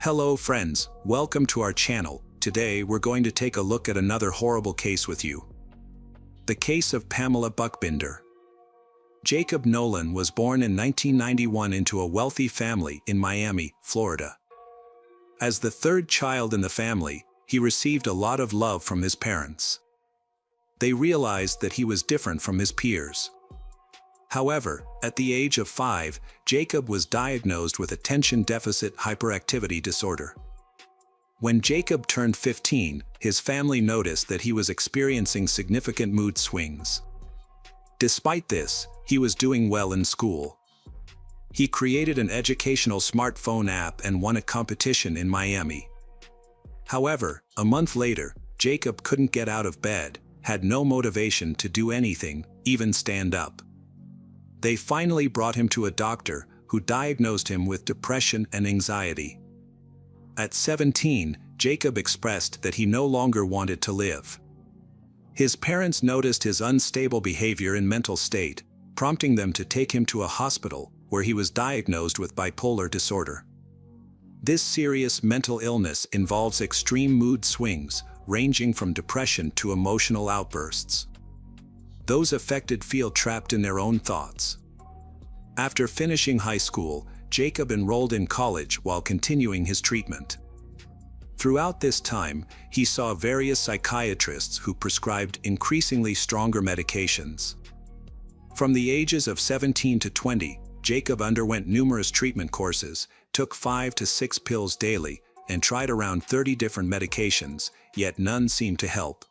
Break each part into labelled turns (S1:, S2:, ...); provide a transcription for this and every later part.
S1: Hello friends, welcome to our channel. Today we're going to take a look at another horrible case with you. The case of Pamela Buchbinder. Jacob Nolan was born in 1991 into a wealthy family in Miami, Florida. As the third child in the family, he received a lot of love from his parents. They realized that he was different from his peers. However, at the age of 5, Jacob was diagnosed with attention deficit hyperactivity disorder. When Jacob turned 15, his family noticed that he was experiencing significant mood swings. Despite this, he was doing well in school. He created an educational smartphone app and won a competition in Miami. However, a month later, Jacob couldn't get out of bed, had no motivation to do anything, even stand up. They finally brought him to a doctor who diagnosed him with depression and anxiety. At 17, Jacob expressed that he no longer wanted to live. His parents noticed his unstable behavior and mental state, prompting them to take him to a hospital where he was diagnosed with bipolar disorder. This serious mental illness involves extreme mood swings, ranging from depression to emotional outbursts. Those affected feel trapped in their own thoughts. After finishing high school, Jacob enrolled in college while continuing his treatment. Throughout this time, he saw various psychiatrists who prescribed increasingly stronger medications. From the ages of 17 to 20, Jacob underwent numerous treatment courses, took 5 to 6 pills daily, and tried around 30 different medications, yet none seemed to help.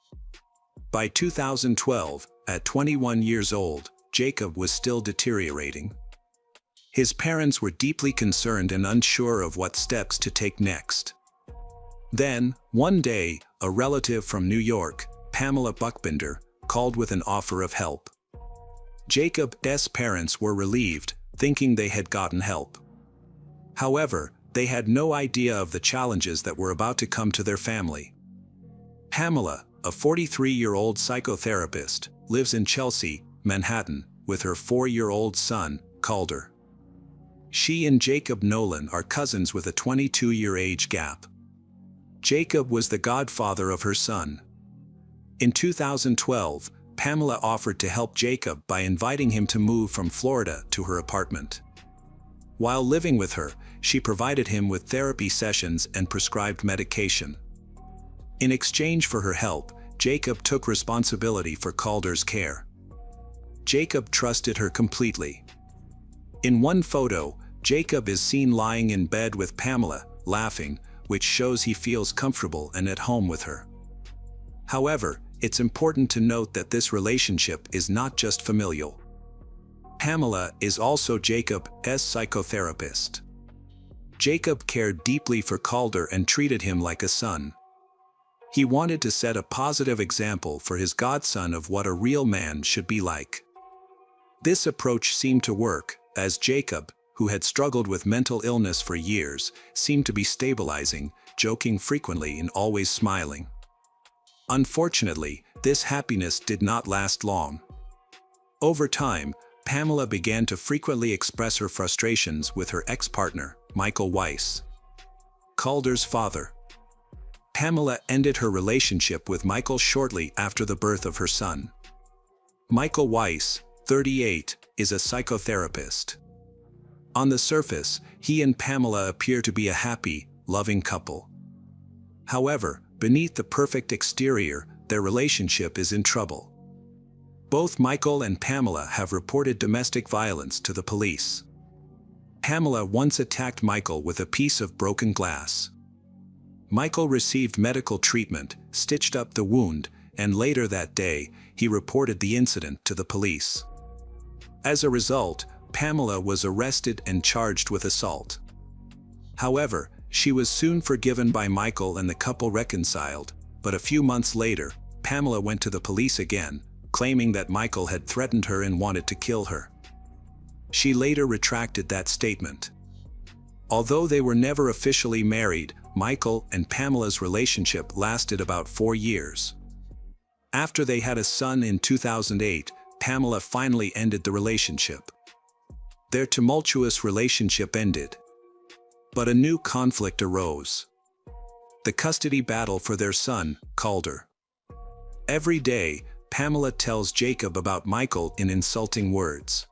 S1: By 2012, at 21 years old, Jacob was still deteriorating. His parents were deeply concerned and unsure of what steps to take next. Then, one day, a relative from New York, Pamela Buchbinder, called with an offer of help. Jacob's parents were relieved, thinking they had gotten help. However, they had no idea of the challenges that were about to come to their family. Pamela, a 43-year-old psychotherapist, lives in Chelsea, Manhattan, with her 4-year-old son, Calder. She and Jacob Nolan are cousins with a 22-year age gap. Jacob was the godfather of her son. In 2012, Pamela offered to help Jacob by inviting him to move from Florida to her apartment. While living with her, she provided him with therapy sessions and prescribed medication. In exchange for her help, Jacob took responsibility for Calder's care. Jacob trusted her completely. In one photo, Jacob is seen lying in bed with Pamela, laughing, which shows he feels comfortable and at home with her. However, it's important to note that this relationship is not just familial. Pamela is also Jacob's psychotherapist. Jacob cared deeply for Calder and treated him like a son. He wanted to set a positive example for his godson of what a real man should be like. This approach seemed to work, as Jacob, who had struggled with mental illness for years, seemed to be stabilizing, joking frequently and always smiling. Unfortunately, this happiness did not last long. Over time, Pamela began to frequently express her frustrations with her ex-partner, Michael Weiss, Calder's father. Pamela ended her relationship with Michael shortly after the birth of her son. Michael Weiss, 38, is a psychotherapist. On the surface, he and Pamela appear to be a happy, loving couple. However, beneath the perfect exterior, their relationship is in trouble. Both Michael and Pamela have reported domestic violence to the police. Pamela once attacked Michael with a piece of broken glass. Michael received medical treatment, stitched up the wound, and later that day, he reported the incident to the police. As a result, Pamela was arrested and charged with assault. However, she was soon forgiven by Michael and the couple reconciled, but a few months later, Pamela went to the police again, claiming that Michael had threatened her and wanted to kill her. She later retracted that statement. Although they were never officially married, Michael and Pamela's relationship lasted about 4 years. After they had a son in 2008, Pamela finally ended the relationship. Their tumultuous relationship ended. But a new conflict arose. The custody battle for their son, Calder. Every day, Pamela tells Jacob about Michael in insulting words.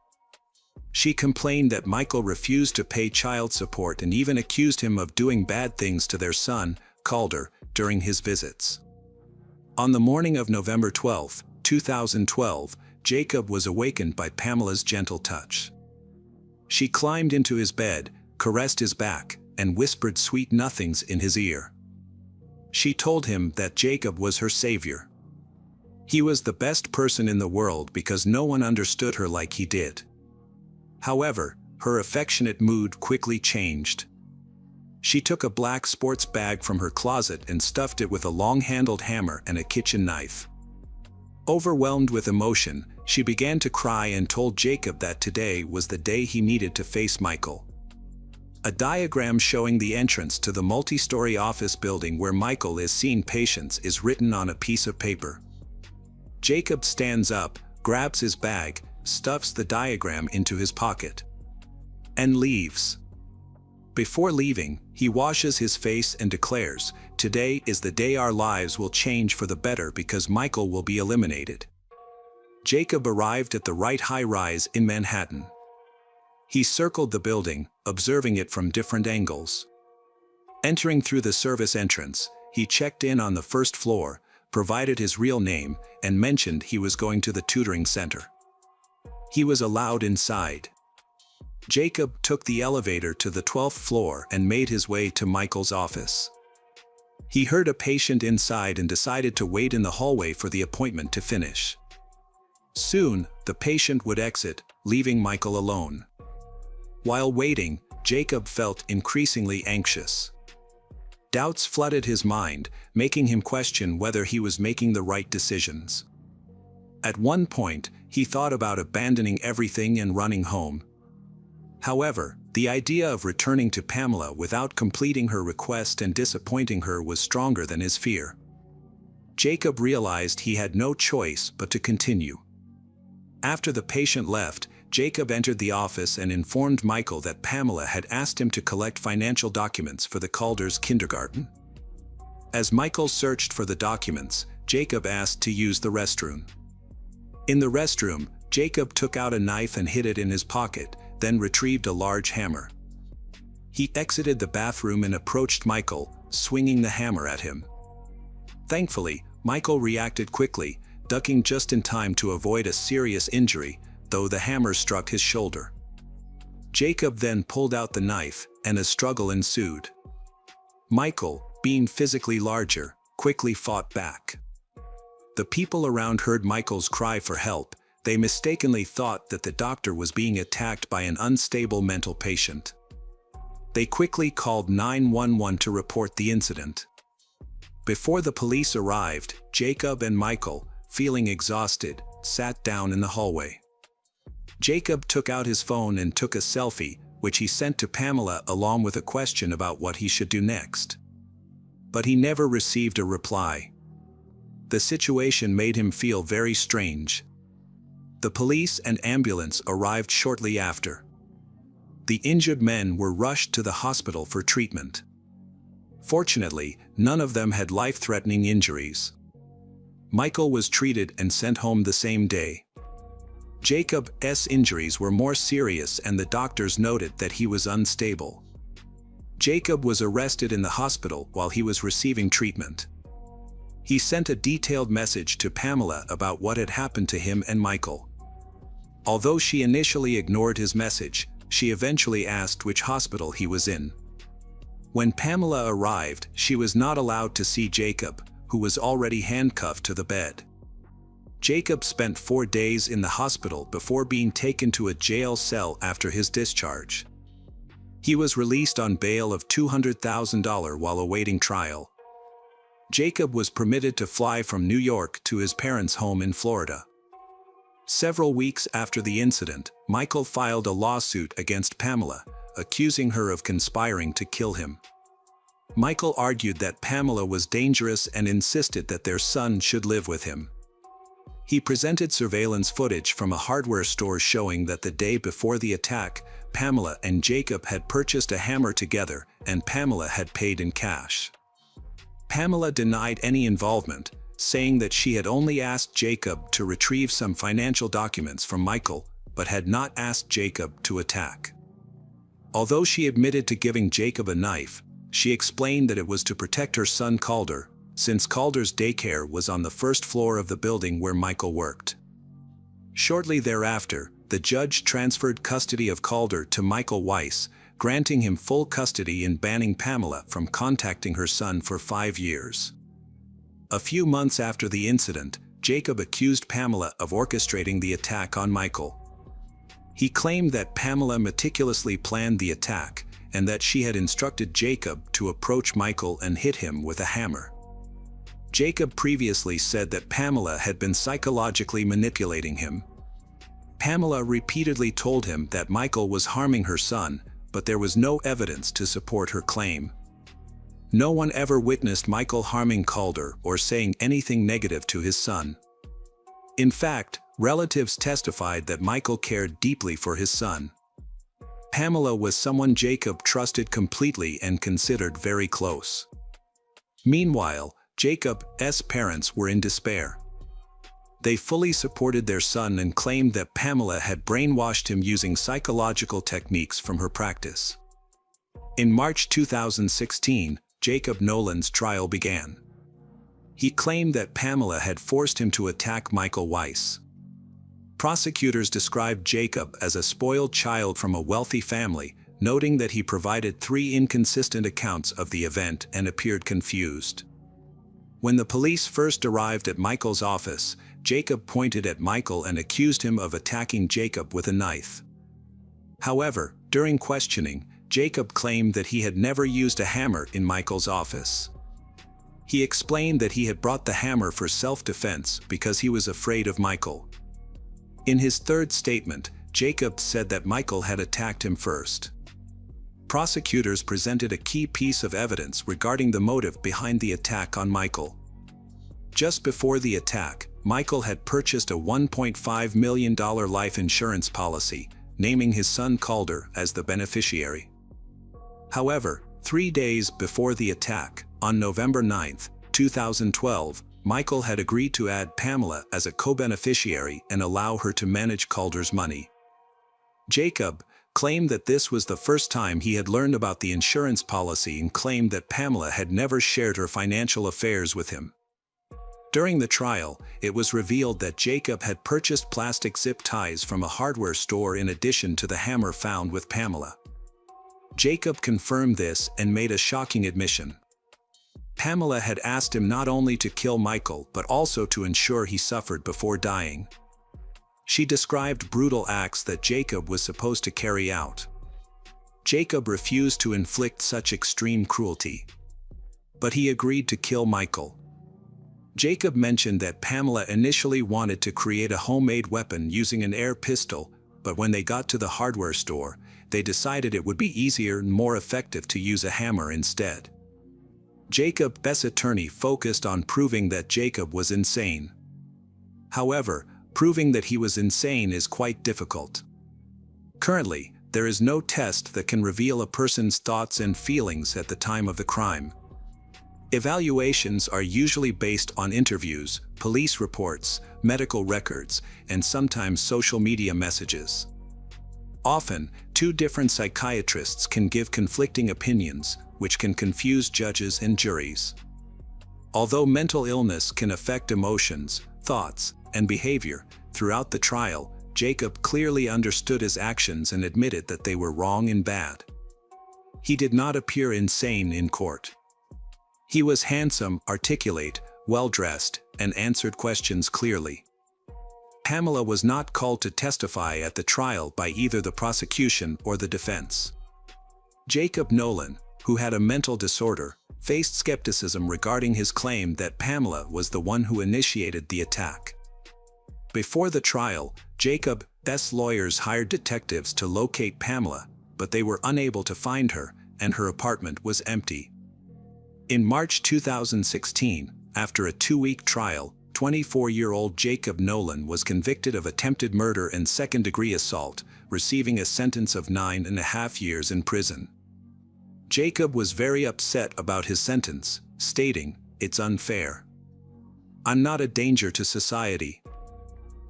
S1: She complained that Michael refused to pay child support and even accused him of doing bad things to their son, Calder, during his visits. On the morning of November 12, 2012, Jacob was awakened by Pamela's gentle touch. She climbed into his bed, caressed his back, and whispered sweet nothings in his ear. She told him that Jacob was her savior. He was the best person in the world because no one understood her like he did. However, her affectionate mood quickly changed. She took a black sports bag from her closet and stuffed it with a long-handled hammer and a kitchen knife. Overwhelmed with emotion, she began to cry and told Jacob that today was the day he needed to face Michael. A diagram showing the entrance to the multi-story office building where Michael is seeing patients is written on a piece of paper. Jacob stands up, grabs his bag, stuffs the diagram into his pocket, and leaves. Before leaving, he washes his face and declares, "Today is the day our lives will change for the better because Michael will be eliminated." Jacob arrived at the right high-rise in Manhattan. He circled the building, observing it from different angles. Entering through the service entrance, he checked in on the first floor, provided his real name, and mentioned he was going to the tutoring center. He was allowed inside. Jacob took the elevator to the 12th floor and made his way to Michael's office. He heard a patient inside and decided to wait in the hallway for the appointment to finish. Soon, the patient would exit, leaving Michael alone. While waiting, Jacob felt increasingly anxious. Doubts flooded his mind, making him question whether he was making the right decisions. At one point, he thought about abandoning everything and running home. However, the idea of returning to Pamela without completing her request and disappointing her was stronger than his fear. Jacob realized he had no choice but to continue. After the patient left, Jacob entered the office and informed Michael that Pamela had asked him to collect financial documents for the Calder's kindergarten. As Michael searched for the documents, Jacob asked to use the restroom. In the restroom, Jacob took out a knife and hid it in his pocket, then retrieved a large hammer. He exited the bathroom and approached Michael, swinging the hammer at him. Thankfully, Michael reacted quickly, ducking just in time to avoid a serious injury, though the hammer struck his shoulder. Jacob then pulled out the knife, and a struggle ensued. Michael, being physically larger, quickly fought back. The people around heard Michael's cry for help. They mistakenly thought that the doctor was being attacked by an unstable mental patient. They quickly called 911 to report the incident. Before the police arrived, Jacob and Michael, feeling exhausted, sat down in the hallway. Jacob took out his phone and took a selfie, which he sent to Pamela along with a question about what he should do next. But he never received a reply. The situation made him feel very strange. The police and ambulance arrived shortly after. The injured men were rushed to the hospital for treatment. Fortunately, none of them had life-threatening injuries. Michael was treated and sent home the same day. Jacob's injuries were more serious and the doctors noted that he was unstable. Jacob was arrested in the hospital while he was receiving treatment. He sent a detailed message to Pamela about what had happened to him and Michael. Although she initially ignored his message, she eventually asked which hospital he was in. When Pamela arrived, she was not allowed to see Jacob, who was already handcuffed to the bed. Jacob spent 4 days in the hospital before being taken to a jail cell after his discharge. He was released on bail of $200,000 while awaiting trial. Jacob was permitted to fly from New York to his parents' home in Florida. Several weeks after the incident, Michael filed a lawsuit against Pamela, accusing her of conspiring to kill him. Michael argued that Pamela was dangerous and insisted that their son should live with him. He presented surveillance footage from a hardware store showing that the day before the attack, Pamela and Jacob had purchased a hammer together and Pamela had paid in cash. Pamela denied any involvement, saying that she had only asked Jacob to retrieve some financial documents from Michael, but had not asked Jacob to attack. Although she admitted to giving Jacob a knife, she explained that it was to protect her son Calder, since Calder's daycare was on the first floor of the building where Michael worked. Shortly thereafter, the judge transferred custody of Calder to Michael Weiss, granting him full custody and banning Pamela from contacting her son for 5 years. A few months after the incident, Jacob accused Pamela of orchestrating the attack on Michael. He claimed that Pamela meticulously planned the attack and that she had instructed Jacob to approach Michael and hit him with a hammer. Jacob previously said that Pamela had been psychologically manipulating him. Pamela repeatedly told him that Michael was harming her son, but there was no evidence to support her claim. No one ever witnessed Michael harming Calder or saying anything negative to his son. In fact, relatives testified that Michael cared deeply for his son. Pamela was someone Jacob trusted completely and considered very close. Meanwhile, Jacob's parents were in despair. They fully supported their son and claimed that Pamela had brainwashed him using psychological techniques from her practice. In March 2016, Jacob Nolan's trial began. He claimed that Pamela had forced him to attack Michael Weiss. Prosecutors described Jacob as a spoiled child from a wealthy family, noting that he provided 3 inconsistent accounts of the event and appeared confused. When the police first arrived at Michael's office, Jacob pointed at Michael and accused him of attacking Jacob with a knife. However, during questioning, Jacob claimed that he had never used a hammer in Michael's office. He explained that he had brought the hammer for self-defense because he was afraid of Michael. In his third statement, Jacob said that Michael had attacked him first. Prosecutors presented a key piece of evidence regarding the motive behind the attack on Michael. Just before the attack, Michael had purchased a $1.5 million life insurance policy, naming his son Calder as the beneficiary. However, 3 days before the attack, on November 9, 2012, Michael had agreed to add Pamela as a co-beneficiary and allow her to manage Calder's money. Jacob claimed that this was the first time he had learned about the insurance policy and claimed that Pamela had never shared her financial affairs with him. During the trial, it was revealed that Jacob had purchased plastic zip ties from a hardware store in addition to the hammer found with Pamela. Jacob confirmed this and made a shocking admission. Pamela had asked him not only to kill Michael but also to ensure he suffered before dying. She described brutal acts that Jacob was supposed to carry out. Jacob refused to inflict such extreme cruelty. But he agreed to kill Michael. Jacob mentioned that Pamela initially wanted to create a homemade weapon using an air pistol, but when they got to the hardware store, they decided it would be easier and more effective to use a hammer instead. Jacob's attorney focused on proving that Jacob was insane. However, proving that he was insane is quite difficult. Currently, there is no test that can reveal a person's thoughts and feelings at the time of the crime. Evaluations are usually based on interviews, police reports, medical records, and sometimes social media messages. Often, 2 different psychiatrists can give conflicting opinions, which can confuse judges and juries. Although mental illness can affect emotions, thoughts, and behavior, throughout the trial, Jacob clearly understood his actions and admitted that they were wrong and bad. He did not appear insane in court. He was handsome, articulate, well-dressed, and answered questions clearly. Pamela was not called to testify at the trial by either the prosecution or the defense. Jacob Nolan, who had a mental disorder, faced skepticism regarding his claim that Pamela was the one who initiated the attack. Before the trial, Jacob's lawyers hired detectives to locate Pamela, but they were unable to find her, and her apartment was empty. In March 2016, after a 2-week trial, 24-year-old Jacob Nolan was convicted of attempted murder and second-degree assault, receiving a sentence of 9.5 years in prison. Jacob was very upset about his sentence, stating, "It's unfair. I'm not a danger to society."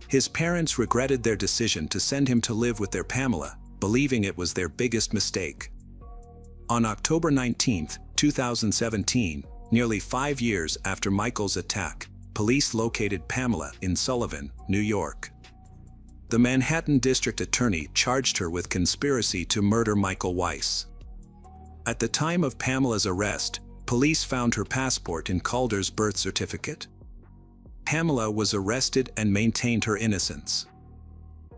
S1: His parents regretted their decision to send him to live with their Pamela, believing it was their biggest mistake. On October 19, 2017, nearly 5 years after Michael's attack, police located Pamela in Sullivan, New York. The Manhattan District Attorney charged her with conspiracy to murder Michael Weiss. At the time of Pamela's arrest, police found her passport and Calder's birth certificate. Pamela was arrested and maintained her innocence.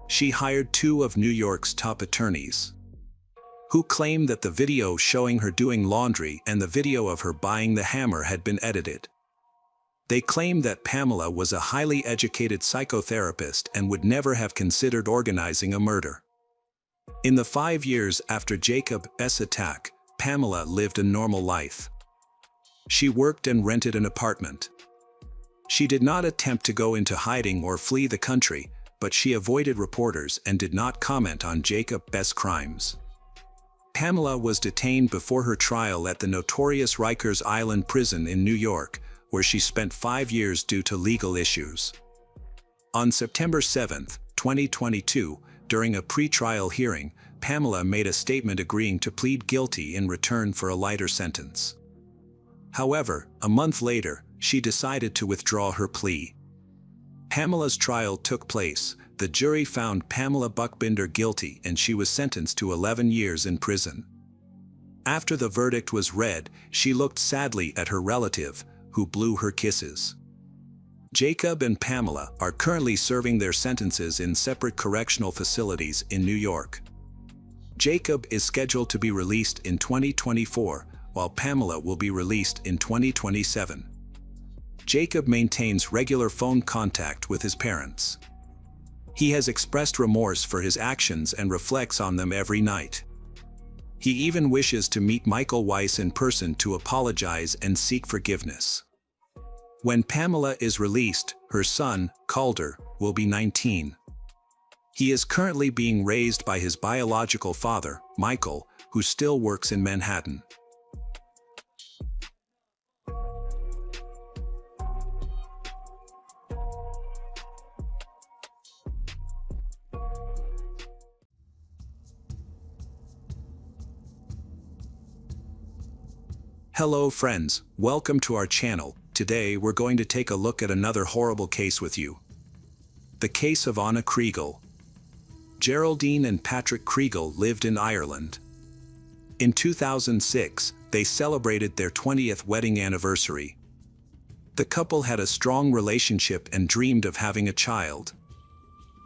S1: She hired 2 of New York's top attorneys, who claimed that the video showing her doing laundry and the video of her buying the hammer had been edited. They claimed that Pamela was a highly educated psychotherapist and would never have considered organizing a murder. In the 5 years after Jacob's attack, Pamela lived a normal life. She worked and rented an apartment. She did not attempt to go into hiding or flee the country, but she avoided reporters and did not comment on Jacob's crimes. Pamela was detained before her trial at the notorious Rikers Island prison in New York, where she spent 5 years due to legal issues. On September 7, 2022, during a pre-trial hearing, Pamela made a statement agreeing to plead guilty in return for a lighter sentence. However, a month later, she decided to withdraw her plea. Pamela's trial took place. The jury found Pamela Buckbinder guilty and she was sentenced to 11 years in prison. After the verdict was read, she looked sadly at her relative, who blew her kisses. Jacob and Pamela are currently serving their sentences in separate correctional facilities in New York. Jacob is scheduled to be released in 2024, while Pamela will be released in 2027. Jacob maintains regular phone contact with his parents. He has expressed remorse for his actions and reflects on them every night. He even wishes to meet Michael Weiss in person to apologize and seek forgiveness. When Pamela is released, her son, Calder, will be 19. He is currently being raised by his biological father, Michael, who still works in Manhattan. Hello friends, welcome to our channel. Today we're going to take a look at another horrible case with you. The case of Anna Kriegel. Geraldine and Patrick Kriegel lived in Ireland. In 2006, they celebrated their 20th wedding anniversary. The couple had a strong relationship and dreamed of having a child.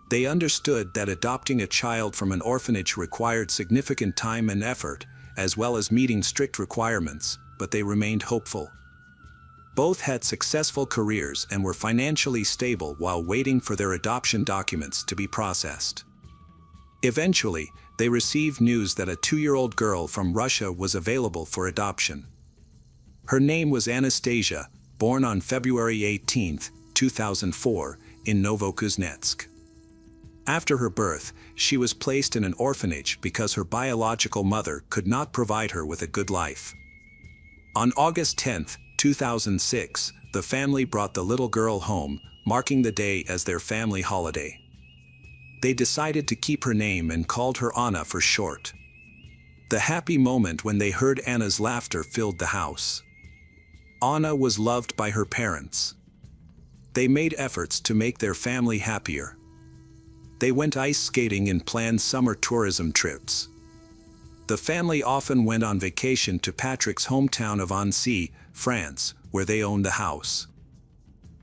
S1: They understood that adopting a child from an orphanage required significant time and effort, as well as meeting strict requirements, but they remained hopeful. Both had successful careers and were financially stable while waiting for their adoption documents to be processed. Eventually, they received news that a 2-year-old girl from Russia was available for adoption. Her name was Anastasia, born on February 18, 2004, in Novokuznetsk. After her birth, she was placed in an orphanage because her biological mother could not provide her with a good life. On August 10, 2006, the family brought the little girl home, marking the day as their family holiday. They decided to keep her name and called her Anna for short. The happy moment when they heard Anna's laughter filled the house. Anna was loved by her parents. They made efforts to make their family happier. They went ice skating and planned summer tourism trips. The family often went on vacation to Patrick's hometown of Annecy, France, where they owned the house.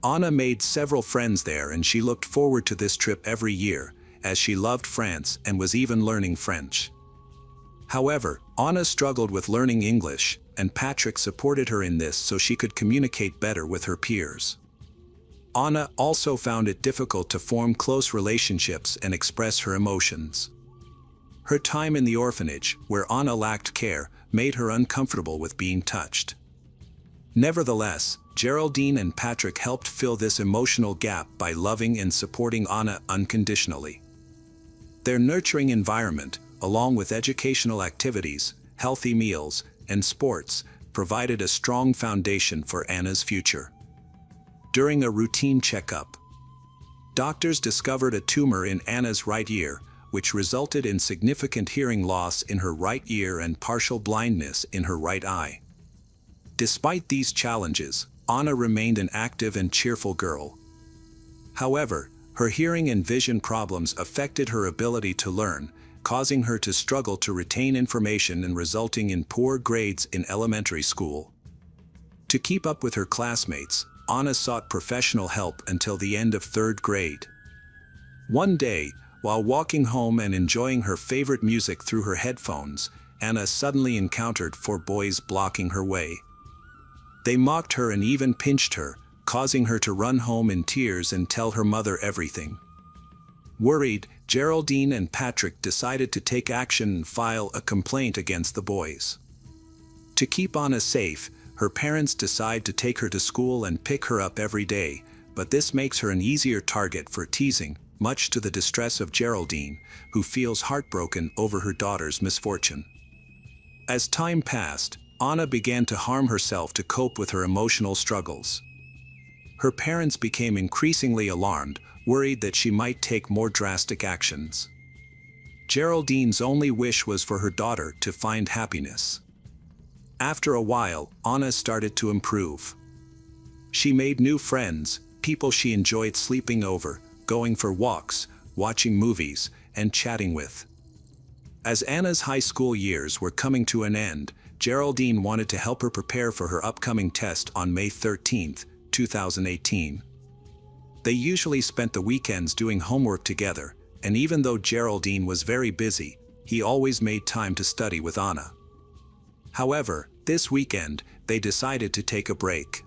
S1: Anna made several friends there and she looked forward to this trip every year, as she loved France and was even learning French. However, Anna struggled with learning English, and Patrick supported her in this so she could communicate better with her peers. Anna also found it difficult to form close relationships and express her emotions. Her time in the orphanage, where Anna lacked care, made her uncomfortable with being touched. Nevertheless, Geraldine and Patrick helped fill this emotional gap by loving and supporting Anna unconditionally. Their nurturing environment, along with educational activities, healthy meals, and sports, provided a strong foundation for Anna's future. During a routine checkup, doctors discovered a tumor in Anna's right ear, which resulted in significant hearing loss in her right ear and partial blindness in her right eye. Despite these challenges, Anna remained an active and cheerful girl. However, her hearing and vision problems affected her ability to learn, causing her to struggle to retain information and resulting in poor grades in elementary school. To keep up with her classmates, Anna sought professional help until the end of 3rd grade. One day, while walking home and enjoying her favorite music through her headphones, Anna suddenly encountered 4 boys blocking her way. They mocked her and even pinched her, causing her to run home in tears and tell her mother everything. Worried, Geraldine and Patrick decided to take action and file a complaint against the boys. To keep Anna safe, her parents decide to take her to school and pick her up every day, but this makes her an easier target for teasing, much to the distress of Geraldine, who feels heartbroken over her daughter's misfortune. As time passed, Anna began to harm herself to cope with her emotional struggles. Her parents became increasingly alarmed, worried that she might take more drastic actions. Geraldine's only wish was for her daughter to find happiness. After a while, Anna started to improve. She made new friends, people she enjoyed sleeping over, going for walks, watching movies, and chatting with. As Anna's high school years were coming to an end, Geraldine wanted to help her prepare for her upcoming test on May 13, 2018. They usually spent the weekends doing homework together, and even though Geraldine was very busy, he always made time to study with Anna. However, this weekend, they decided to take a break.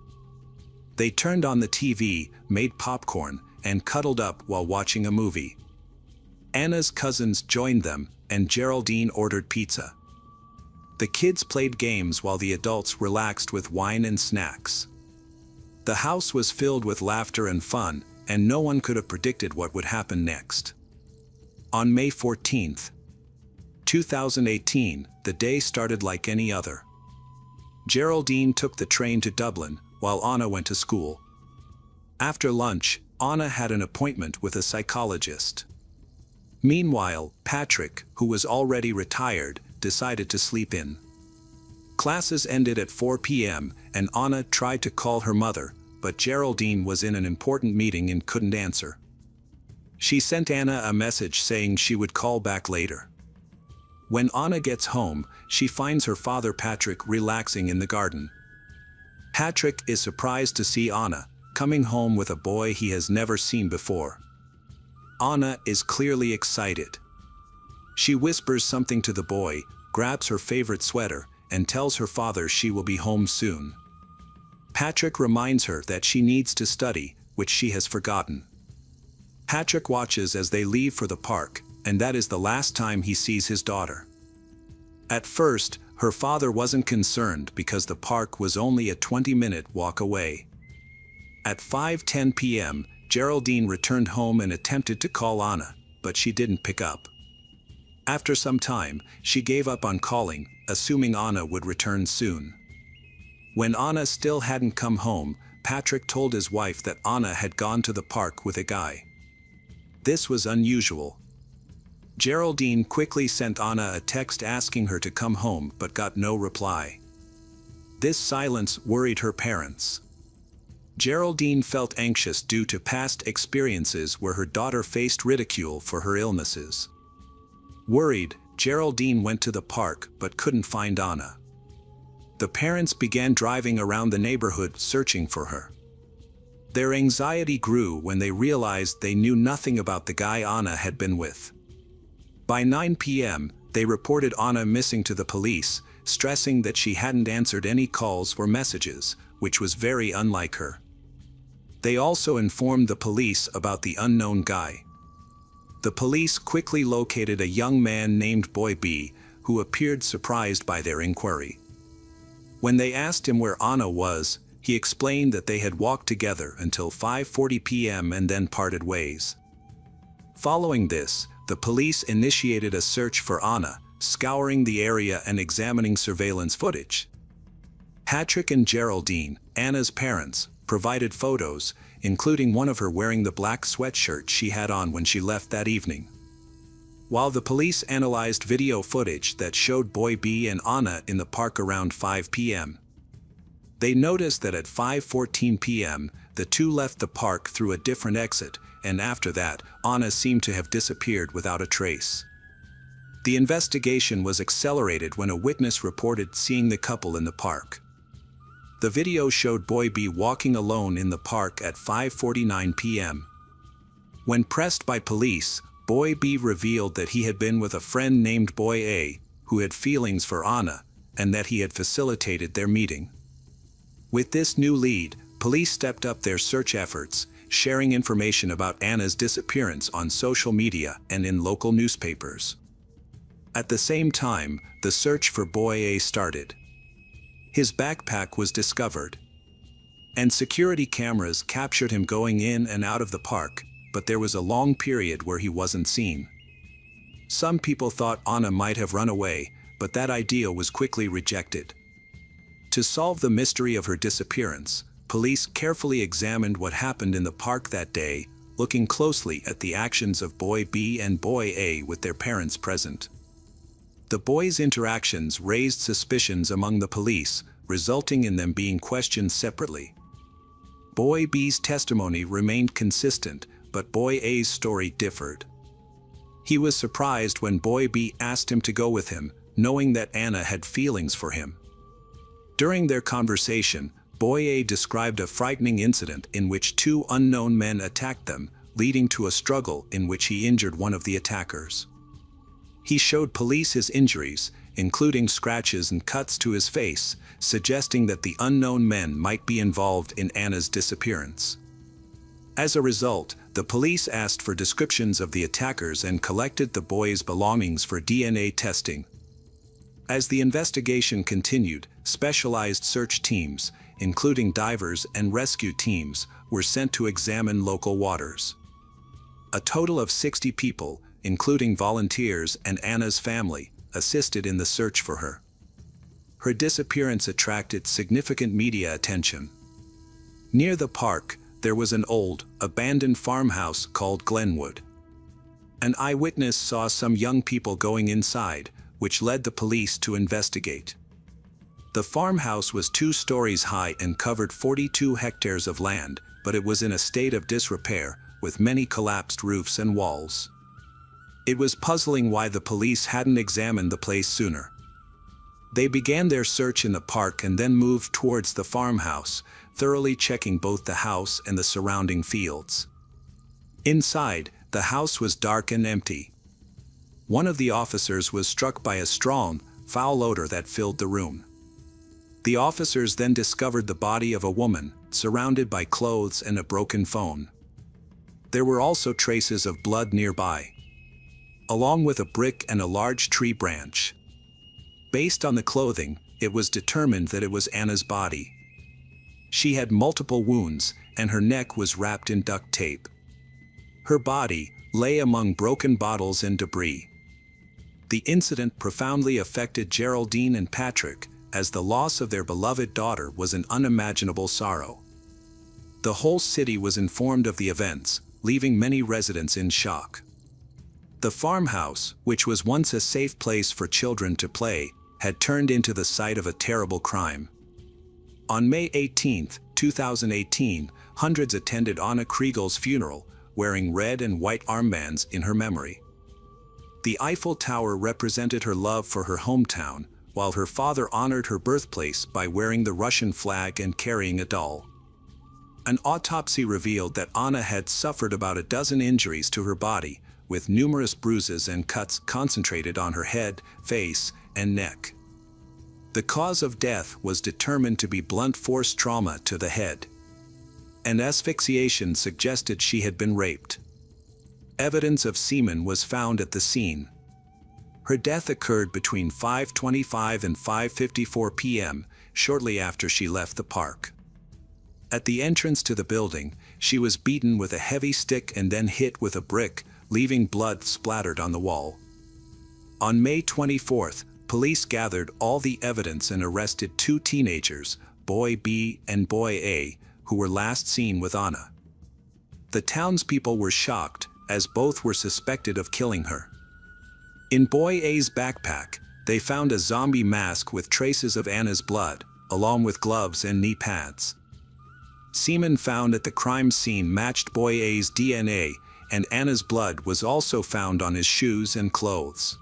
S1: They turned on the TV, made popcorn, and cuddled up while watching a movie. Anna's cousins joined them, and Geraldine ordered pizza. The kids played games while the adults relaxed with wine and snacks. The house was filled with laughter and fun, and no one could have predicted what would happen next. On May 14, 2018, the day started like any other. Geraldine took the train to Dublin, while Anna went to school. After lunch, Anna had an appointment with a psychologist. Meanwhile, Patrick, who was already retired, decided to sleep in. Classes ended at 4 p.m., and Anna tried to call her mother, but Geraldine was in an important meeting and couldn't answer. She sent Anna a message saying she would call back later. When Anna gets home, she finds her father Patrick relaxing in the garden. Patrick is surprised to see Anna, coming home with a boy he has never seen before. Anna is clearly excited. She whispers something to the boy, grabs her favorite sweater, and tells her father she will be home soon. Patrick reminds her that she needs to study, which she has forgotten. Patrick watches as they leave for the park, and that is the last time he sees his daughter. At first, her father wasn't concerned because the park was only a 20-minute walk away. At 5:10 p.m., Geraldine returned home and attempted to call Anna, but she didn't pick up. After some time, she gave up on calling, assuming Anna would return soon. When Anna still hadn't come home, Patrick told his wife that Anna had gone to the park with a guy. This was unusual. Geraldine quickly sent Anna a text asking her to come home but got no reply. This silence worried her parents. Geraldine felt anxious due to past experiences where her daughter faced ridicule for her illnesses. Worried, Geraldine went to the park but couldn't find Anna. The parents began driving around the neighborhood searching for her. Their anxiety grew when they realized they knew nothing about the guy Anna had been with. By 9 p.m., they reported Anna missing to the police, stressing that she hadn't answered any calls or messages, which was very unlike her. They also informed the police about the unknown guy. The police quickly located a young man named Boy B, who appeared surprised by their inquiry. When they asked him where Anna was, he explained that they had walked together until 5:40 p.m. and then parted ways. Following this, the police initiated a search for Anna, scouring the area and examining surveillance footage. Patrick and Geraldine, Anna's parents, provided photos, including one of her wearing the black sweatshirt she had on when she left that evening. While the police analyzed video footage that showed Boy B and Anna in the park around 5 p.m., they noticed that at 5:14 p.m., the two left the park through a different exit, and after that, Anna seemed to have disappeared without a trace. The investigation was accelerated when a witness reported seeing the couple in the park. The video showed Boy B walking alone in the park at 5:49 p.m. When pressed by police, Boy B revealed that he had been with a friend named Boy A, who had feelings for Anna, and that he had facilitated their meeting. With this new lead, police stepped up their search efforts, sharing information about Anna's disappearance on social media and in local newspapers. At the same time, the search for Boy A started. His backpack was discovered, and security cameras captured him going in and out of the park, but there was a long period where he wasn't seen. Some people thought Anna might have run away, but that idea was quickly rejected. To solve the mystery of her disappearance, police carefully examined what happened in the park that day, looking closely at the actions of Boy B and Boy A with their parents present. The boys' interactions raised suspicions among the police, resulting in them being questioned separately. Boy B's testimony remained consistent, but Boy A's story differed. He was surprised when Boy B asked him to go with him, knowing that Anna had feelings for him. During their conversation, Boy A described a frightening incident in which two unknown men attacked them, leading to a struggle in which he injured one of the attackers. He showed police his injuries, including scratches and cuts to his face, suggesting that the unknown men might be involved in Anna's disappearance. As a result, the police asked for descriptions of the attackers and collected the boys' belongings for DNA testing. As the investigation continued, specialized search teams, including divers and rescue teams, were sent to examine local waters. A total of 60 people, including volunteers and Anna's family, assisted in the search for her. Her disappearance attracted significant media attention. Near the park, there was an old, abandoned farmhouse called Glenwood. An eyewitness saw some young people going inside, which led the police to investigate. The farmhouse was 2 stories high and covered 42 hectares of land, but it was in a state of disrepair, with many collapsed roofs and walls. It was puzzling why the police hadn't examined the place sooner. They began their search in the park and then moved towards the farmhouse, thoroughly checking both the house and the surrounding fields. Inside, the house was dark and empty. One of the officers was struck by a strong, foul odor that filled the room. The officers then discovered the body of a woman, surrounded by clothes and a broken phone. There were also traces of blood nearby, along with a brick and a large tree branch. Based on the clothing, it was determined that it was Anna's body. She had multiple wounds, and her neck was wrapped in duct tape. Her body lay among broken bottles and debris. The incident profoundly affected Geraldine and Patrick, as the loss of their beloved daughter was an unimaginable sorrow. The whole city was informed of the events, leaving many residents in shock. The farmhouse, which was once a safe place for children to play, had turned into the site of a terrible crime. On May 18, 2018, hundreds attended Anna Kriegel's funeral, wearing red and white armbands in her memory. The Eiffel Tower represented her love for her hometown, while her father honored her birthplace by wearing the Russian flag and carrying a doll. An autopsy revealed that Anna had suffered about a dozen injuries to her body, with numerous bruises and cuts concentrated on her head, face, and neck. The cause of death was determined to be blunt force trauma to the head, and asphyxiation suggested she had been raped. Evidence of semen was found at the scene. Her death occurred between 5:25 and 5:54 p.m., shortly after she left the park. At the entrance to the building, she was beaten with a heavy stick and then hit with a brick, leaving blood splattered on the wall. On May 24th, police gathered all the evidence and arrested two teenagers, Boy B and Boy A, who were last seen with Anna. The townspeople were shocked, as both were suspected of killing her. In Boy A's backpack, they found a zombie mask with traces of Anna's blood, along with gloves and knee pads. Semen found at the crime scene matched Boy A's DNA, and Anna's blood was also found on his shoes and clothes.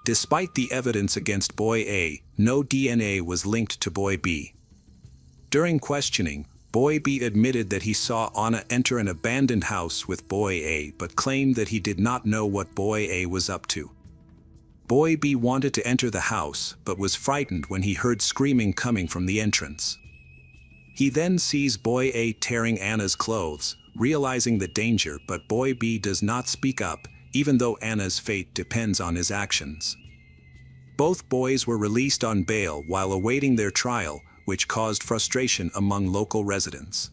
S1: Despite the evidence against Boy A, no DNA was linked to Boy B. During questioning, Boy B admitted that he saw Anna enter an abandoned house with Boy A but claimed that he did not know what Boy A was up to. Boy B wanted to enter the house but was frightened when he heard screaming coming from the entrance. He then sees Boy A tearing Anna's clothes, realizing the danger, but Boy B does not speak up, even though Anna's fate depends on his actions. Both boys were released on bail while awaiting their trial, which caused frustration among local residents.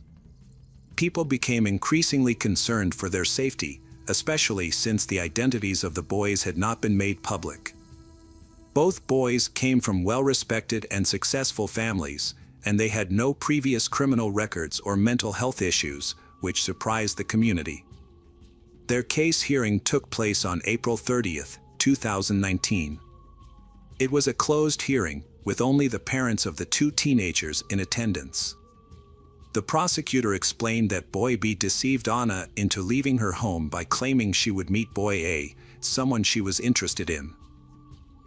S1: People became increasingly concerned for their safety, especially since the identities of the boys had not been made public. Both boys came from well-respected and successful families, and they had no previous criminal records or mental health issues, which surprised the community. Their case hearing took place on April 30th, 2019. It was a closed hearing, with only the parents of the two teenagers in attendance. The prosecutor explained that Boy B deceived Anna into leaving her home by claiming she would meet Boy A, someone she was interested in.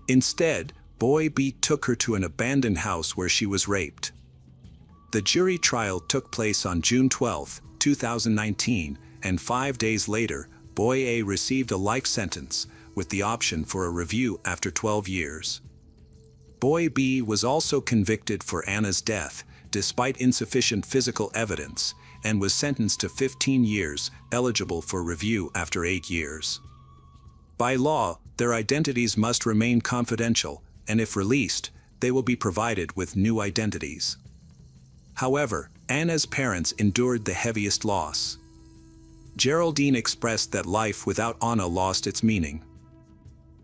S1: Instead, Boy B took her to an abandoned house where she was raped. The jury trial took place on June 12, 2019, and 5 days later, Boy A received a life sentence, with the option for a review after 12 years. Boy B was also convicted for Anna's death, despite insufficient physical evidence, and was sentenced to 15 years, eligible for review after 8 years. By law, their identities must remain confidential, and if released, they will be provided with new identities. However, Anna's parents endured the heaviest loss. Geraldine expressed that life without Anna lost its meaning.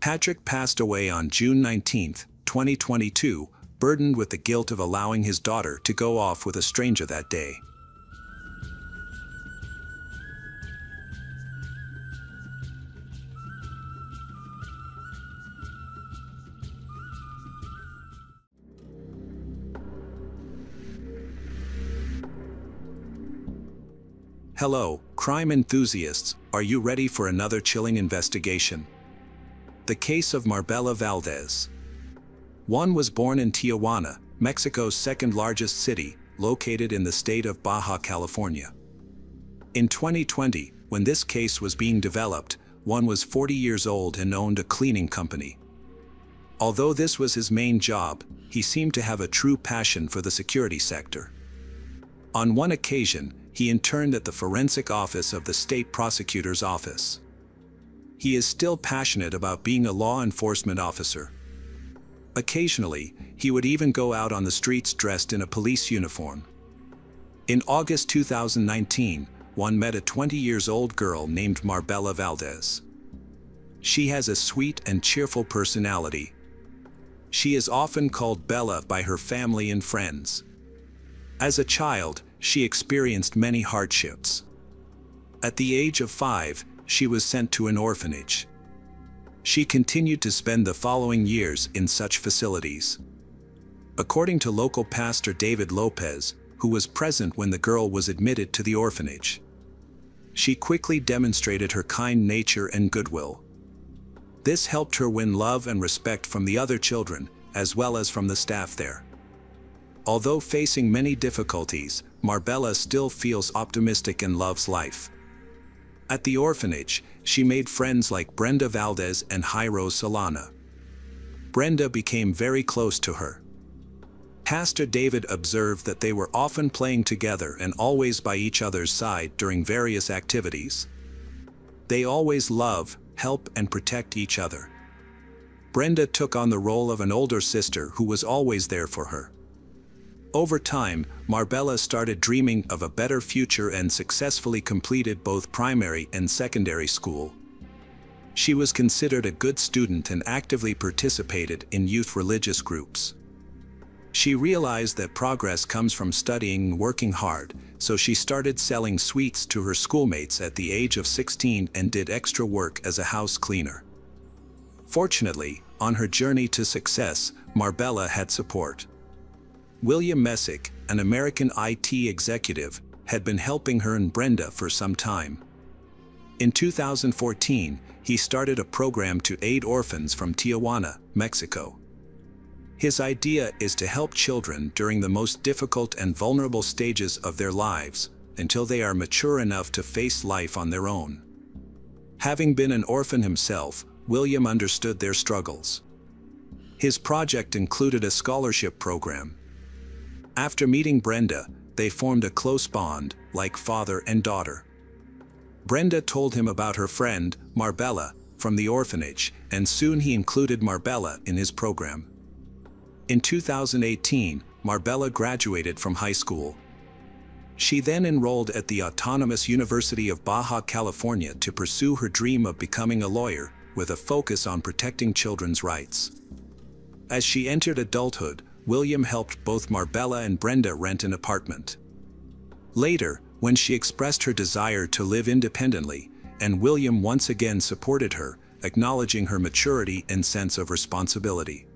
S1: Patrick passed away on June 19, 2022, burdened with the guilt of allowing his daughter to go off with a stranger that day. Hello, crime enthusiasts, are you ready for another chilling investigation? The case of Marbella Valdez. One was born in Tijuana, Mexico's second-largest city, located in the state of Baja California. In 2020, when this case was being developed, one was 40 years old and owned a cleaning company. Although this was his main job, he seemed to have a true passion for the security sector. On one occasion, he interned at the forensic office of the state prosecutor's office. He is still passionate about being a law enforcement officer. Occasionally, he would even go out on the streets dressed in a police uniform. In August 2019, one met a 20-year-old girl named Marbella Valdez. She has a sweet and cheerful personality. She is often called Bella by her family and friends. As a child, she experienced many hardships. At the age of 5, she was sent to an orphanage. She continued to spend the following years in such facilities. According to local pastor David Lopez, who was present when the girl was admitted to the orphanage, she quickly demonstrated her kind nature and goodwill. This helped her win love and respect from the other children, as well as from the staff there. Although facing many difficulties, Marbella still feels optimistic and loves life. At the orphanage, she made friends like Brenda Valdez and Jairo Solana. Brenda became very close to her. Pastor David observed that they were often playing together and always by each other's side during various activities. They always love, help, and protect each other. Brenda took on the role of an older sister who was always there for her. Over time, Marbella started dreaming of a better future and successfully completed both primary and secondary school, She was considered a good student and actively participated in youth religious groups. She realized that progress comes from studying and working hard, so she started selling sweets to her schoolmates at the age of 16 and did extra work as a house cleaner. Fortunately, on her journey to success, Marbella had support. William Messick, an American IT executive, had been helping her and Brenda for some time. In 2014, he started a program to aid orphans from Tijuana, Mexico. His idea is to help children during the most difficult and vulnerable stages of their lives, until they are mature enough to face life on their own. Having been an orphan himself, William understood their struggles. His project included a scholarship program. After meeting Brenda, they formed a close bond, like father and daughter. Brenda told him about her friend, Marbella, from the orphanage, and soon he included Marbella in his program. In 2018, Marbella graduated from high school. She then enrolled at the Autonomous University of Baja California to pursue her dream of becoming a lawyer, with a focus on protecting children's rights. As she entered adulthood, William helped both Marbella and Brenda rent an apartment. Later, when she expressed her desire to live independently, and William once again supported her, acknowledging her maturity and sense of responsibility.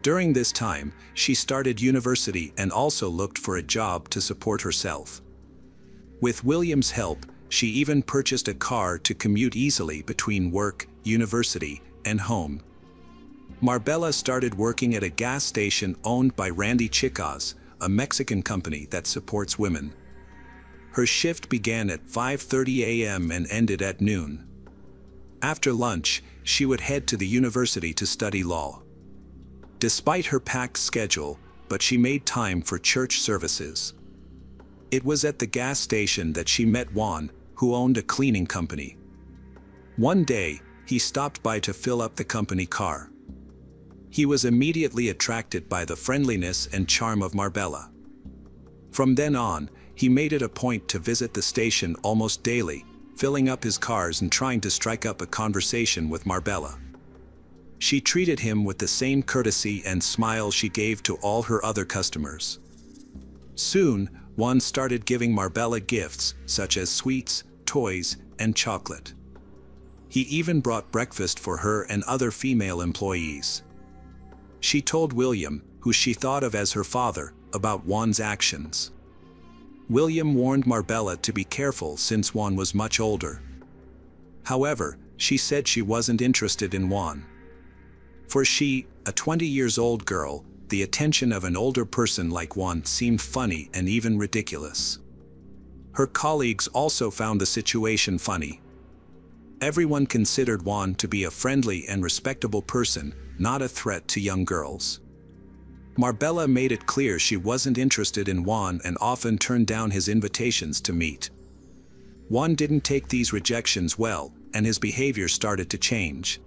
S1: During this time, she started university and also looked for a job to support herself. With William's help, she even purchased a car to commute easily between work, university, and home. Marbella started working at a gas station owned by Randy Chicas, a Mexican company that supports women. Her shift began at 5:30 a.m. and ended at noon. After lunch, she would head to the university to study law. Despite her packed schedule, but she made time for church services. It was at the gas station that she met Juan, who owned a cleaning company. One day, he stopped by to fill up the company car. He was immediately attracted by the friendliness and charm of Marbella. From then on, he made it a point to visit the station almost daily, filling up his cars and trying to strike up a conversation with Marbella. She treated him with the same courtesy and smile she gave to all her other customers. Soon, Juan started giving Marbella gifts, such as sweets, toys, and chocolate. He even brought breakfast for her and other female employees. She told William, who she thought of as her father, about Juan's actions. William warned Marbella to be careful since Juan was much older. However, she said she wasn't interested in Juan. For she, a 20-year-old girl, the attention of an older person like Juan seemed funny and even ridiculous. Her colleagues also found the situation funny. Everyone considered Juan to be a friendly and respectable person, not a threat to young girls. Marbella made it clear she wasn't interested in Juan and often turned down his invitations to meet. Juan didn't take these rejections well, and his behavior started to change.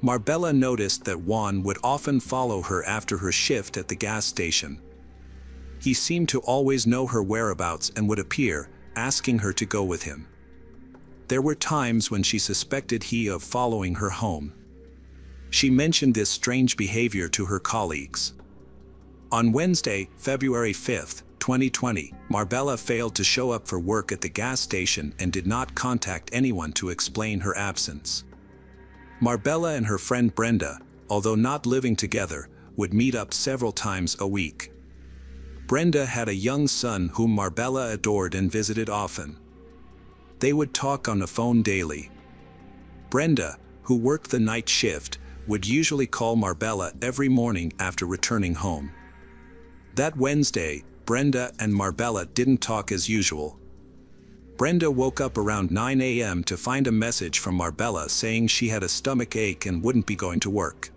S1: Marbella noticed that Juan would often follow her after her shift at the gas station. He seemed to always know her whereabouts and would appear, asking her to go with him. There were times when she suspected he of following her home. She mentioned this strange behavior to her colleagues. On Wednesday, February 5, 2020, Marbella failed to show up for work at the gas station and did not contact anyone to explain her absence. Marbella and her friend Brenda, although not living together, would meet up several times a week. Brenda had a young son whom Marbella adored and visited often. They would talk on the phone daily. Brenda, who worked the night shift, would usually call Marbella every morning after returning home. That Wednesday, Brenda and Marbella didn't talk as usual. Brenda woke up around 9 a.m. to find a message from Marbella saying she had a stomach ache and wouldn't be going to work.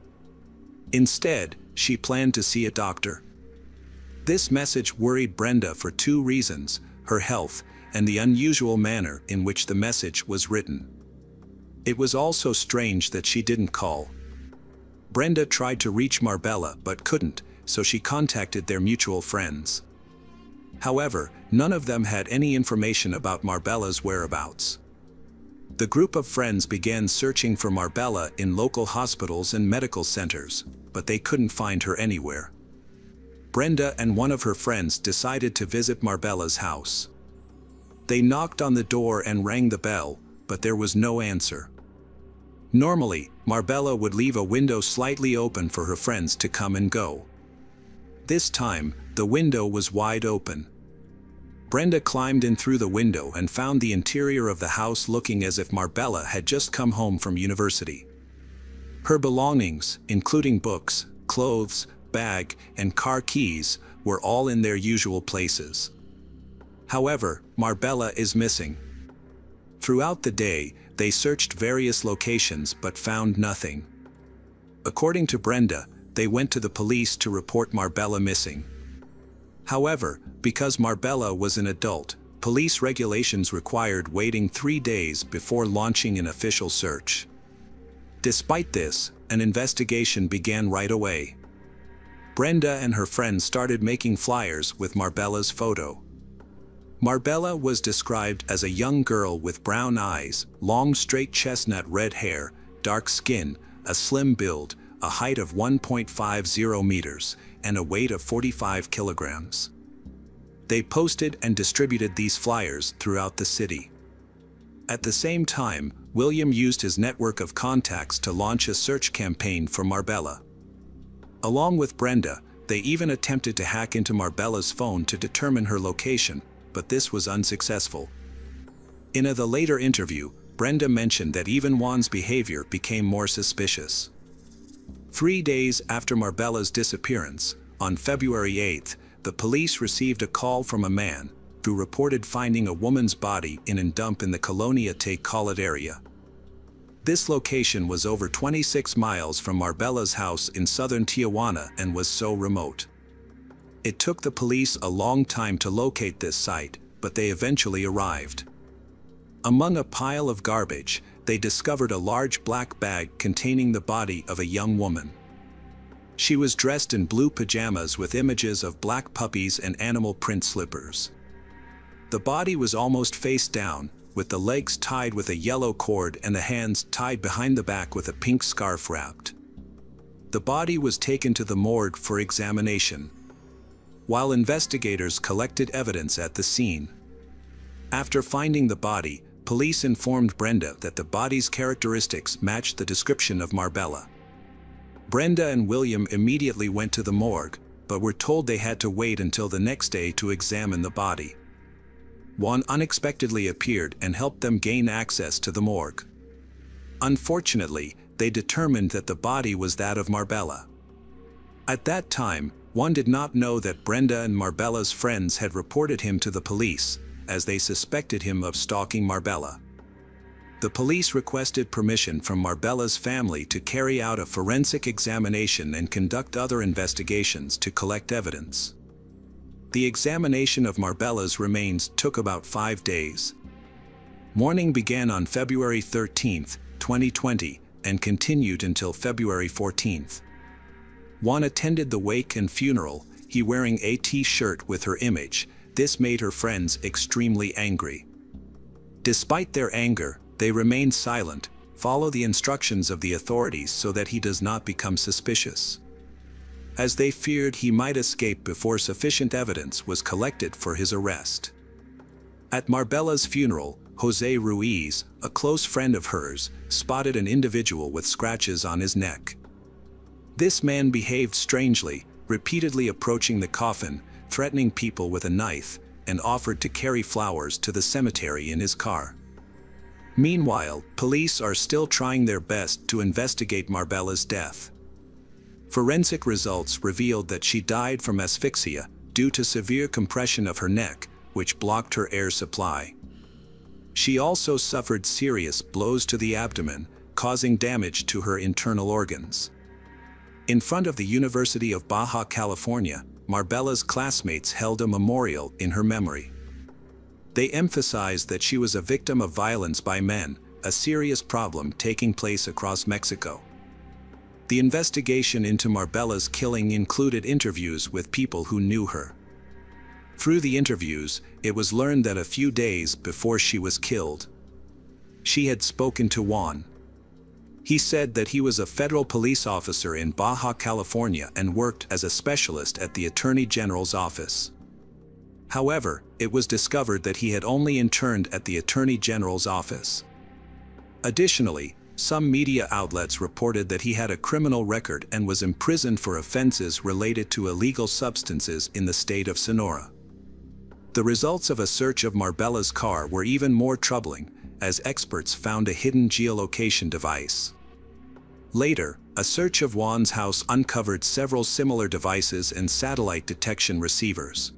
S1: Instead, she planned to see a doctor. This message worried Brenda for two reasons: her health and the unusual manner in which the message was written. It was also strange that she didn't call. Brenda tried to reach Marbella but couldn't, so she contacted their mutual friends. However, none of them had any information about Marbella's whereabouts. The group of friends began searching for Marbella in local hospitals and medical centers, but they couldn't find her anywhere. Brenda and one of her friends decided to visit Marbella's house. They knocked on the door and rang the bell, but there was no answer. Normally, Marbella would leave a window slightly open for her friends to come and go. This time, the window was wide open. Brenda climbed in through the window and found the interior of the house looking as if Marbella had just come home from university. Her belongings, including books, clothes, bag, and car keys, were all in their usual places. However, Marbella is missing. Throughout the day, they searched various locations but found nothing. According to Brenda, they went to the police to report Marbella missing. However, because Marbella was an adult, police regulations required waiting 3 days before launching an official search. Despite this, an investigation began right away. Brenda and her friends started making flyers with Marbella's photo. Marbella was described as a young girl with brown eyes, long straight chestnut red hair, dark skin, a slim build, a height of 1.50 meters, and a weight of 45 kilograms. They posted and distributed these flyers throughout the city. At the same time, William used his network of contacts to launch a search campaign for Marbella. Along with Brenda, they even attempted to hack into Marbella's phone to determine her location, but this was unsuccessful. In a later interview, Brenda mentioned that even Juan's behavior became more suspicious. 3 days after Marbella's disappearance, on February 8, the police received a call from a man who reported finding a woman's body in a dump in the Colonia Te Collet area. This location was over 26 miles from Marbella's house in southern Tijuana and was so remote. It took the police a long time to locate this site, but they eventually arrived. Among a pile of garbage, they discovered a large black bag containing the body of a young woman. She was dressed in blue pajamas with images of black puppies and animal print slippers. The body was almost face down, with the legs tied with a yellow cord and the hands tied behind the back with a pink scarf wrapped. The body was taken to the morgue for examination, while investigators collected evidence at the scene. After finding the body, police informed Brenda that the body's characteristics matched the description of Marbella. Brenda and William immediately went to the morgue, but were told they had to wait until the next day to examine the body. Juan unexpectedly appeared and helped them gain access to the morgue. Unfortunately, they determined that the body was that of Marbella. At that time, Juan did not know that Brenda and Marbella's friends had reported him to the police, as they suspected him of stalking Marbella. The police requested permission from Marbella's family to carry out a forensic examination and conduct other investigations to collect evidence. The examination of Marbella's remains took about 5 days. Mourning began on February 13, 2020, and continued until February 14. Juan attended the wake and funeral, he wearing a T-shirt with her image. This made her friends extremely angry. Despite their anger, they remained silent, follow the instructions of the authorities so that he does not become suspicious, as they feared he might escape before sufficient evidence was collected for his arrest. At Marbella's funeral, Jose Ruiz, a close friend of hers, spotted an individual with scratches on his neck. This man behaved strangely, repeatedly approaching the coffin, threatening people with a knife, and offered to carry flowers to the cemetery in his car. Meanwhile, police are still trying their best to investigate Marbella's death. Forensic results revealed that she died from asphyxia due to severe compression of her neck, which blocked her air supply. She also suffered serious blows to the abdomen, causing damage to her internal organs. In front of the University of Baja California, Marbella's classmates held a memorial in her memory. They emphasized that she was a victim of violence by men, a serious problem taking place across Mexico. The investigation into Marbella's killing included interviews with people who knew her. Through the interviews, it was learned that a few days before she was killed, she had spoken to Juan. He said that he was a federal police officer in Baja California and worked as a specialist at the Attorney General's office. However, it was discovered that he had only interned at the Attorney General's office. Additionally, some media outlets reported that he had a criminal record and was imprisoned for offenses related to illegal substances in the state of Sonora. The results of a search of Marbella's car were even more troubling, as experts found a hidden geolocation device. Later, a search of Juan's house uncovered several similar devices and satellite detection receivers.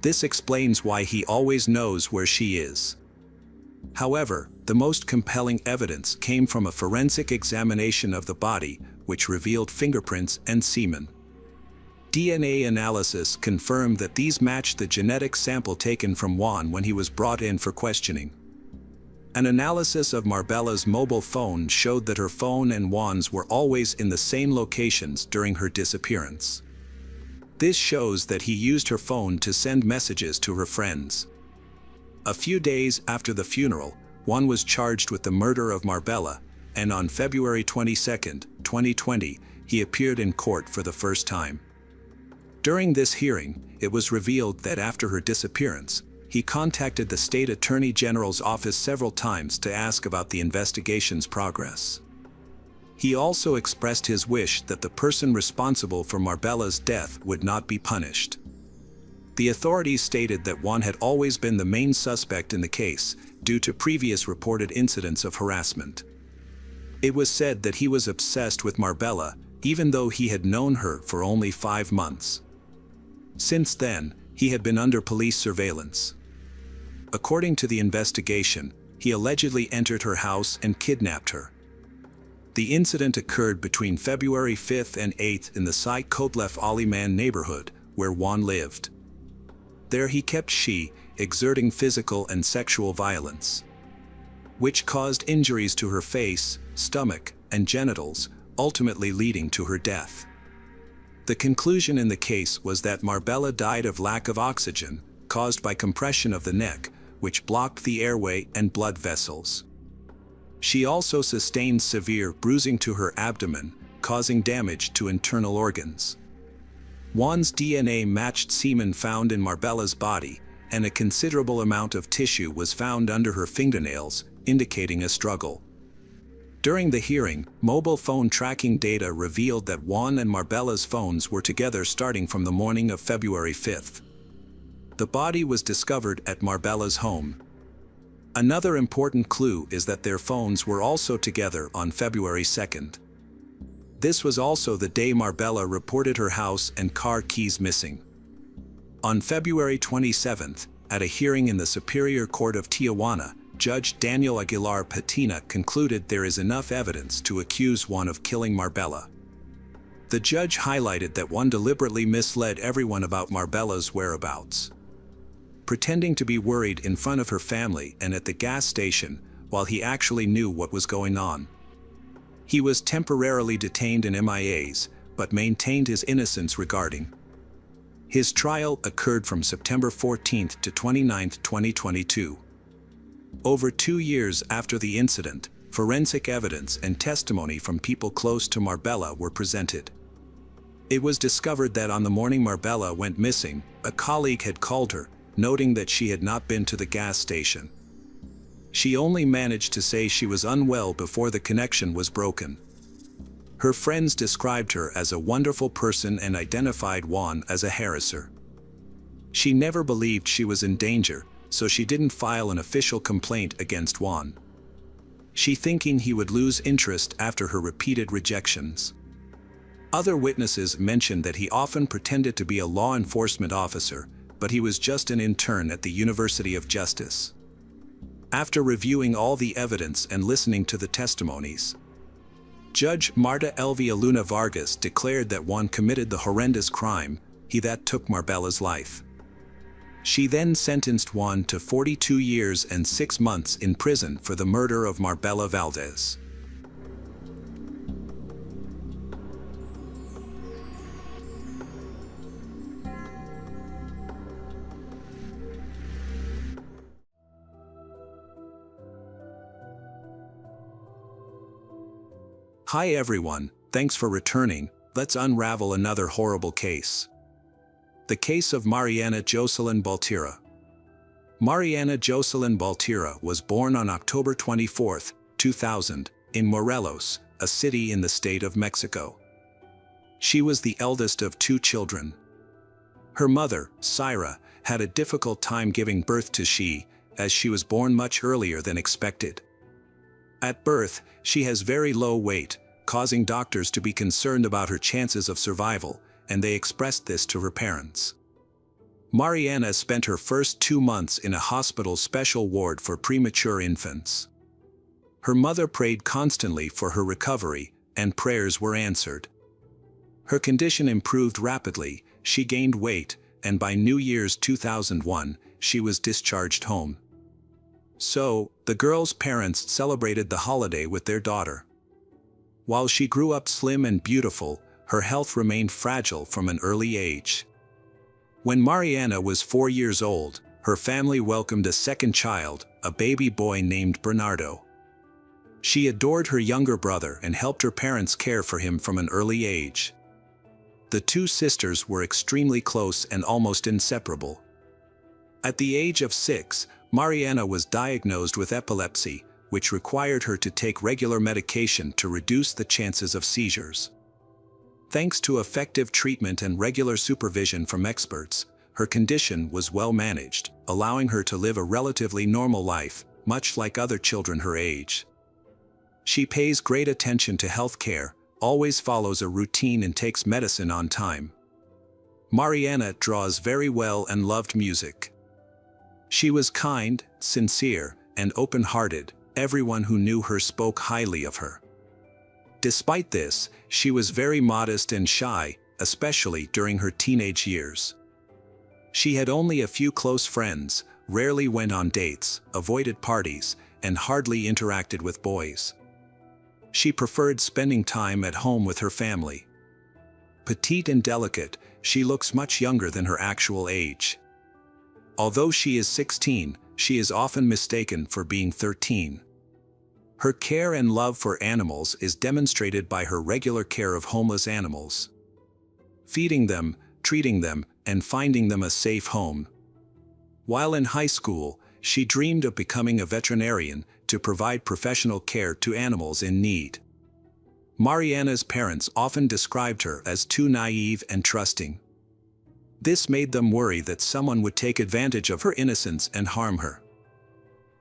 S1: This explains why he always knows where she is. However, the most compelling evidence came from a forensic examination of the body, which revealed fingerprints and semen. DNA analysis confirmed that these matched the genetic sample taken from Juan when he was brought in for questioning. An analysis of Marbella's mobile phone showed that her phone and Juan's were always in the same locations during her disappearance. This shows that he used her phone to send messages to her friends. A few days after the funeral, Juan was charged with the murder of Marbella, and on February 22, 2020, he appeared in court for the first time. During this hearing, it was revealed that after her disappearance, he contacted the state attorney general's office several times to ask about the investigation's progress. He also expressed his wish that the person responsible for Marbella's death would not be punished. The authorities stated that Juan had always been the main suspect in the case, due to previous reported incidents of harassment. It was said that he was obsessed with Marbella, even though he had known her for only 5 months. Since then, he had been under police surveillance. According to the investigation, he allegedly entered her house and kidnapped her. The incident occurred between February 5th and 8th in the Sai Kotlef Aliman neighborhood, where Juan lived. There he kept she, exerting physical and sexual violence, which caused injuries to her face, stomach, and genitals, ultimately leading to her death. The conclusion in the case was that Marbella died of lack of oxygen, caused by compression of the neck, which blocked the airway and blood vessels. She also sustained severe bruising to her abdomen, causing damage to internal organs. Juan's DNA matched semen found in Marbella's body, and a considerable amount of tissue was found under her fingernails, indicating a struggle. During the hearing, mobile phone tracking data revealed that Juan and Marbella's phones were together starting from the morning of February 5th. The body was discovered at Marbella's home. Another important clue is that their phones were also together on February 2nd. This was also the day Marbella reported her house and car keys missing. On February 27th, at a hearing in the Superior Court of Tijuana, Judge Daniel Aguilar Patina concluded there is enough evidence to accuse Juan of killing Marbella. The judge highlighted that Juan deliberately misled everyone about Marbella's whereabouts, pretending to be worried in front of her family and at the gas station, while he actually knew what was going on. He was temporarily detained in MIAs, but maintained his innocence regarding. His trial occurred from September 14th to 29th, 2022. Over 2 years after the incident, forensic evidence and testimony from people close to Marbella were presented. It was discovered that on the morning Marbella went missing, a colleague had called her, noting that she had not been to the gas station. She only managed to say she was unwell before the connection was broken. Her friends described her as a wonderful person and identified Juan as a harasser. She never believed she was in danger, so she didn't file an official complaint against Juan, she thinking he would lose interest after her repeated rejections. Other witnesses mentioned that he often pretended to be a law enforcement officer, but he was just an intern at the University of Justice. After reviewing all the evidence and listening to the testimonies, Judge Marta Elvia Luna Vargas declared that Juan committed the horrendous crime, he that took Marbella's life. She then sentenced Juan to 42 years and 6 months in prison for the murder of Marbella Valdez. Hi everyone, thanks for returning. Let's unravel another horrible case. The case of Mariana Jocelyn Baltira. Mariana Jocelyn Baltira was born on October 24, 2000, in Morelos, a city in the state of Mexico. She was the eldest of 2 children. Her mother, Syra, had a difficult time giving birth to she, as she was born much earlier than expected. At birth, she has very low weight, causing doctors to be concerned about her chances of survival, and they expressed this to her parents. Mariana spent her first 2 months in a hospital's special ward for premature infants. Her mother prayed constantly for her recovery, and prayers were answered. Her condition improved rapidly, she gained weight, and by New Year's 2001, she was discharged home. So, the girl's parents celebrated the holiday with their daughter. While she grew up slim and beautiful, her health remained fragile from an early age. When Mariana was 4 years old, her family welcomed a second child, a baby boy named Bernardo. She adored her younger brother and helped her parents care for him from an early age. The 2 sisters were extremely close and almost inseparable. At the age of 6, Mariana was diagnosed with epilepsy, which required her to take regular medication to reduce the chances of seizures. Thanks to effective treatment and regular supervision from experts, her condition was well managed, allowing her to live a relatively normal life, much like other children her age. She pays great attention to health care, always follows a routine and takes medicine on time. Mariana draws very well and loved music. She was kind, sincere, and open-hearted. Everyone who knew her spoke highly of her. Despite this, she was very modest and shy, especially during her teenage years. She had only a few close friends, rarely went on dates, avoided parties, and hardly interacted with boys. She preferred spending time at home with her family. Petite and delicate, she looks much younger than her actual age. Although she is 16, she is often mistaken for being 13. Her care and love for animals is demonstrated by her regular care of homeless animals, feeding them, treating them, and finding them a safe home. While in high school, she dreamed of becoming a veterinarian to provide professional care to animals in need. Mariana's parents often described her as too naive and trusting. This made them worry that someone would take advantage of her innocence and harm her.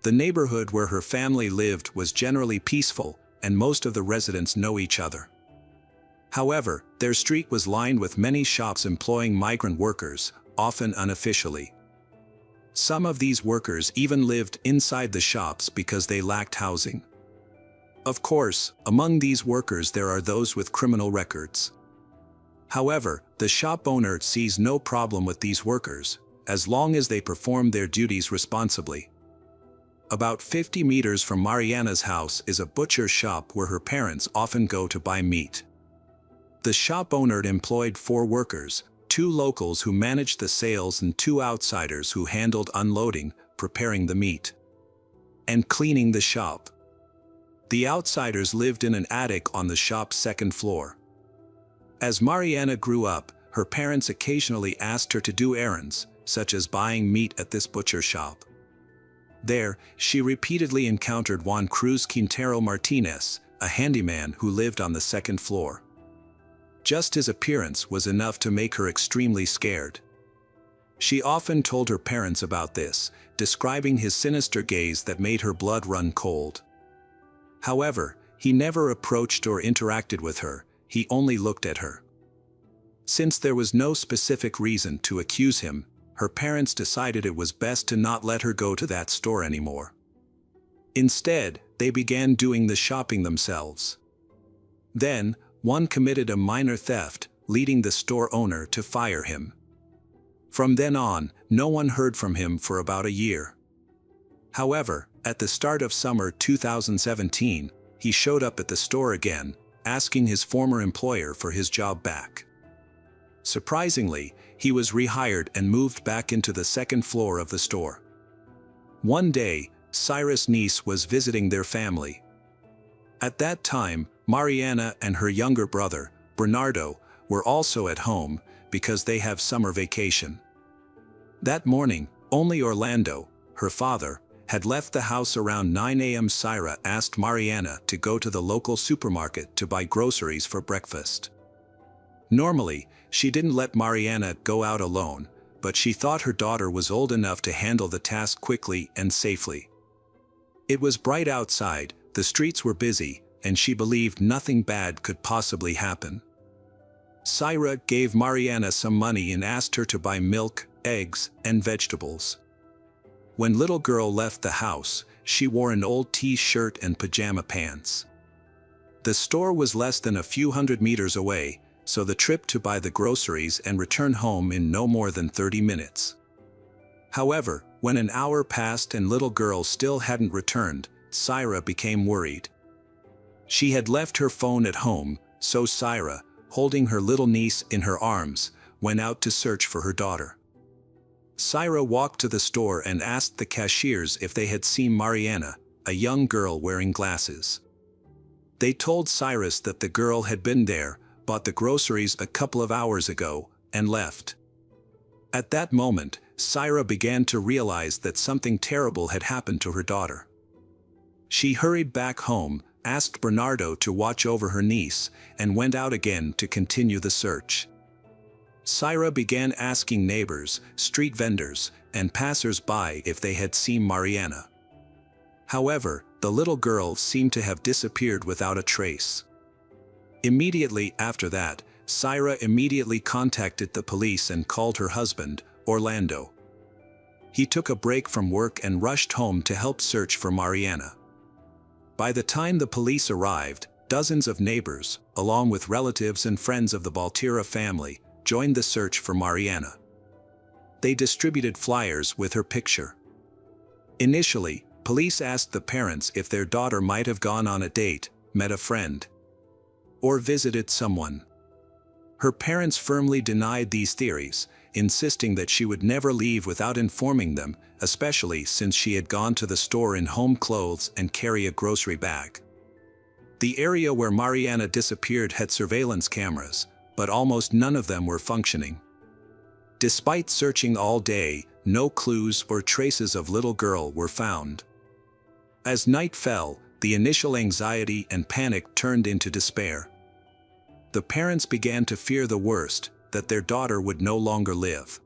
S1: The neighborhood where her family lived was generally peaceful, and most of the residents know each other. However, their street was lined with many shops employing migrant workers, often unofficially. Some of these workers even lived inside the shops because they lacked housing. Of course, among these workers there are those with criminal records. However, the shop owner sees no problem with these workers, as long as they perform their duties responsibly. About 50 meters from Mariana's house is a butcher's shop where her parents often go to buy meat. The shop owner employed 4 workers, 2 locals who managed the sales and 2 outsiders who handled unloading, preparing the meat, and cleaning the shop. The outsiders lived in an attic on the shop's 2nd floor. As Mariana grew up, her parents occasionally asked her to do errands, such as buying meat at this butcher shop. There, she repeatedly encountered Juan Cruz Quintero Martinez, a handyman who lived on the 2nd floor. Just his appearance was enough to make her extremely scared. She often told her parents about this, describing his sinister gaze that made her blood run cold. However, he never approached or interacted with her, he only looked at her. Since there was no specific reason to accuse him, her parents decided it was best to not let her go to that store anymore. Instead, they began doing the shopping themselves. Then, one committed a minor theft, leading the store owner to fire him. From then on, no one heard from him for about a year. However, at the start of summer 2017, he showed up at the store again, asking his former employer for his job back. Surprisingly, he was rehired and moved back into the 2nd floor of the store. One day, Cyrus' niece was visiting their family. At that time, Mariana and her younger brother, Bernardo, were also at home because they have summer vacation. That morning, only Orlando, her father, had left the house around 9 a.m. Syra asked Mariana to go to the local supermarket to buy groceries for breakfast. Normally, she didn't let Mariana go out alone, but she thought her daughter was old enough to handle the task quickly and safely. It was bright outside, the streets were busy, and she believed nothing bad could possibly happen. Syra gave Mariana some money and asked her to buy milk, eggs, and vegetables. When little girl left the house, she wore an old t-shirt and pajama pants. The store was less than a few hundred meters away, so the trip to buy the groceries and return home in no more than 30 minutes. However, when an hour passed and little girl still hadn't returned, Syra became worried. She had left her phone at home, so Syra, holding her little niece in her arms, went out to search for her daughter. Syra walked to the store and asked the cashiers if they had seen Mariana, a young girl wearing glasses. They told Cyrus that the girl had been there, bought the groceries a couple of hours ago, and left. At that moment, Syra began to realize that something terrible had happened to her daughter. She hurried back home, asked Bernardo to watch over her niece, and went out again to continue the search. Syra began asking neighbors, street vendors, and passers-by if they had seen Mariana. However, the little girl seemed to have disappeared without a trace. Immediately after that, Syra immediately contacted the police and called her husband, Orlando. He took a break from work and rushed home to help search for Mariana. By the time the police arrived, dozens of neighbors, along with relatives and friends of the Baltira family, joined the search for Mariana. They distributed flyers with her picture. Initially, police asked the parents if their daughter might have gone on a date, met a friend, or visited someone. Her parents firmly denied these theories, insisting that she would never leave without informing them, especially since she had gone to the store in home clothes and carry a grocery bag. The area where Mariana disappeared had surveillance cameras, but almost none of them were functioning. Despite searching all day, no clues or traces of little girl were found. As night fell, the initial anxiety and panic turned into despair. The parents began to fear the worst, that their daughter would no longer live.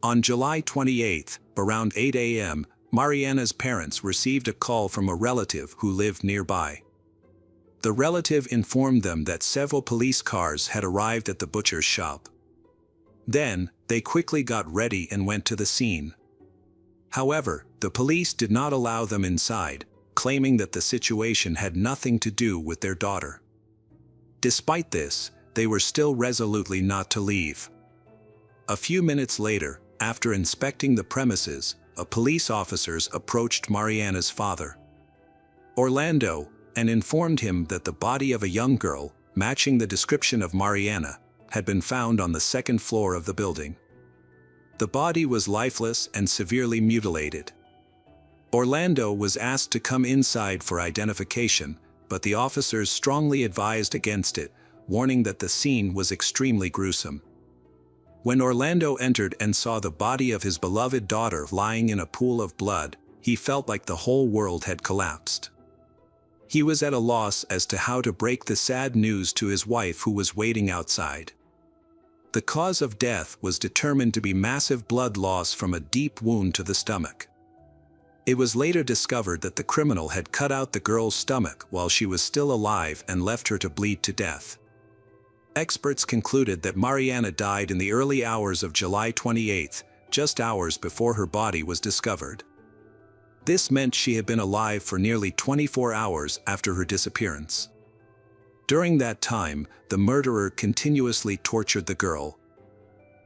S1: On July 28, around 8 a.m., Mariana's parents received a call from a relative who lived nearby. The relative informed them that several police cars had arrived at the butcher's shop. Then, they quickly got ready and went to the scene. However, the police did not allow them inside, claiming that the situation had nothing to do with their daughter. Despite this, they were still resolutely not to leave. A few minutes later, after inspecting the premises, police officers approached Mariana's father, Orlando, and informed him that the body of a young girl, matching the description of Mariana, had been found on the second floor of the building. The body was lifeless and severely mutilated. Orlando was asked to come inside for identification, but the officers strongly advised against it, warning that the scene was extremely gruesome. When Orlando entered and saw the body of his beloved daughter lying in a pool of blood, he felt like the whole world had collapsed. He was at a loss as to how to break the sad news to his wife, who was waiting outside. The cause of death was determined to be massive blood loss from a deep wound to the stomach. It was later discovered that the criminal had cut out the girl's stomach while she was still alive and left her to bleed to death. Experts concluded that Mariana died in the early hours of July 28, just hours before her body was discovered. This meant she had been alive for nearly 24 hours after her disappearance. During that time, the murderer continuously tortured the girl.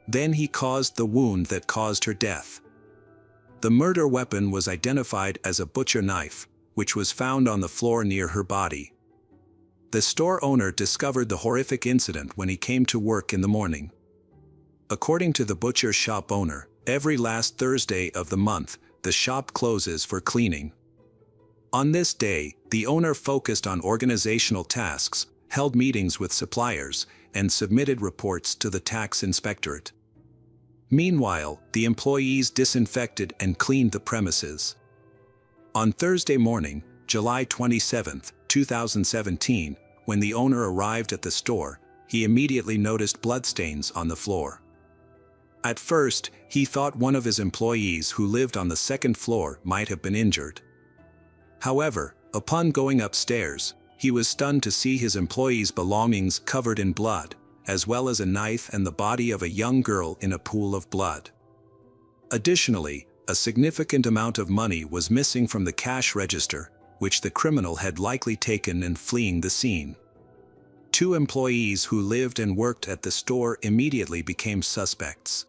S1: Then he caused the wound that caused her death. The murder weapon was identified as a butcher knife, which was found on the floor near her body. The store owner discovered the horrific incident when he came to work in the morning. According to the butcher shop owner, every last Thursday of the month, the shop closes for cleaning. On this day, the owner focused on organizational tasks, held meetings with suppliers, and submitted reports to the tax inspectorate. Meanwhile, the employees disinfected and cleaned the premises. On Thursday morning, July 27, 2017, when the owner arrived at the store, he immediately noticed bloodstains on the floor. At first, he thought one of his employees who lived on the second floor might have been injured. However, upon going upstairs, he was stunned to see his employee's belongings covered in blood, as well as a knife and the body of a young girl in a pool of blood. Additionally, a significant amount of money was missing from the cash register, which the criminal had likely taken in fleeing the scene. 2 employees who lived and worked at the store immediately became suspects.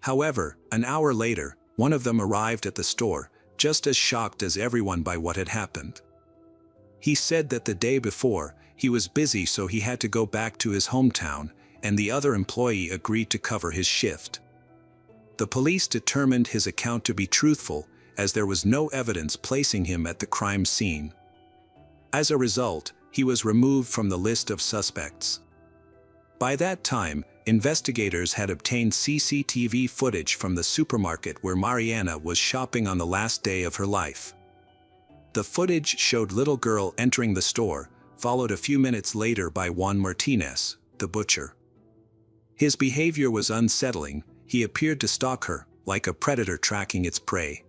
S1: However, an hour later, one of them arrived at the store, just as shocked as everyone by what had happened. He said that the day before, he was busy so he had to go back to his hometown, and the other employee agreed to cover his shift. The police determined his account to be truthful, as there was no evidence placing him at the crime scene. As a result, he was removed from the list of suspects. By that time, investigators had obtained CCTV footage from the supermarket where Mariana was shopping on the last day of her life. The footage showed little girl entering the store, followed a few minutes later by Juan Martinez, the butcher. His behavior was unsettling. He appeared to stalk her, like a predator tracking its prey.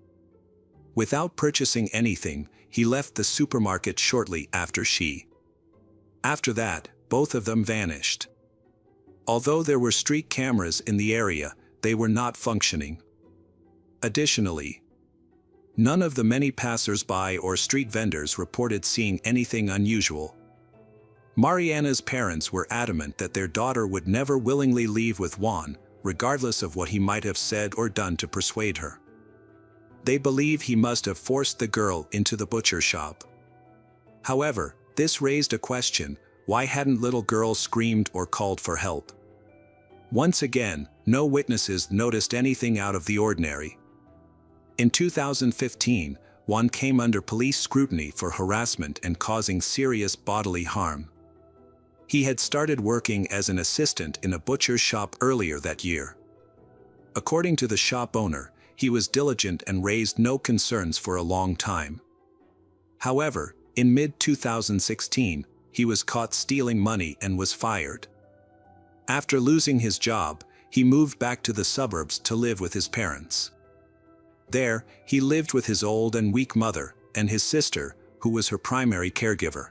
S1: Without purchasing anything, he left the supermarket shortly after she. After that, both of them vanished. Although there were street cameras in the area, they were not functioning. Additionally, none of the many passers-by or street vendors reported seeing anything unusual. Mariana's parents were adamant that their daughter would never willingly leave with Juan, regardless of what he might have said or done to persuade her. They believe he must have forced the girl into the butcher shop. However, this raised a question: why hadn't little girl screamed or called for help? Once again, no witnesses noticed anything out of the ordinary. In 2015, Juan came under police scrutiny for harassment and causing serious bodily harm. He had started working as an assistant in a butcher's shop earlier that year. According to the shop owner, he was diligent and raised no concerns for a long time. However, in mid-2016, he was caught stealing money and was fired. After losing his job, he moved back to the suburbs to live with his parents. There, he lived with his old and weak mother and his sister, who was her primary caregiver.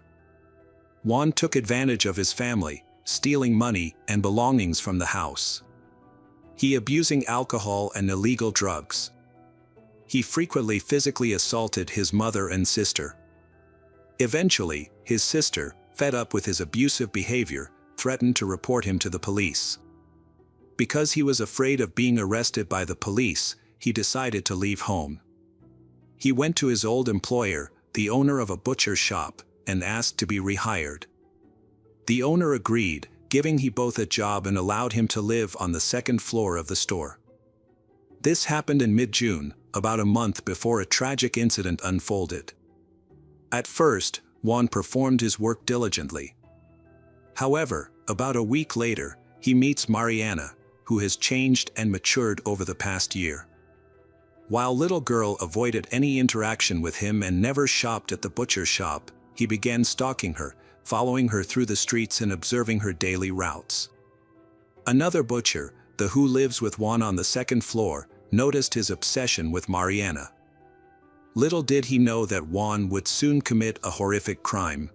S1: Juan took advantage of his family, stealing money and belongings from the house. He abusing alcohol and illegal drugs. He frequently physically assaulted his mother and sister. Eventually, his sister, fed up with his abusive behavior, threatened to report him to the police. Because he was afraid of being arrested by the police, he decided to leave home. He went to his old employer, the owner of a butcher's shop, and asked to be rehired. The owner agreed, giving him both a job and allowed him to live on the second floor of the store. This happened in mid-June, about a month before a tragic incident unfolded. At first, Juan performed his work diligently. However, about a week later, he meets Mariana, who has changed and matured over the past year. While little girl avoided any interaction with him and never shopped at the butcher's shop, he began stalking her, following her through the streets and observing her daily routes. Another butcher, the who lives with Juan on the second floor, noticed his obsession with Mariana. Little did he know that Juan would soon commit a horrific crime.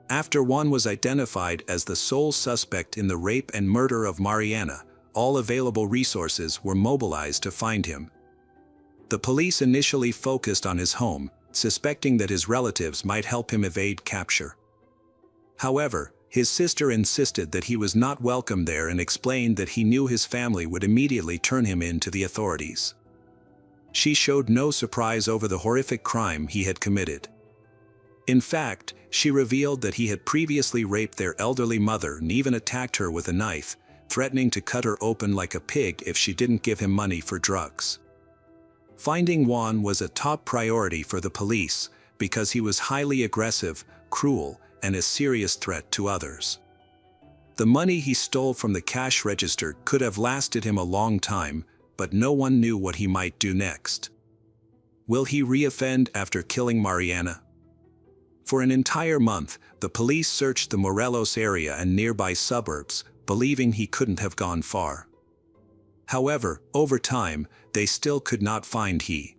S1: After Juan was identified as the sole suspect in the rape and murder of Mariana, all available resources were mobilized to find him. The police initially focused on his home, suspecting that his relatives might help him evade capture. However, his sister insisted that he was not welcome there and explained that he knew his family would immediately turn him in to the authorities. She showed no surprise over the horrific crime he had committed. In fact, she revealed that he had previously raped their elderly mother and even attacked her with a knife, threatening to cut her open like a pig if she didn't give him money for drugs. Finding Juan was a top priority for the police, because he was highly aggressive, cruel, and a serious threat to others. The money he stole from the cash register could have lasted him a long time, but no one knew what he might do next. Will he reoffend after killing Mariana? For an entire month, the police searched the Morelos area and nearby suburbs, believing he couldn't have gone far. However, over time, they still could not find he.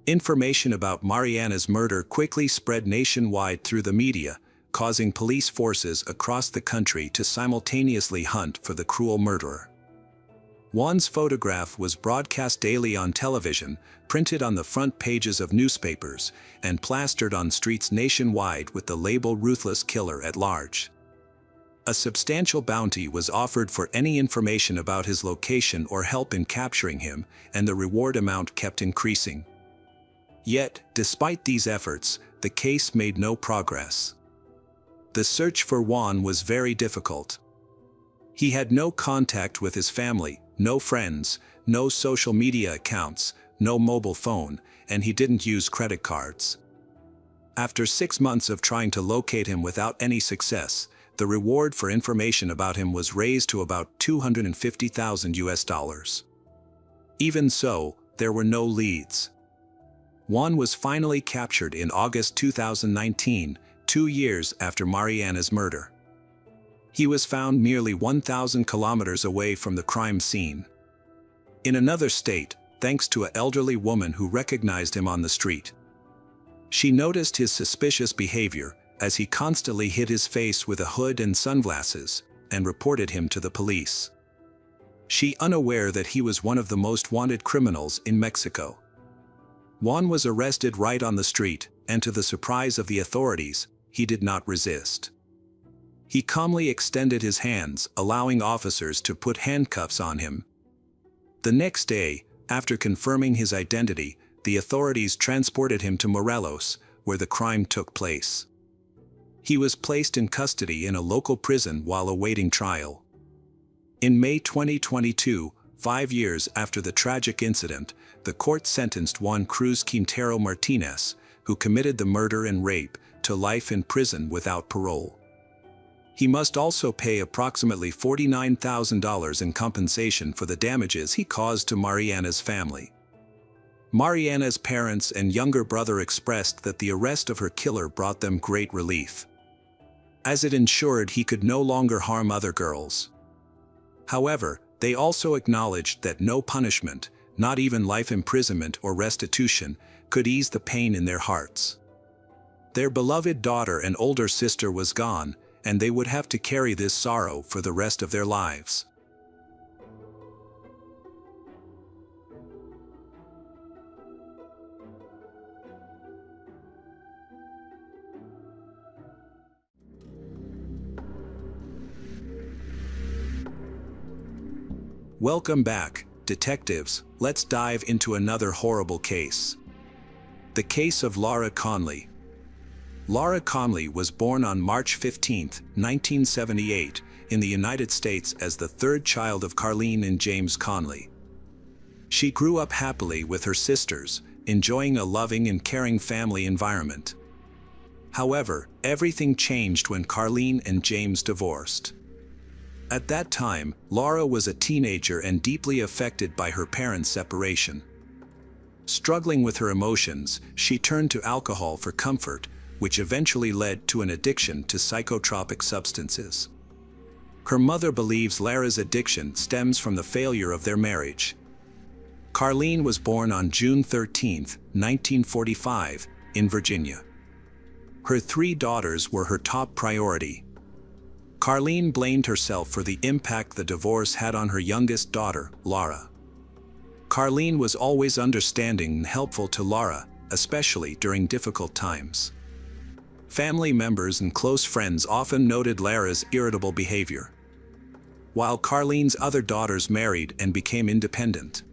S1: Information about Mariana's murder quickly spread nationwide through the media, causing police forces across the country to simultaneously hunt for the cruel murderer. Juan's photograph was broadcast daily on television, printed on the front pages of newspapers, and plastered on streets nationwide with the label "Ruthless Killer at Large." A substantial bounty was offered for any information about his location or help in capturing him, and the reward amount kept increasing. Yet, despite these efforts, the case made no progress. The search for Juan was very difficult. He had no contact with his family, no friends, no social media accounts, no mobile phone, and he didn't use credit cards. After 6 months of trying to locate him without any success, the reward for information about him was raised to about $250,000. Even so, there were no leads. Juan was finally captured in August 2019, 2 years after Mariana's murder. He was found nearly 1,000 kilometers away from the crime scene. In another state, thanks to an elderly woman who recognized him on the street. She noticed his suspicious behavior, as he constantly hid his face with a hood and sunglasses, and reported him to the police. She unaware that he was one of the most wanted criminals in Mexico. Juan was arrested right on the street, and to the surprise of the authorities, he did not resist. He calmly extended his hands, allowing officers to put handcuffs on him. The next day, after confirming his identity, the authorities transported him to Morelos, where the crime took place. He was placed in custody in a local prison while awaiting trial. In May 2022, 5 years after the tragic incident, the court sentenced Juan Cruz Quintero Martinez, who committed the murder and rape, to life in prison without parole. He must also pay approximately $49,000 in compensation for the damages he caused to Mariana's family. Mariana's parents and younger brother expressed that the arrest of her killer brought them great relief, as it ensured he could no longer harm other girls. However, they also acknowledged that no punishment, not even life imprisonment or restitution, could ease the pain in their hearts. Their beloved daughter and older sister was gone, and they would have to carry this sorrow for the rest of their lives. Welcome back, detectives. Let's dive into another horrible case. The case of Laura Conley. Laura Conley was born on March 15, 1978, in the United States as the third child of Carlene and James Conley. She grew up happily with her sisters, enjoying a loving and caring family environment. However, everything changed when Carlene and James divorced. At that time, Laura was a teenager and deeply affected by her parents' separation. Struggling with her emotions, she turned to alcohol for comfort, which eventually led to an addiction to psychotropic substances. Her mother believes Laura's addiction stems from the failure of their marriage. Carlene was born on June 13, 1945, in Virginia. Her 3 daughters were her top priority. Carlene blamed herself for the impact the divorce had on her youngest daughter, Laura. Carlene was always understanding and helpful to Laura, especially during difficult times. Family members and close friends often noted Laura's irritable behavior, while Carlene's other daughters married and became independent.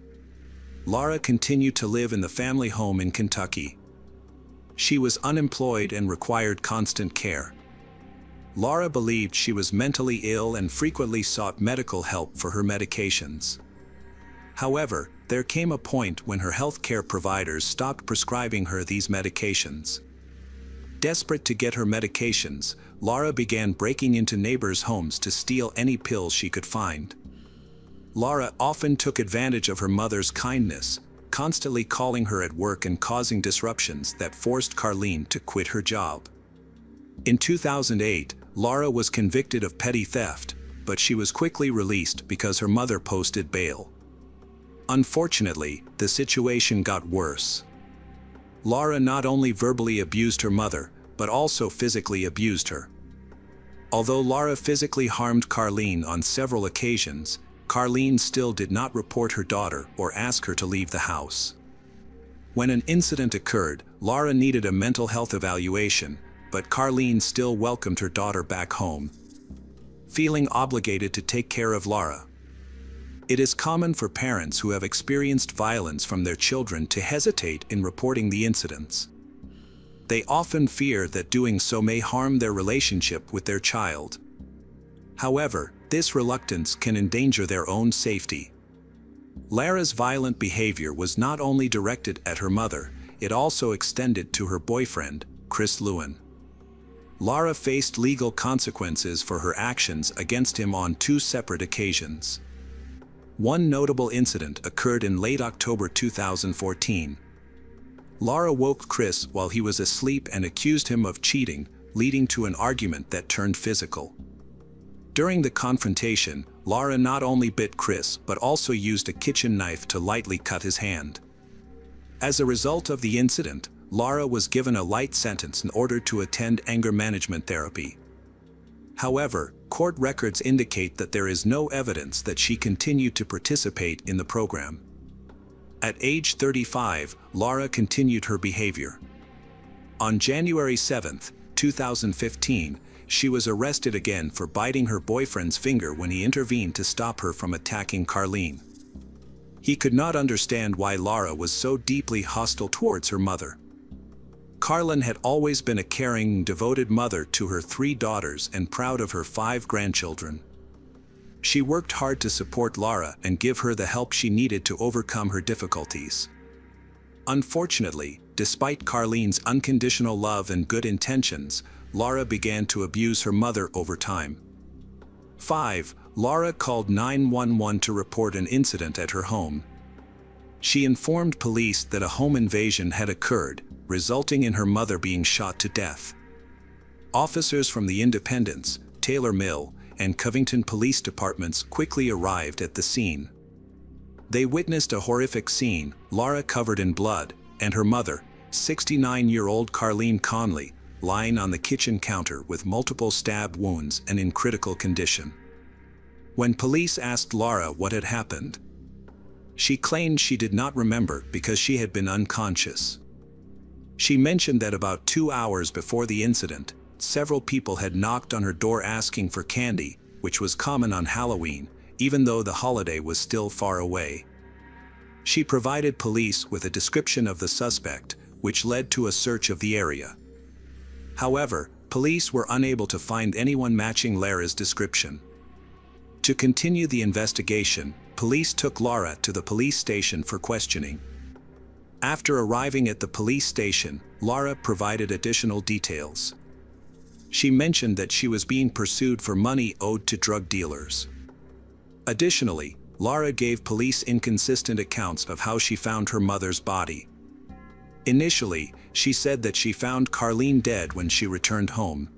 S1: Laura continued to live in the family home in Kentucky. She was unemployed and required constant care. Laura believed she was mentally ill and frequently sought medical help for her medications. However, there came a point when her healthcare providers stopped prescribing her these medications. Desperate to get her medications, Laura began breaking into neighbors' homes to steal any pills she could find. Laura often took advantage of her mother's kindness, constantly calling her at work and causing disruptions that forced Carlene to quit her job. In 2008, Laura was convicted of petty theft, but she was quickly released because her mother posted bail. Unfortunately, the situation got worse. Laura not only verbally abused her mother, but also physically abused her. Although Laura physically harmed Carlene on several occasions, Carlene still did not report her daughter or ask her to leave the house. When an incident occurred, Laura needed a mental health evaluation, but Carlene still welcomed her daughter back home, feeling obligated to take care of Laura. It is common for parents who have experienced violence from their children to hesitate in reporting the incidents. They often fear that doing so may harm their relationship with their child. However, this reluctance can endanger their own safety. Laura's violent behavior was not only directed at her mother, it also extended to her boyfriend, Chris Lewin. Laura faced legal consequences for her actions against him on 2 separate occasions. One notable incident occurred in late October 2014. Laura woke Chris while he was asleep and accused him of cheating, leading to an argument that turned physical. During the confrontation, Laura not only bit Chris but also used a kitchen knife to lightly cut his hand. As a result of the incident, Laura was given a light sentence in order to attend anger management therapy. However, court records indicate that there is no evidence that she continued to participate in the program. At age 35, Laura continued her behavior. On January 7, 2015, she was arrested again for biting her boyfriend's finger when he intervened to stop her from attacking Carlene. He could not understand why Laura was so deeply hostile towards her mother. Carlene had always been a caring, devoted mother to her 3 daughters and proud of her 5 grandchildren. She worked hard to support Laura and give her the help she needed to overcome her difficulties. Unfortunately, despite Carlene's unconditional love and good intentions, Laura began to abuse her mother over time. 5. Laura called 911 to report an incident at her home. She informed police that a home invasion had occurred, resulting in her mother being shot to death. Officers from the Independence, Taylor Mill, and Covington police departments quickly arrived at the scene. They witnessed a horrific scene, Laura covered in blood, and her mother, 69-year-old Carlene Conley, lying on the kitchen counter with multiple stab wounds and in critical condition. When police asked Laura what had happened, she claimed she did not remember because she had been unconscious. She mentioned that about 2 hours before the incident, several people had knocked on her door asking for candy, which was common on Halloween, even though the holiday was still far away. She provided police with a description of the suspect, which led to a search of the area. However, police were unable to find anyone matching Laura's description. To continue the investigation, police took Laura to the police station for questioning. After arriving at the police station, Laura provided additional details. She mentioned that she was being pursued for money owed to drug dealers. Additionally, Laura gave police inconsistent accounts of how she found her mother's body. Initially, she said that she found Carlene dead when she returned home.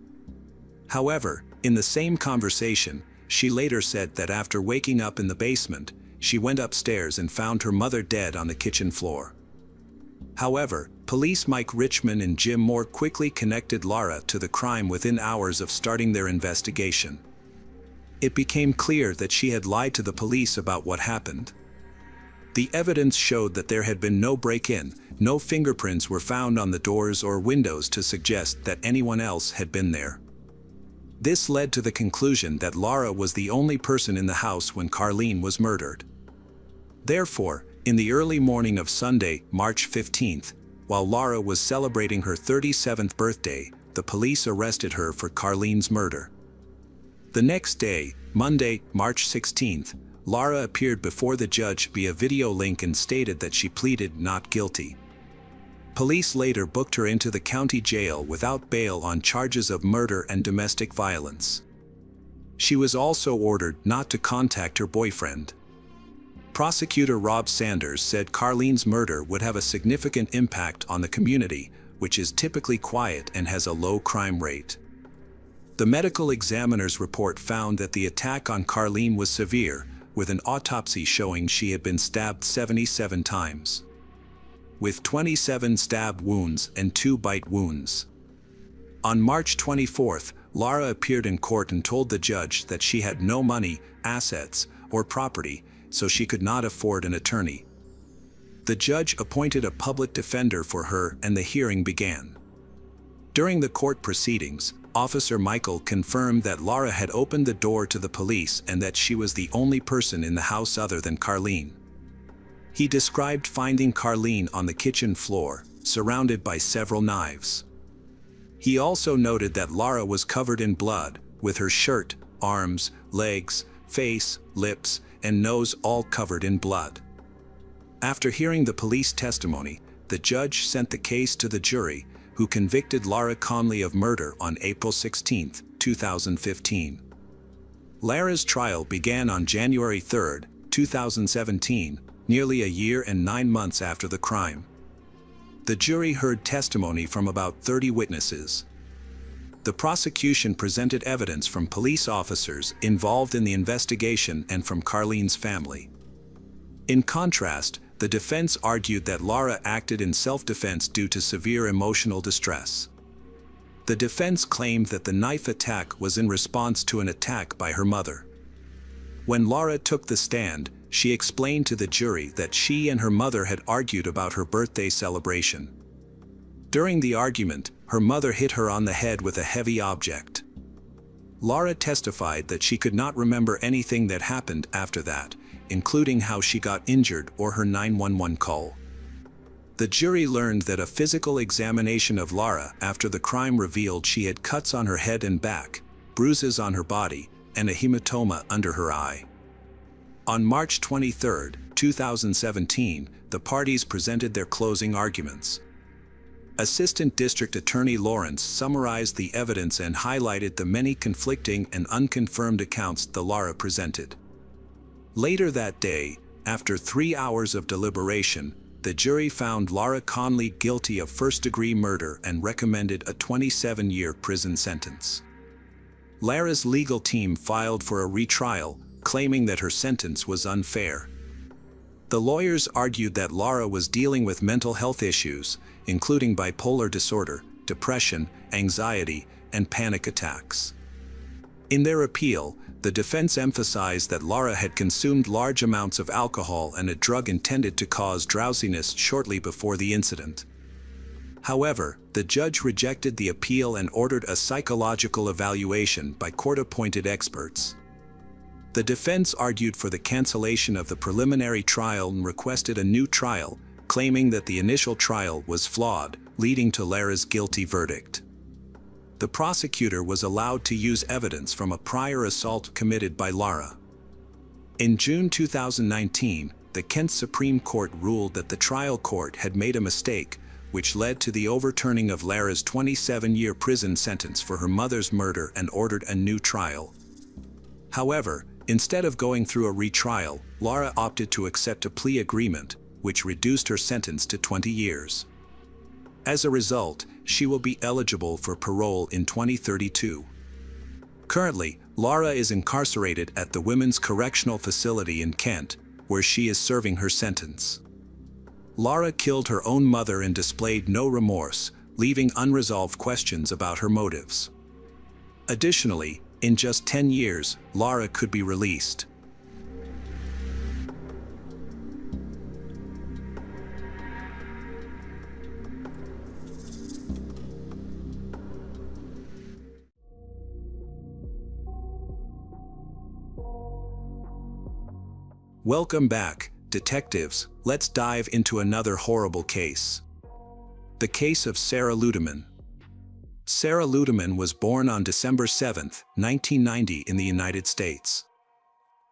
S1: However, in the same conversation, she later said that after waking up in the basement, she went upstairs and found her mother dead on the kitchen floor. However, police Mike Richmond and Jim Moore quickly connected Laura to the crime within hours of starting their investigation. It became clear that she had lied to the police about what happened. The evidence showed that there had been no break-in, no fingerprints were found on the doors or windows to suggest that anyone else had been there. This led to the conclusion that Laura was the only person in the house when Carlene was murdered. Therefore, in the early morning of Sunday, March 15th, while Laura was celebrating her 37th birthday, the police arrested her for Carlene's murder. The next day, Monday, March 16th, Laura appeared before the judge via video link and stated that she pleaded not guilty. Police later booked her into the county jail without bail on charges of murder and domestic violence. She was also ordered not to contact her boyfriend. Prosecutor Rob Sanders said Carlene's murder would have a significant impact on the community, which is typically quiet and has a low crime rate. The medical examiner's report found that the attack on Carlene was severe, with an autopsy showing she had been stabbed 77 times, with 27 stab wounds and 2 bite wounds. On March 24th, Lara appeared in court and told the judge that she had no money, assets, or property, so she could not afford an attorney. The judge appointed a public defender for her and the hearing began. During the court proceedings, Officer Michael confirmed that Lara had opened the door to the police and that she was the only person in the house other than Carlene. He described finding Carlene on the kitchen floor, surrounded by several knives. He also noted that Lara was covered in blood, with her shirt, arms, legs, face, lips, and nose all covered in blood. After hearing the police testimony, the judge sent the case to the jury, who convicted Lara Conley of murder on April 16, 2015. Lara's trial began on January 3, 2017, nearly a year and 9 months after the crime. The jury heard testimony from about 30 witnesses. The prosecution presented evidence from police officers involved in the investigation and from Carlene's family. In contrast, the defense argued that Lara acted in self-defense due to severe emotional distress. The defense claimed that the knife attack was in response to an attack by her mother. When Lara took the stand, she explained to the jury that she and her mother had argued about her birthday celebration. During the argument, her mother hit her on the head with a heavy object. Lara testified that she could not remember anything that happened after that, including how she got injured or her 911 call. The jury learned that a physical examination of Lara after the crime revealed she had cuts on her head and back, bruises on her body, and a hematoma under her eye. On March 23, 2017, the parties presented their closing arguments. Assistant District Attorney Lawrence summarized the evidence and highlighted the many conflicting and unconfirmed accounts that Lara presented. Later that day, after 3 hours of deliberation, the jury found Lara Conley guilty of first-degree murder and recommended a 27-year prison sentence. Lara's legal team filed for a retrial, claiming that her sentence was unfair. The lawyers argued that Lara was dealing with mental health issues, including bipolar disorder, depression, anxiety, and panic attacks. In their appeal, the defense emphasized that Lara had consumed large amounts of alcohol and a drug intended to cause drowsiness shortly before the incident. However, the judge rejected the appeal and ordered a psychological evaluation by court-appointed experts. The defense argued for the cancellation of the preliminary trial and requested a new trial, claiming that the initial trial was flawed, leading to Lara's guilty verdict. The prosecutor was allowed to use evidence from a prior assault committed by Lara. In June 2019, the Kent Supreme Court ruled that the trial court had made a mistake, which led to the overturning of Lara's 27-year prison sentence for her mother's murder and ordered a new trial. However, instead of going through a retrial, Lara opted to accept a plea agreement, which reduced her sentence to 20 years. As a result, she will be eligible for parole in 2032. Currently, Lara is incarcerated at the Women's Correctional Facility in Kent, where she is serving her sentence. Lara killed her own mother and displayed no remorse, leaving unresolved questions about her motives. Additionally, in just 10 years, Lara could be released. Welcome back, detectives. Let's dive into another horrible case. The case of Sarah Ludeman. Sarah Ludeman was born on December 7, 1990 in the United States.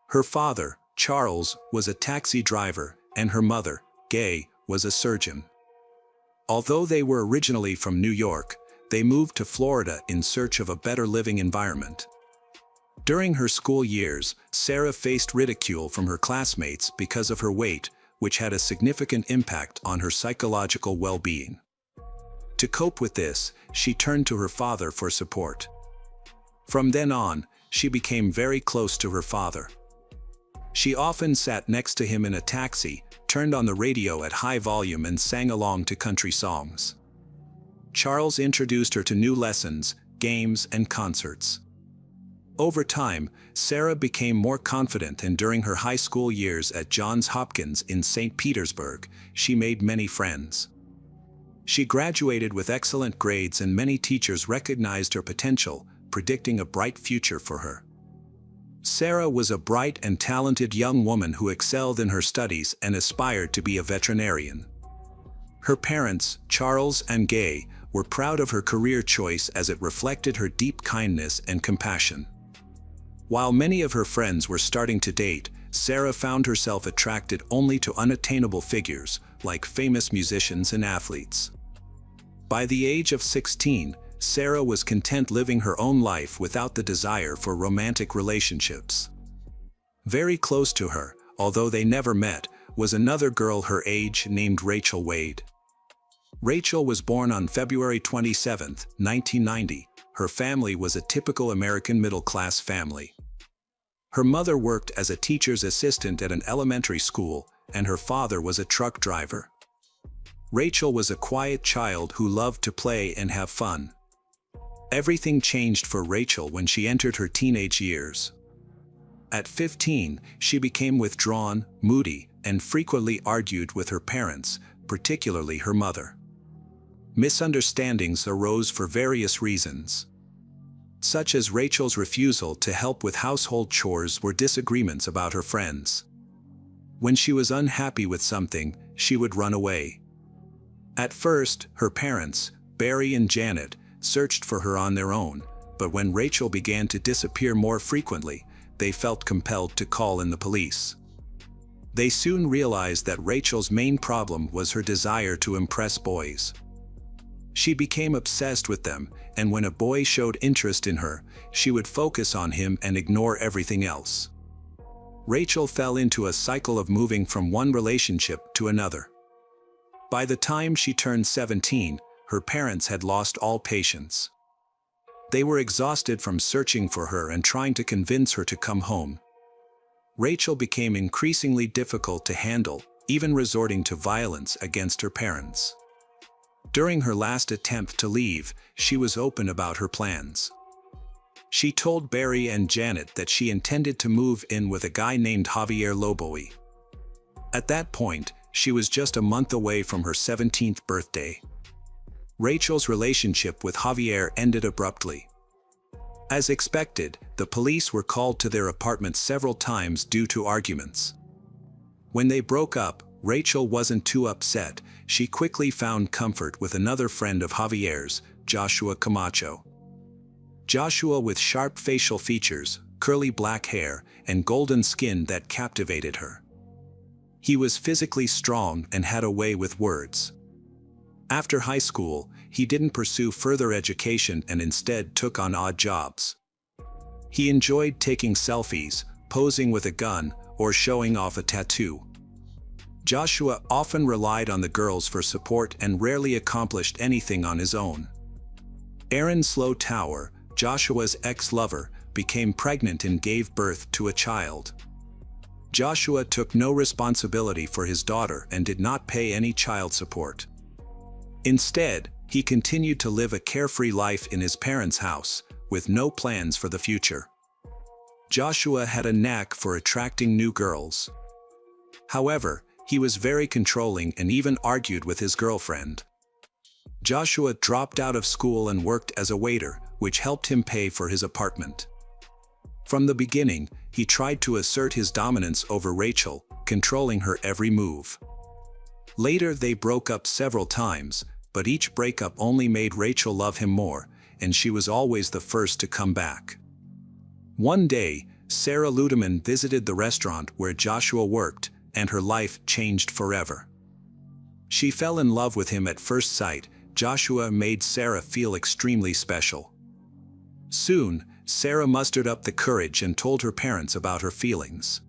S1: Her father, Charles, was a taxi driver, and her mother, Gay, was a surgeon. Although they were originally from New York, they moved to Florida in search of a better living environment. During her school years, Sarah faced ridicule from her classmates because of her weight, which had a significant impact on her psychological well-being. To cope with this, she turned to her father for support. From then on, she became very close to her father. She often sat next to him in a taxi, turned on the radio at high volume and sang along to country songs. Charles introduced her to new lessons, games, and concerts. Over time, Sarah became more confident, and during her high school years at Johns Hopkins in St. Petersburg, she made many friends. She graduated with excellent grades, and many teachers recognized her potential, predicting a bright future for her. Sarah was a bright and talented young woman who excelled in her studies and aspired to be a veterinarian. Her parents, Charles and Gay, were proud of her career choice as it reflected her deep kindness and compassion. While many of her friends were starting to date, Sarah found herself attracted only to unattainable figures, like famous musicians and athletes. By the age of 16, Sarah was content living her own life without the desire for romantic relationships. Very close to her, although they never met, was another girl her age named Rachel Wade. Rachel was born on February 27, 1990. Her family was a typical American middle-class family. Her mother worked as a teacher's assistant at an elementary school, and her father was a truck driver. Rachel was a quiet child who loved to play and have fun. Everything changed for Rachel when she entered her teenage years. At 15, she became withdrawn, moody, and frequently argued with her parents, particularly her mother. Misunderstandings arose for various reasons, such as Rachel's refusal to help with household chores or disagreements about her friends. When she was unhappy with something, she would run away. At first, her parents, Barry and Janet, searched for her on their own, but when Rachel began to disappear more frequently, they felt compelled to call in the police. They soon realized that Rachel's main problem was her desire to impress boys. She became obsessed with them, and when a boy showed interest in her, she would focus on him and ignore everything else. Rachel fell into a cycle of moving from one relationship to another. By the time she turned 17, her parents had lost all patience. They were exhausted from searching for her and trying to convince her to come home. Rachel became increasingly difficult to handle, even resorting to violence against her parents. During her last attempt to leave, she was open about her plans. She told Barry and Janet that she intended to move in with a guy named Javier Loboy. At that point, she was just a month away from her 17th birthday. Rachel's relationship with Javier ended abruptly. As expected, the police were called to their apartment several times due to arguments. When they broke up, Rachel wasn't too upset. She quickly found comfort with another friend of Javier's, Joshua Camacho. Joshua, with sharp facial features, curly black hair, and golden skin that captivated her. He was physically strong and had a way with words. After high school, he didn't pursue further education and instead took on odd jobs. He enjoyed taking selfies, posing with a gun, or showing off a tattoo. Joshua often relied on the girls for support and rarely accomplished anything on his own. Erin Slow Tower, Joshua's ex-lover, became pregnant and gave birth to a child. Joshua took no responsibility for his daughter and did not pay any child support. Instead, he continued to live a carefree life in his parents' house, with no plans for the future. Joshua had a knack for attracting new girls. However, he was very controlling and even argued with his girlfriend. Joshua dropped out of school and worked as a waiter, which helped him pay for his apartment. From the beginning, he tried to assert his dominance over Rachel, controlling her every move. Later, they broke up several times, but each breakup only made Rachel love him more, and she was always the first to come back. One day, Sarah Ludeman visited the restaurant where Joshua worked, and her life changed forever. She fell in love with him at first sight. Joshua made Sarah feel extremely special. Soon, Sarah mustered up the courage and told her parents about her feelings.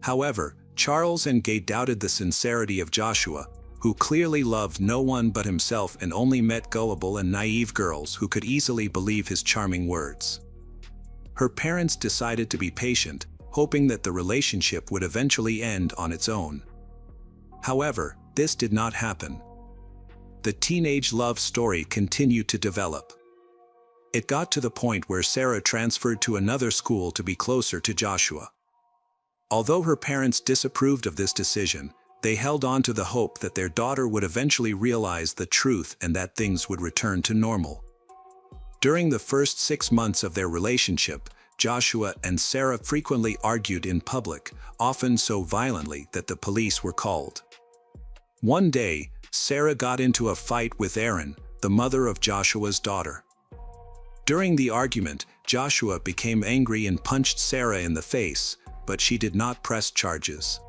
S1: However, Charles and Gay doubted the sincerity of Joshua, who clearly loved no one but himself and only met gullible and naive girls who could easily believe his charming words. Her parents decided to be patient, hoping that the relationship would eventually end on its own. However, this did not happen. The teenage love story continued to develop. It got to the point where Sarah transferred to another school to be closer to Joshua. Although her parents disapproved of this decision, they held on to the hope that their daughter would eventually realize the truth and that things would return to normal. During the first 6 months of their relationship, Joshua and Sarah frequently argued in public, often so violently that the police were called. One day, Sarah got into a fight with Erin, the mother of Joshua's daughter. During the argument, Joshua became angry and punched Sarah in the face, but she did not press charges.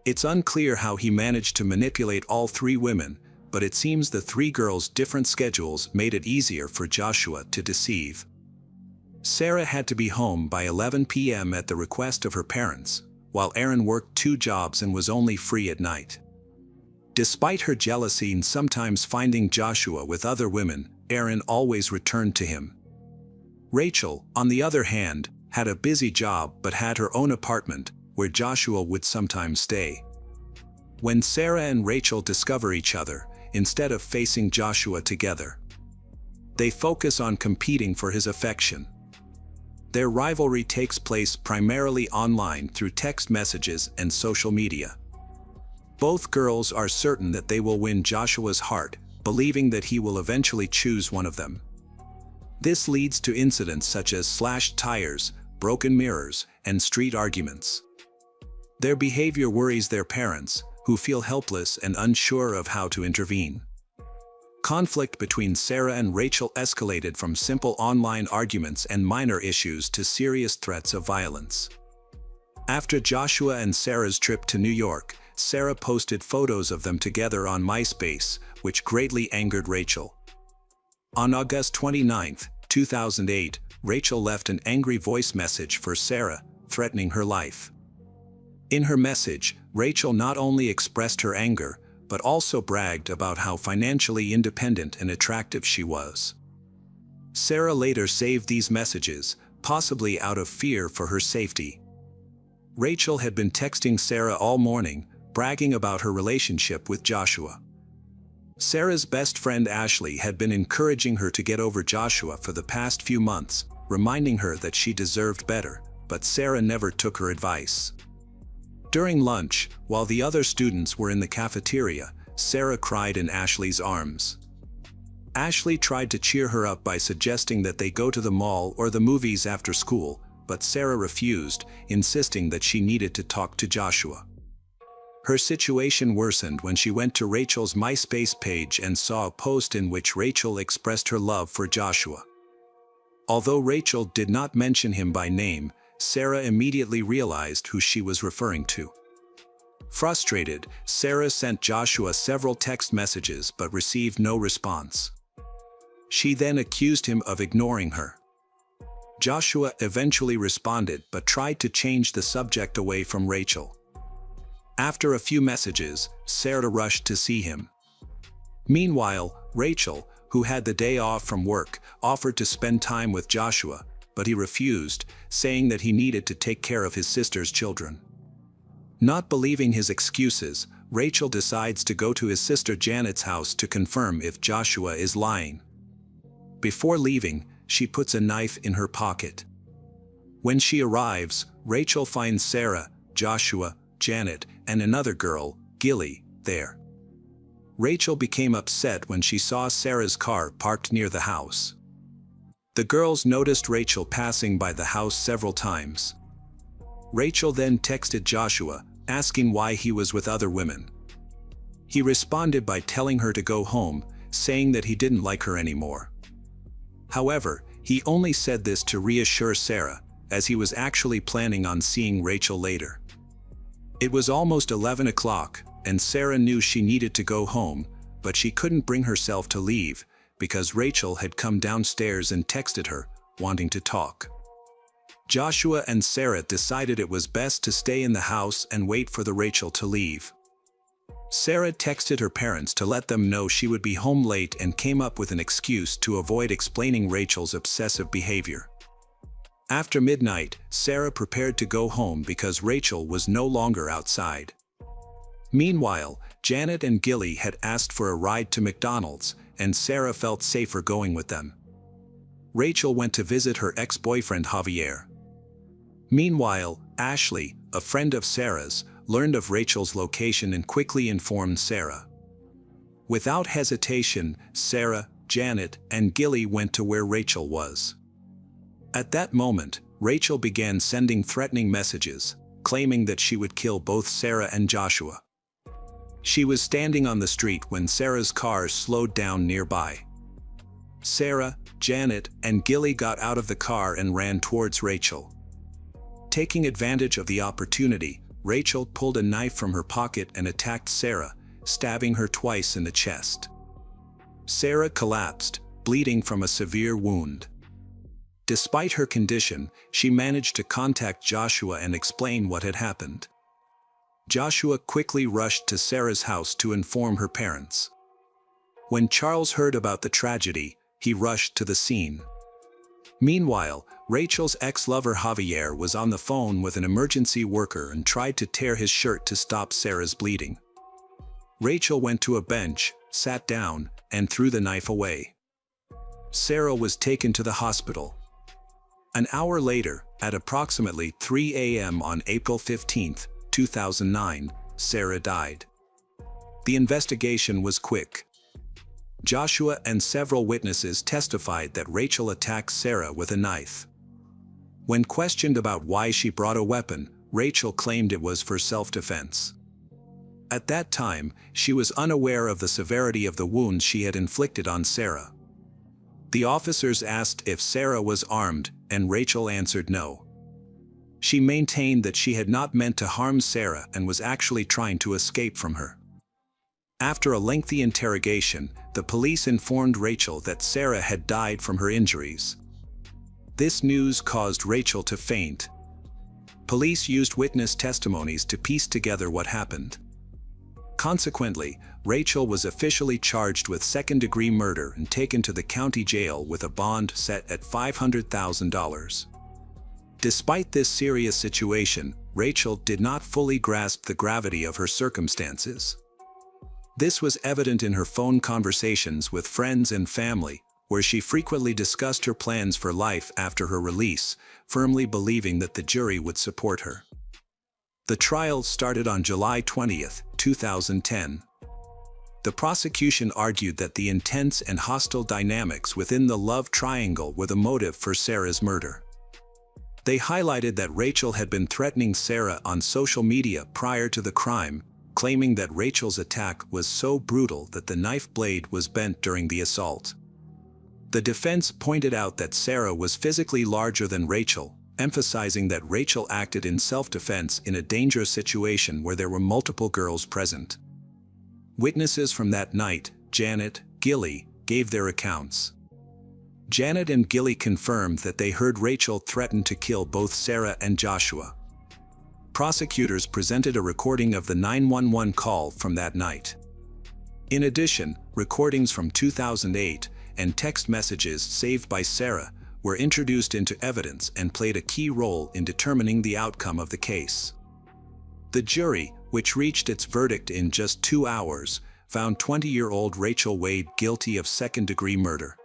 S1: It's unclear how he managed to manipulate all 3 women, but it seems the 3 girls' different schedules made it easier for Joshua to deceive. Sarah had to be home by 11 p.m. at the request of her parents, while Erin worked 2 jobs and was only free at night. Despite her jealousy and sometimes finding Joshua with other women, Erin always returned to him. Rachel, on the other hand, had a busy job but had her own apartment, where Joshua would sometimes stay. When Sarah and Rachel discover each other, instead of facing Joshua together, they focus on competing for his affection. Their rivalry takes place primarily online through text messages and social media. Both girls are certain that they will win Joshua's heart, believing that he will eventually choose one of them. This leads to incidents such as slashed tires, broken mirrors, and street arguments. Their behavior worries their parents, who feel helpless and unsure of how to intervene. Conflict between Sarah and Rachel escalated from simple online arguments and minor issues to serious threats of violence. After Joshua and Sarah's trip to New York, Sarah posted photos of them together on MySpace, which greatly angered Rachel. On August 29, 2008, Rachel left an angry voice message for Sarah, threatening her life. In her message, Rachel not only expressed her anger, but also bragged about how financially independent and attractive she was. Sarah later saved these messages, possibly out of fear for her safety. Rachel had been texting Sarah all morning, bragging about her relationship with Joshua. Sarah's best friend Ashley had been encouraging her to get over Joshua for the past few months, reminding her that she deserved better, but Sarah never took her advice. During lunch, while the other students were in the cafeteria, Sarah cried in Ashley's arms. Ashley tried to cheer her up by suggesting that they go to the mall or the movies after school, but Sarah refused, insisting that she needed to talk to Joshua. Her situation worsened when she went to Rachel's MySpace page and saw a post in which Rachel expressed her love for Joshua. Although Rachel did not mention him by name, Sarah immediately realized who she was referring to. Frustrated, Sarah sent Joshua several text messages but received no response. She then accused him of ignoring her. Joshua eventually responded but tried to change the subject away from Rachel. After a few messages, Sarah rushed to see him. Meanwhile, Rachel, who had the day off from work, offered to spend time with Joshua, but he refused, saying that he needed to take care of his sister's children. Not believing his excuses, Rachel decides to go to his sister Janet's house to confirm if Joshua is lying. Before leaving, she puts a knife in her pocket. When she arrives, Rachel finds Sarah, Joshua, Janet, and another girl, Gilly, there. Rachel became upset when she saw Sarah's car parked near the house. The girls noticed Rachel passing by the house several times. Rachel then texted Joshua, asking why he was with other women. He responded by telling her to go home, saying that he didn't like her anymore. However, he only said this to reassure Sarah, as he was actually planning on seeing Rachel later. It was almost 11 o'clock, and Sarah knew she needed to go home, but she couldn't bring herself to leave because Rachel had come downstairs and texted her, wanting to talk. Joshua and Sarah decided it was best to stay in the house and wait for Rachel to leave. Sarah texted her parents to let them know she would be home late and came up with an excuse to avoid explaining Rachel's obsessive behavior. After midnight, Sarah prepared to go home because Rachel was no longer outside. Meanwhile, Janet and Gilly had asked for a ride to McDonald's, and Sarah felt safer going with them. Rachel went to visit her ex-boyfriend Javier. Meanwhile, Ashley, a friend of Sarah's, learned of Rachel's location and quickly informed Sarah. Without hesitation, Sarah, Janet, and Gilly went to where Rachel was. At that moment, Rachel began sending threatening messages, claiming that she would kill both Sarah and Joshua. She was standing on the street when Sarah's car slowed down nearby. Sarah, Janet, and Gilly got out of the car and ran towards Rachel. Taking advantage of the opportunity, Rachel pulled a knife from her pocket and attacked Sarah, stabbing her twice in the chest. Sarah collapsed, bleeding from a severe wound. Despite her condition, she managed to contact Joshua and explain what had happened. Joshua quickly rushed to Sarah's house to inform her parents. When Charles heard about the tragedy, he rushed to the scene. Meanwhile, Rachel's ex-lover Javier was on the phone with an emergency worker and tried to tear his shirt to stop Sarah's bleeding. Rachel went to a bench, sat down, and threw the knife away. Sarah was taken to the hospital. An hour later, at approximately 3 a.m. on April 15, 2009, Sarah died. The investigation was quick. Joshua and several witnesses testified that Rachel attacked Sarah with a knife. When questioned about why she brought a weapon, Rachel claimed it was for self-defense. At that time, she was unaware of the severity of the wounds she had inflicted on Sarah. The officers asked if Sarah was armed, and Rachel answered no. She maintained that she had not meant to harm Sarah and was actually trying to escape from her. After a lengthy interrogation, the police informed Rachel that Sarah had died from her injuries. This news caused Rachel to faint. Police used witness testimonies to piece together what happened. Consequently, Rachel was officially charged with second-degree murder and taken to the county jail with a bond set at $500,000. Despite this serious situation, Rachel did not fully grasp the gravity of her circumstances. This was evident in her phone conversations with friends and family, where she frequently discussed her plans for life after her release, firmly believing that the jury would support her. The trial started on July 20, 2010. The prosecution argued that the intense and hostile dynamics within the love triangle were the motive for Sarah's murder. They highlighted that Rachel had been threatening Sarah on social media prior to the crime, claiming that Rachel's attack was so brutal that the knife blade was bent during the assault. The defense pointed out that Sarah was physically larger than Rachel, emphasizing that Rachel acted in self-defense in a dangerous situation where there were multiple girls present. Witnesses from that night, Janet, Gilly, gave their accounts. Janet and Gilly confirmed that they heard Rachel threaten to kill both Sarah and Joshua. Prosecutors presented a recording of the 911 call from that night. In addition, recordings from 2008 and text messages saved by Sarah were introduced into evidence and played a key role in determining the outcome of the case. The jury, which reached its verdict in just 2 hours, found 20-year-old Rachel Wade guilty of second-degree murder.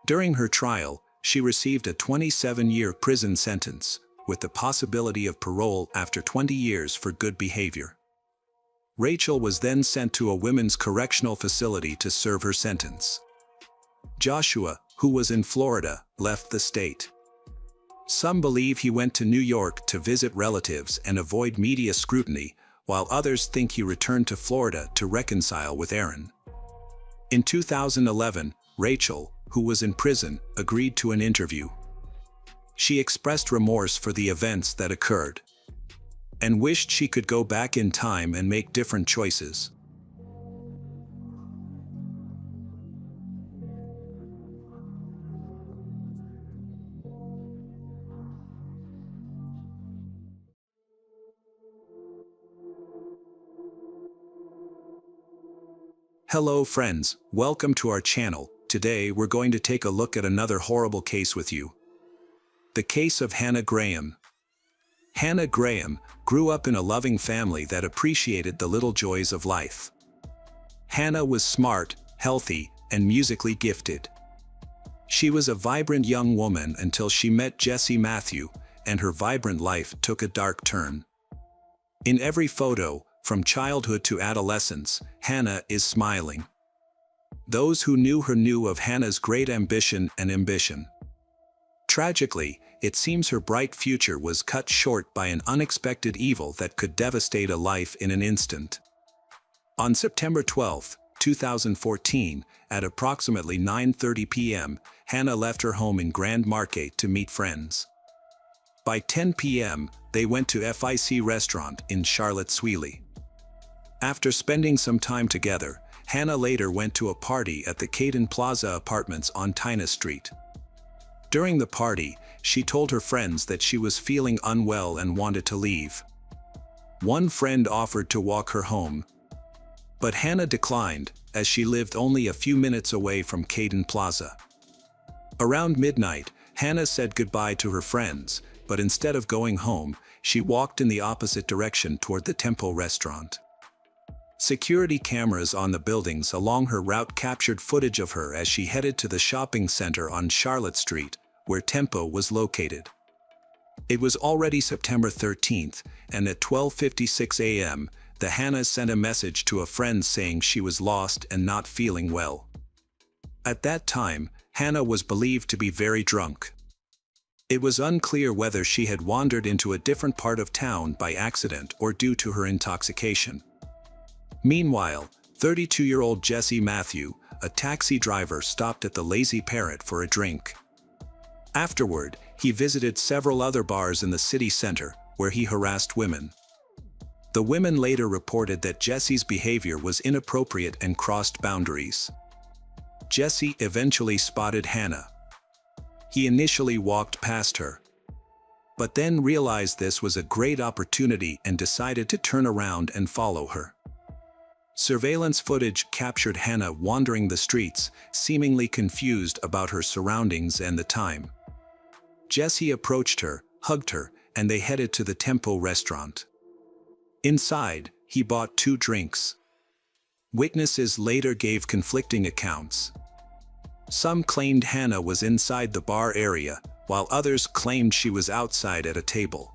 S1: During her trial, she received a 27-year prison sentence, with the possibility of parole after 20 years for good behavior. Rachel was then sent to a women's correctional facility to serve her sentence. Joshua, who was in Florida, left the state. Some believe he went to New York to visit relatives and avoid media scrutiny, while others think he returned to Florida to reconcile with Aaron. In 2011, Rachel, who was in prison, agreed to an interview. She expressed remorse for the events that occurred. and wished she could go back in time and make different choices. Hello friends, welcome to our channel. Today we're going to take a look at another horrible case with you. The case of Hannah Graham. Hannah Graham grew up in a loving family that appreciated the little joys of life. Hannah was smart, healthy, and musically gifted. She was a vibrant young woman until she met Jesse Matthew, and her vibrant life took a dark turn. In every photo, from childhood to adolescence, Hannah is smiling. Those who knew her knew of Hannah's great ambition and ambition. Tragically, it seems her bright future was cut short by an unexpected evil that could devastate a life in an instant. On September 12, 2014, at approximately 9:30 p.m., Hannah left her home in Grand Marquette to meet friends. By 10 p.m., they went to FIC restaurant in Charlotte-Swilly. After spending some time together, Hannah later went to a party at the Caden Plaza Apartments on Tina Street. During the party, she told her friends that she was feeling unwell and wanted to leave. One friend offered to walk her home, but Hannah declined, as she lived only a few minutes away from Caden Plaza. Around midnight, Hannah said goodbye to her friends, but instead of going home, she walked in the opposite direction toward the Tempo restaurant. Security cameras on the buildings along her route captured footage of her as she headed to the shopping center on Charlotte Street, where Tempo was located. It was already September 13th, and at 12:56 a.m., the Hannahs sent a message to a friend saying she was lost and not feeling well. At that time, Hannah was believed to be very drunk. It was unclear whether she had wandered into a different part of town by accident or due to her intoxication. Meanwhile, 32-year-old Jesse Matthew, a taxi driver, stopped at the Lazy Parrot for a drink. Afterward, he visited several other bars in the city center, where he harassed women. The women later reported that Jesse's behavior was inappropriate and crossed boundaries. Jesse eventually spotted Hannah. He initially walked past her, but then realized this was a great opportunity and decided to turn around and follow her. Surveillance footage captured Hannah wandering the streets, seemingly confused about her surroundings and the time. Jesse approached her, hugged her, and they headed to the Tempo restaurant. Inside, he bought 2 drinks. Witnesses later gave conflicting accounts. Some claimed Hannah was inside the bar area, while others claimed she was outside at a table.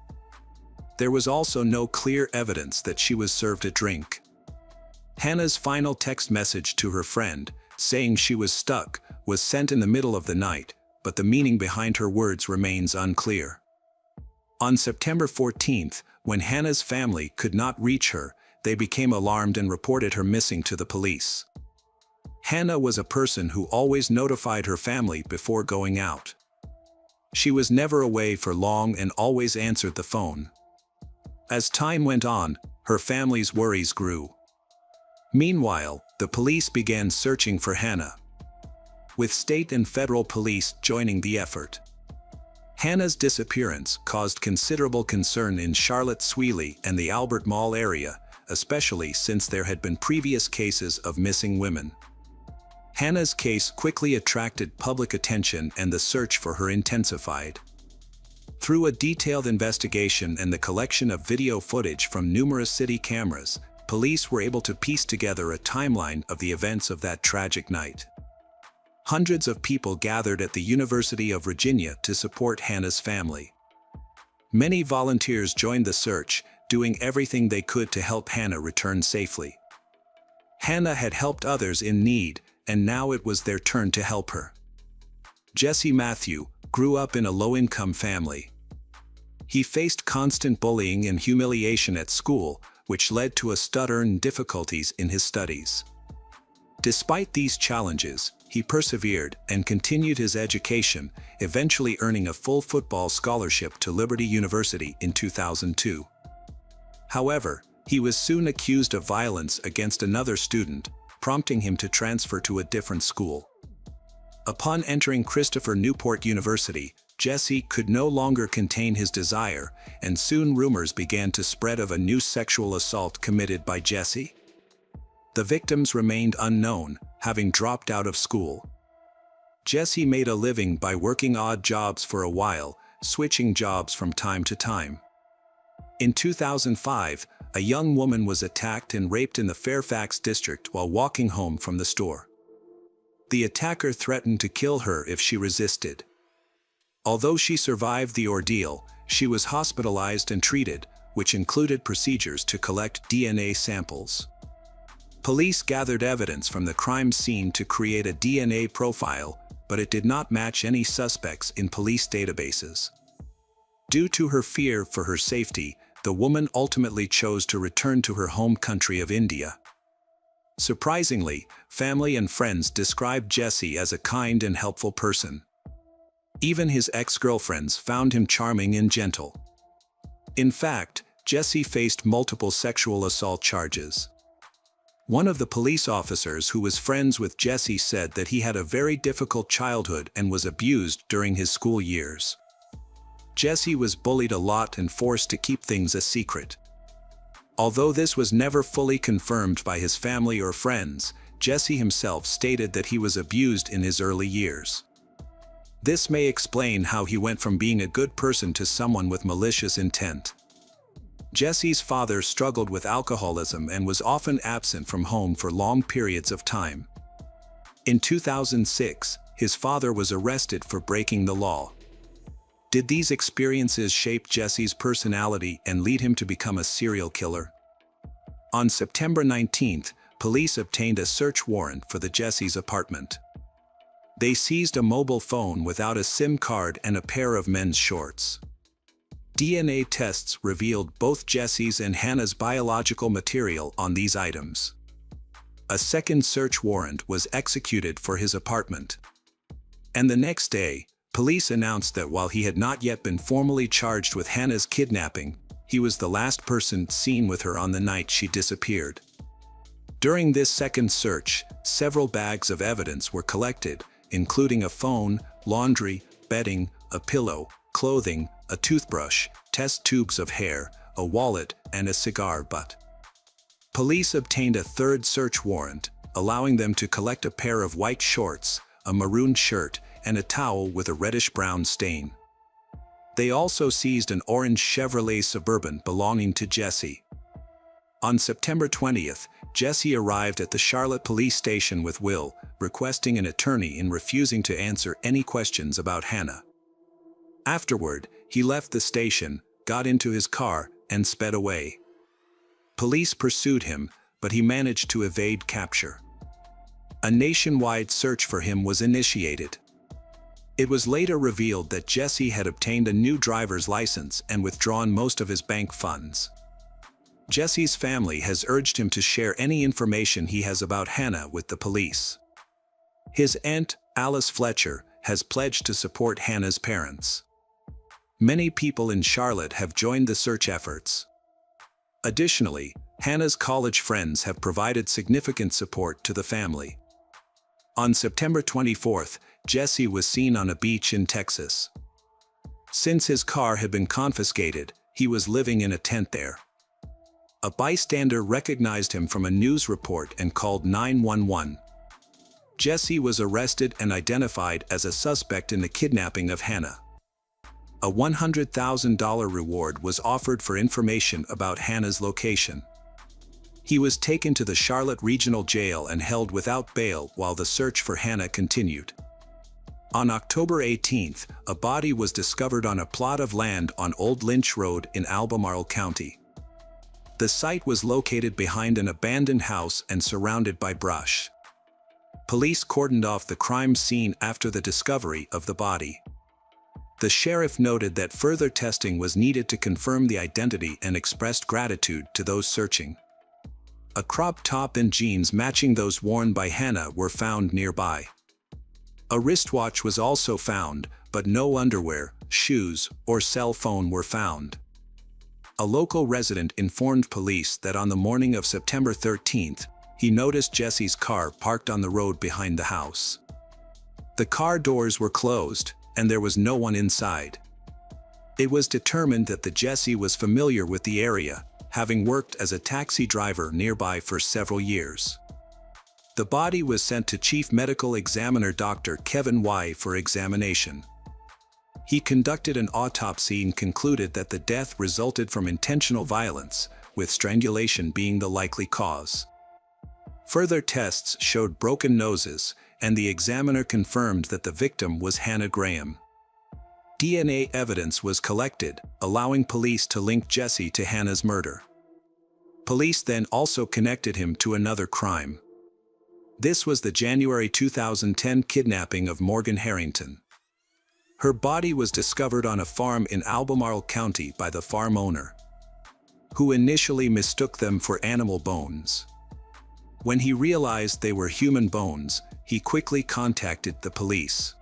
S1: There was also no clear evidence that she was served a drink. Hannah's final text message to her friend, saying she was stuck, was sent in the middle of the night, but the meaning behind her words remains unclear. On September 14th, when Hannah's family could not reach her, they became alarmed and reported her missing to the police. Hannah was a person who always notified her family before going out. She was never away for long and always answered the phone. As time went on, her family's worries grew. Meanwhile, the police began searching for Hannah, with state and federal police joining the effort. Hannah's disappearance caused considerable concern in Charlotte-Swilly and the Albert Mall area, especially since there had been previous cases of missing women. Hannah's case quickly attracted public attention and the search for her intensified. Through a detailed investigation and the collection of video footage from numerous city cameras, police were able to piece together a timeline of the events of that tragic night. Hundreds of people gathered at the University of Virginia to support Hannah's family. Many volunteers joined the search, doing everything they could to help Hannah return safely. Hannah had helped others in need, and now it was their turn to help her. Jesse Matthew grew up in a low-income family. He faced constant bullying and humiliation at school, which led to a stutter and difficulties in his studies. Despite these challenges, he persevered and continued his education, eventually earning a full football scholarship to Liberty University in 2002. However, he was soon accused of violence against another student, prompting him to transfer to a different school. Upon entering Christopher Newport University, Jesse could no longer contain his desire, and soon rumors began to spread of a new sexual assault committed by Jesse. The victims remained unknown, having dropped out of school. Jesse made a living by working odd jobs for a while, switching jobs from time to time. In 2005, a young woman was attacked and raped in the Fairfax district while walking home from the store. The attacker threatened to kill her if she resisted. Although she survived the ordeal, she was hospitalized and treated, which included procedures to collect DNA samples. Police gathered evidence from the crime scene to create a DNA profile, but it did not match any suspects in police databases. Due to her fear for her safety, the woman ultimately chose to return to her home country of India. Surprisingly, family and friends described Jesse as a kind and helpful person. Even his ex-girlfriends found him charming and gentle. In fact, Jesse faced multiple sexual assault charges. One of the police officers who was friends with Jesse said that he had a very difficult childhood and was abused during his school years. Jesse was bullied a lot and forced to keep things a secret. Although this was never fully confirmed by his family or friends, Jesse himself stated that he was abused in his early years. This may explain how he went from being a good person to someone with malicious intent. Jesse's father struggled with alcoholism and was often absent from home for long periods of time. In 2006, his father was arrested for breaking the law. Did these experiences shape Jesse's personality and lead him to become a serial killer? On September 19th, police obtained a search warrant for the Jesse's apartment. They seized a mobile phone without a SIM card and a pair of men's shorts. DNA tests revealed both Jesse's and Hannah's biological material on these items. A second search warrant was executed for his apartment. And the next day, police announced that while he had not yet been formally charged with Hannah's kidnapping, he was the last person seen with her on the night she disappeared. During this second search, several bags of evidence were collected, including a phone, laundry, bedding, a pillow, clothing, a toothbrush, test tubes of hair, a wallet, and a cigar butt. Police obtained a third search warrant, allowing them to collect a pair of white shorts, a maroon shirt, and a towel with a reddish-brown stain. They also seized an orange Chevrolet Suburban belonging to Jesse. On September 20th, Jesse arrived at the Charlotte police station with Will, requesting an attorney and refusing to answer any questions about Hannah. Afterward, he left the station, got into his car, and sped away. Police pursued him, but he managed to evade capture. A nationwide search for him was initiated. It was later revealed that Jesse had obtained a new driver's license and withdrawn most of his bank funds. Jesse's family has urged him to share any information he has about Hannah with the police. His aunt, Alice Fletcher, has pledged to support Hannah's parents. Many people in Charlotte have joined the search efforts. Additionally, Hannah's college friends have provided significant support to the family. On September 24th, Jesse was seen on a beach in Texas. Since his car had been confiscated, he was living in a tent there. A bystander recognized him from a news report and called 911. Jesse was arrested and identified as a suspect in the kidnapping of Hannah. A $100,000 reward was offered for information about Hannah's location. He was taken to the Charlotte Regional Jail and held without bail while the search for Hannah continued. On October 18th, a body was discovered on a plot of land on Old Lynch Road in Albemarle County. The site was located behind an abandoned house and surrounded by brush. Police cordoned off the crime scene after the discovery of the body. The sheriff noted that further testing was needed to confirm the identity and expressed gratitude to those searching. A crop top and jeans matching those worn by Hannah were found nearby. A wristwatch was also found, but no underwear, shoes, or cell phone were found. A local resident informed police that on the morning of September 13th, he noticed Jesse's car parked on the road behind the house. The car doors were closed, and there was no one inside. It was determined that Jesse was familiar with the area, having worked as a taxi driver nearby for several years. The body was sent to Chief Medical Examiner Dr. Kevin Y. for examination. He conducted an autopsy and concluded that the death resulted from intentional violence, with strangulation being the likely cause. Further tests showed broken noses, and the examiner confirmed that the victim was Hannah Graham. DNA evidence was collected, allowing police to link Jesse to Hannah's murder. Police then also connected him to another crime. This was the January 2010 kidnapping of Morgan Harrington. Her body was discovered on a farm in Albemarle County by the farm owner, who initially mistook them for animal bones. When he realized they were human bones, he quickly contacted the police.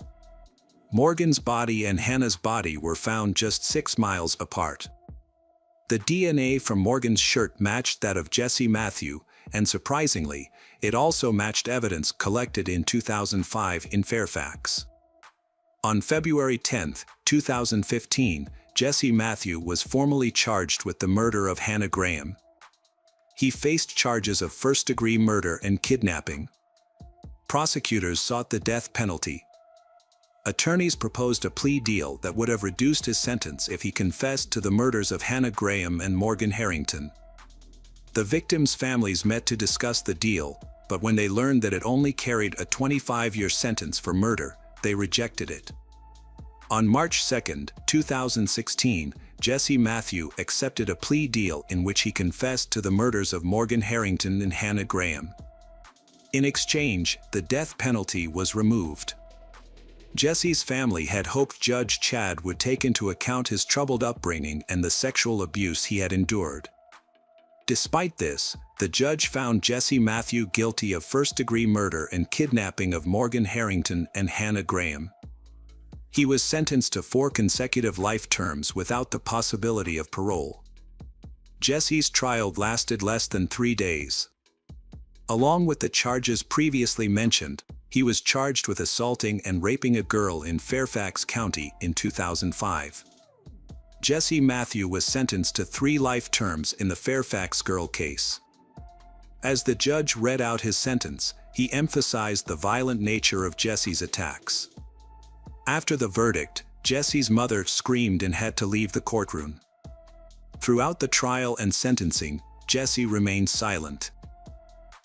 S1: Morgan's body and Hannah's body were found just 6 miles apart. The DNA from Morgan's shirt matched that of Jesse Matthew, and surprisingly, it also matched evidence collected in 2005 in Fairfax. On February 10, 2015, Jesse Matthew was formally charged with the murder of Hannah Graham. He faced charges of first-degree murder and kidnapping. Prosecutors sought the death penalty. Attorneys proposed a plea deal that would have reduced his sentence if he confessed to the murders of Hannah Graham and Morgan Harrington. The victims' families met to discuss the deal, but when they learned that it only carried a 25-year sentence for murder, they rejected it. On March 2, 2016, Jesse Matthew accepted a plea deal in which he confessed to the murders of Morgan Harrington and Hannah Graham. In exchange, the death penalty was removed. Jesse's family had hoped Judge Chad would take into account his troubled upbringing and the sexual abuse he had endured. Despite this, the judge found Jesse Matthew guilty of first-degree murder and kidnapping of Morgan Harrington and Hannah Graham. He was sentenced to 4 consecutive life terms without the possibility of parole. Jesse's trial lasted less than 3 days. Along with the charges previously mentioned, he was charged with assaulting and raping a girl in Fairfax County in 2005. Jesse Matthew was sentenced to 3 life terms in the Fairfax girl case. As the judge read out his sentence, he emphasized the violent nature of Jesse's attacks. After the verdict, Jesse's mother screamed and had to leave the courtroom. Throughout the trial and sentencing, Jesse remained silent.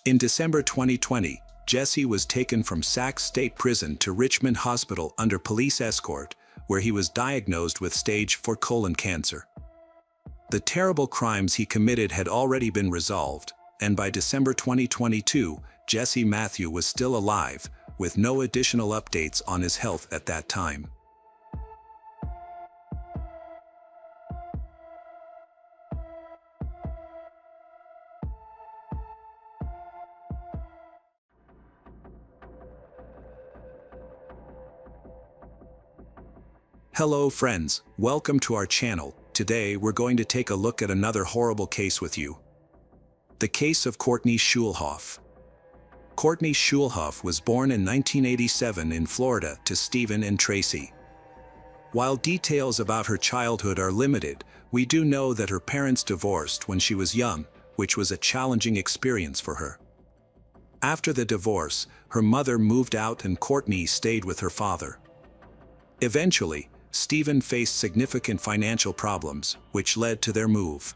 S1: In December 2020, Jesse was taken from Sac State Prison to Richmond Hospital under police escort, where he was diagnosed with stage 4 colon cancer. The terrible crimes he committed had already been resolved, and by December 2022, Jesse Matthew was still alive, with no additional updates on his health at that time. Hello friends, welcome to our channel. Today we're going to take a look at another horrible case with you. The case of Courtney Schulhoff. Courtney Schulhoff was born in 1987 in Florida to Stephen and Tracy. While details about her childhood are limited, we do know that her parents divorced when she was young, which was a challenging experience for her. After the divorce, her mother moved out and Courtney stayed with her father. Eventually, Stephen faced significant financial problems, which led to their move.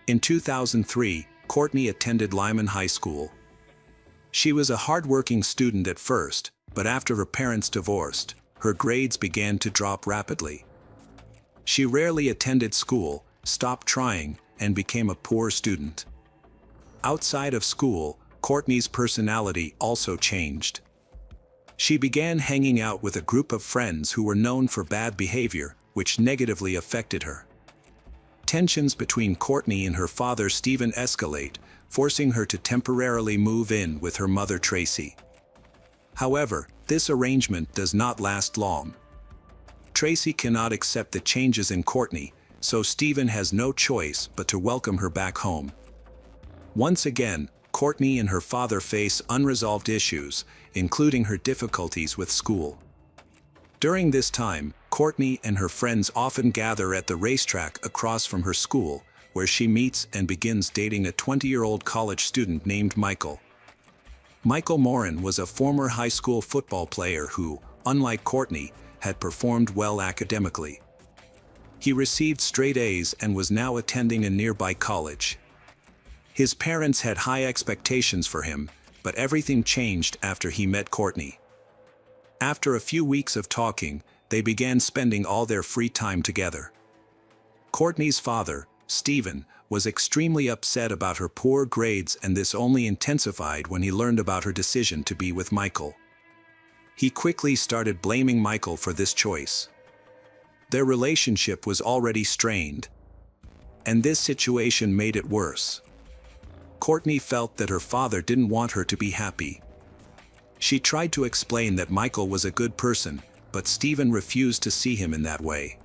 S1: In 2003, Courtney attended Lyman High School. She was a hardworking student at first, but after her parents divorced, her grades began to drop rapidly. She rarely attended school, stopped trying, and became a poor student. Outside of school, Courtney's personality also changed. She began hanging out with a group of friends who were known for bad behavior, which negatively affected her. Tensions between Courtney and her father Stephen escalate, forcing her to temporarily move in with her mother Tracy. However, this arrangement does not last long. Tracy cannot accept the changes in Courtney, so Stephen has no choice but to welcome her back home. Once again, Courtney and her father face unresolved issues, including her difficulties with school. During this time, Courtney and her friends often gather at the racetrack across from her school, where she meets and begins dating a 20-year-old college student named Michael. Michael Morin was a former high school football player who, unlike Courtney, had performed well academically. He received straight A's and was now attending a nearby college. His parents had high expectations for him, but everything changed after he met Courtney. After a few weeks of talking, they began spending all their free time together. Courtney's father, Stephen, was extremely upset about her poor grades, and this only intensified when he learned about her decision to be with Michael. He quickly started blaming Michael for this choice. Their relationship was already strained, and this situation made it worse. Courtney felt that her father didn't want her to be happy. She tried to explain that Michael was a good person, but Stephen refused to see him in that way.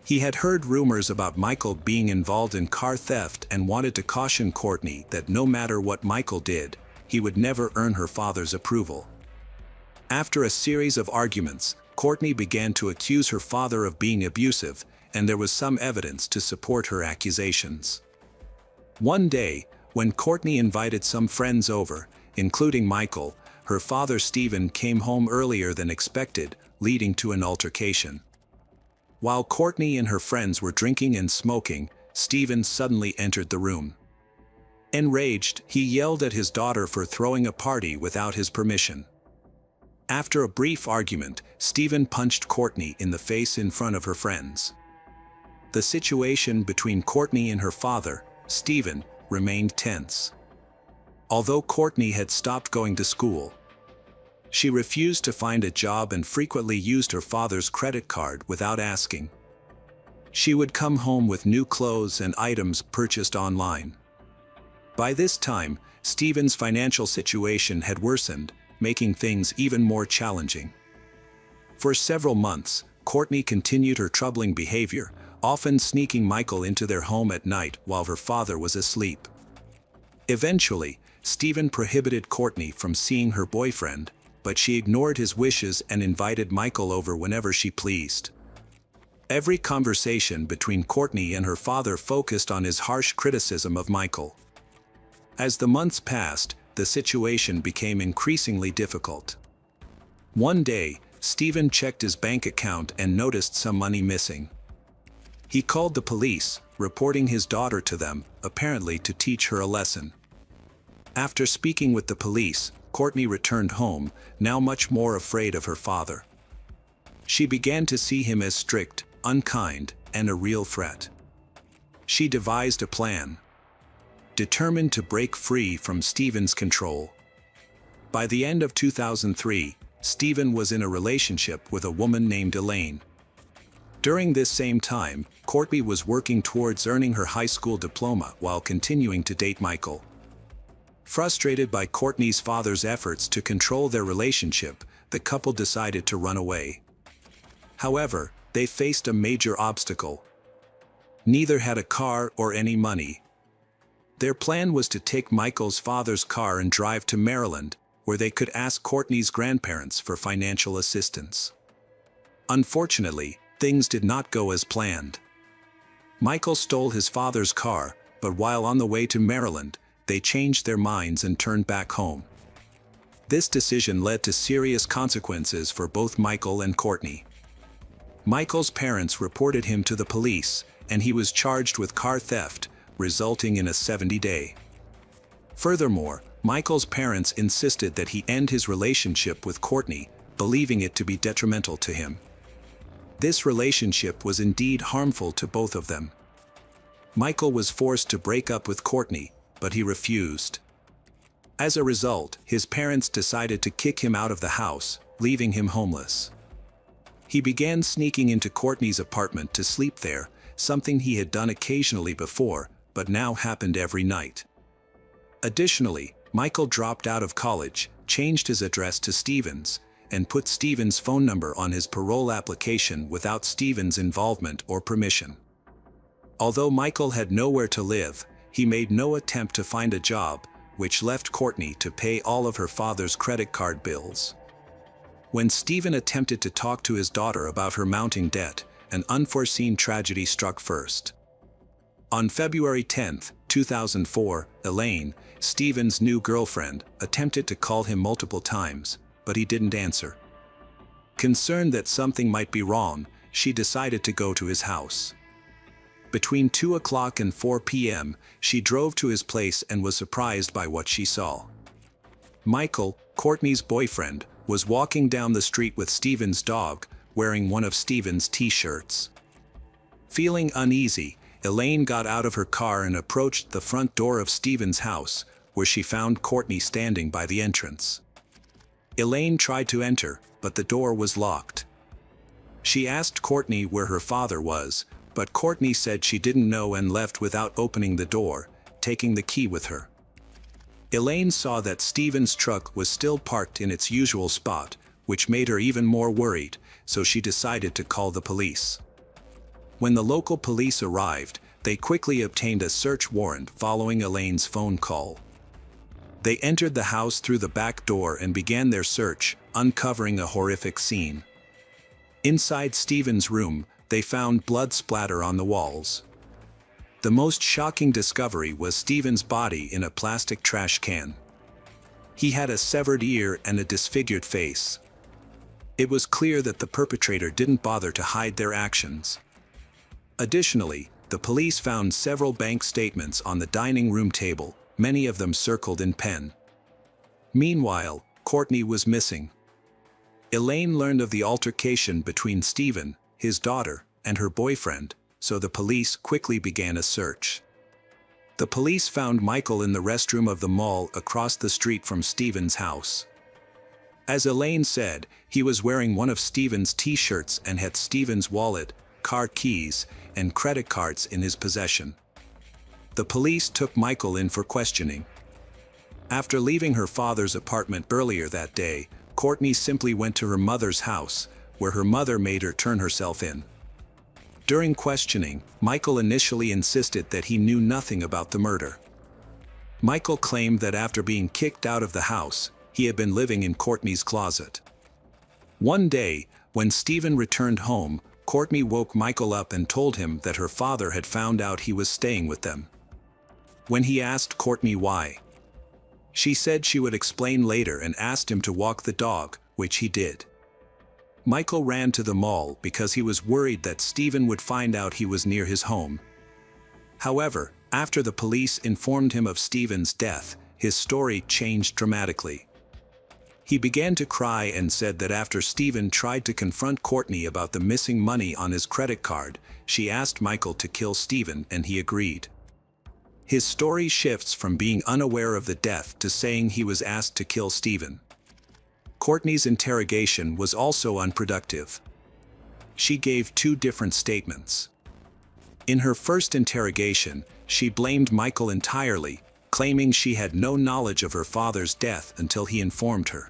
S1: He had heard rumors about Michael being involved in car theft and wanted to caution Courtney that no matter what Michael did, he would never earn her father's approval. After a series of arguments, Courtney began to accuse her father of being abusive, and there was some evidence to support her accusations. One day, when Courtney invited some friends over, including Michael, her father Stephen came home earlier than expected, leading to an altercation. While Courtney and her friends were drinking and smoking, Stephen suddenly entered the room. Enraged, he yelled at his daughter for throwing a party without his permission. After a brief argument, Stephen punched Courtney in the face in front of her friends. The situation between Courtney and her father, Stephen, remained tense. Although Courtney had stopped going to school, she refused to find a job and frequently used her father's credit card without asking. She would come home with new clothes and items purchased online. By this time, Stephen's financial situation had worsened, making things even more challenging. For several months, Courtney continued her troubling behavior, often sneaking Michael into their home at night while her father was asleep. Eventually, Stephen prohibited Courtney from seeing her boyfriend, but she ignored his wishes and invited Michael over whenever she pleased. Every conversation between Courtney and her father focused on his harsh criticism of Michael. As the months passed, the situation became increasingly difficult. One day, Stephen checked his bank account and noticed some money missing. He called the police, reporting his daughter to them, apparently to teach her a lesson. After speaking with the police, Courtney returned home, now much more afraid of her father. She began to see him as strict, unkind, and a real threat. She devised a plan, determined to break free from Stephen's control. By the end of 2003, Stephen was in a relationship with a woman named Elaine. During this same time, Courtney was working towards earning her high school diploma while continuing to date Michael. Frustrated by Courtney's father's efforts to control their relationship, the couple decided to run away. However, they faced a major obstacle. Neither had a car or any money. Their plan was to take Michael's father's car and drive to Maryland, where they could ask Courtney's grandparents for financial assistance. Unfortunately, things did not go as planned. Michael stole his father's car, but while on the way to Maryland, they changed their minds and turned back home. This decision led to serious consequences for both Michael and Courtney. Michael's parents reported him to the police, and he was charged with car theft, resulting in a 70-day. Furthermore, Michael's parents insisted that he end his relationship with Courtney, believing it to be detrimental to him. This relationship was indeed harmful to both of them. Michael was forced to break up with Courtney, but he refused. As a result, his parents decided to kick him out of the house, leaving him homeless. He began sneaking into Courtney's apartment to sleep there, something he had done occasionally before, but now happened every night. Additionally, Michael dropped out of college, changed his address to Stephen's, and put Stephen's phone number on his parole application without Stephen's involvement or permission. Although Michael had nowhere to live, he made no attempt to find a job, which left Courtney to pay all of her father's credit card bills. When Stephen attempted to talk to his daughter about her mounting debt, an unforeseen tragedy struck first. On February 10, 2004, Elaine, Stephen's new girlfriend, attempted to call him multiple times, but he didn't answer. Concerned that something might be wrong, she decided to go to his house. Between 2 o'clock and 4 p.m., she drove to his place and was surprised by what she saw. Michael, Courtney's boyfriend, was walking down the street with Stephen's dog, wearing one of Stephen's t-shirts. Feeling uneasy, Elaine got out of her car and approached the front door of Stephen's house, where she found Courtney standing by the entrance. Elaine tried to enter, but the door was locked. She asked Courtney where her father was, but Courtney said she didn't know and left without opening the door, taking the key with her. Elaine saw that Stephen's truck was still parked in its usual spot, which made her even more worried, so she decided to call the police. When the local police arrived, they quickly obtained a search warrant following Elaine's phone call. They entered the house through the back door and began their search, uncovering a horrific scene. Inside Stephen's room, they found blood splatter on the walls. The most shocking discovery was Stephen's body in a plastic trash can. He had a severed ear and a disfigured face. It was clear that the perpetrator didn't bother to hide their actions. Additionally, the police found several bank statements on the dining room table, many of them circled in pen. Meanwhile, Courtney was missing. Elaine learned of the altercation between Stephen, his daughter, and her boyfriend, so the police quickly began a search. The police found Michael in the restroom of the mall across the street from Stephen's house. As Elaine said, he was wearing one of Stephen's t-shirts and had Stephen's wallet, car keys, and credit cards in his possession. The police took Michael in for questioning. After leaving her father's apartment earlier that day, Courtney simply went to her mother's house, where her mother made her turn herself in. During questioning, Michael initially insisted that he knew nothing about the murder. Michael claimed that after being kicked out of the house, he had been living in Courtney's closet. One day, when Stephen returned home, Courtney woke Michael up and told him that her father had found out he was staying with them. When he asked Courtney why, she said she would explain later and asked him to walk the dog, which he did. Michael ran to the mall because he was worried that Stephen would find out he was near his home. However, after the police informed him of Stephen's death, his story changed dramatically. He began to cry and said that after Stephen tried to confront Courtney about the missing money on his credit card, she asked Michael to kill Stephen and he agreed. His story shifts from being unaware of the death to saying he was asked to kill Stephen. Courtney's interrogation was also unproductive. She gave two different statements. In her first interrogation, she blamed Michael entirely, claiming she had no knowledge of her father's death until he informed her.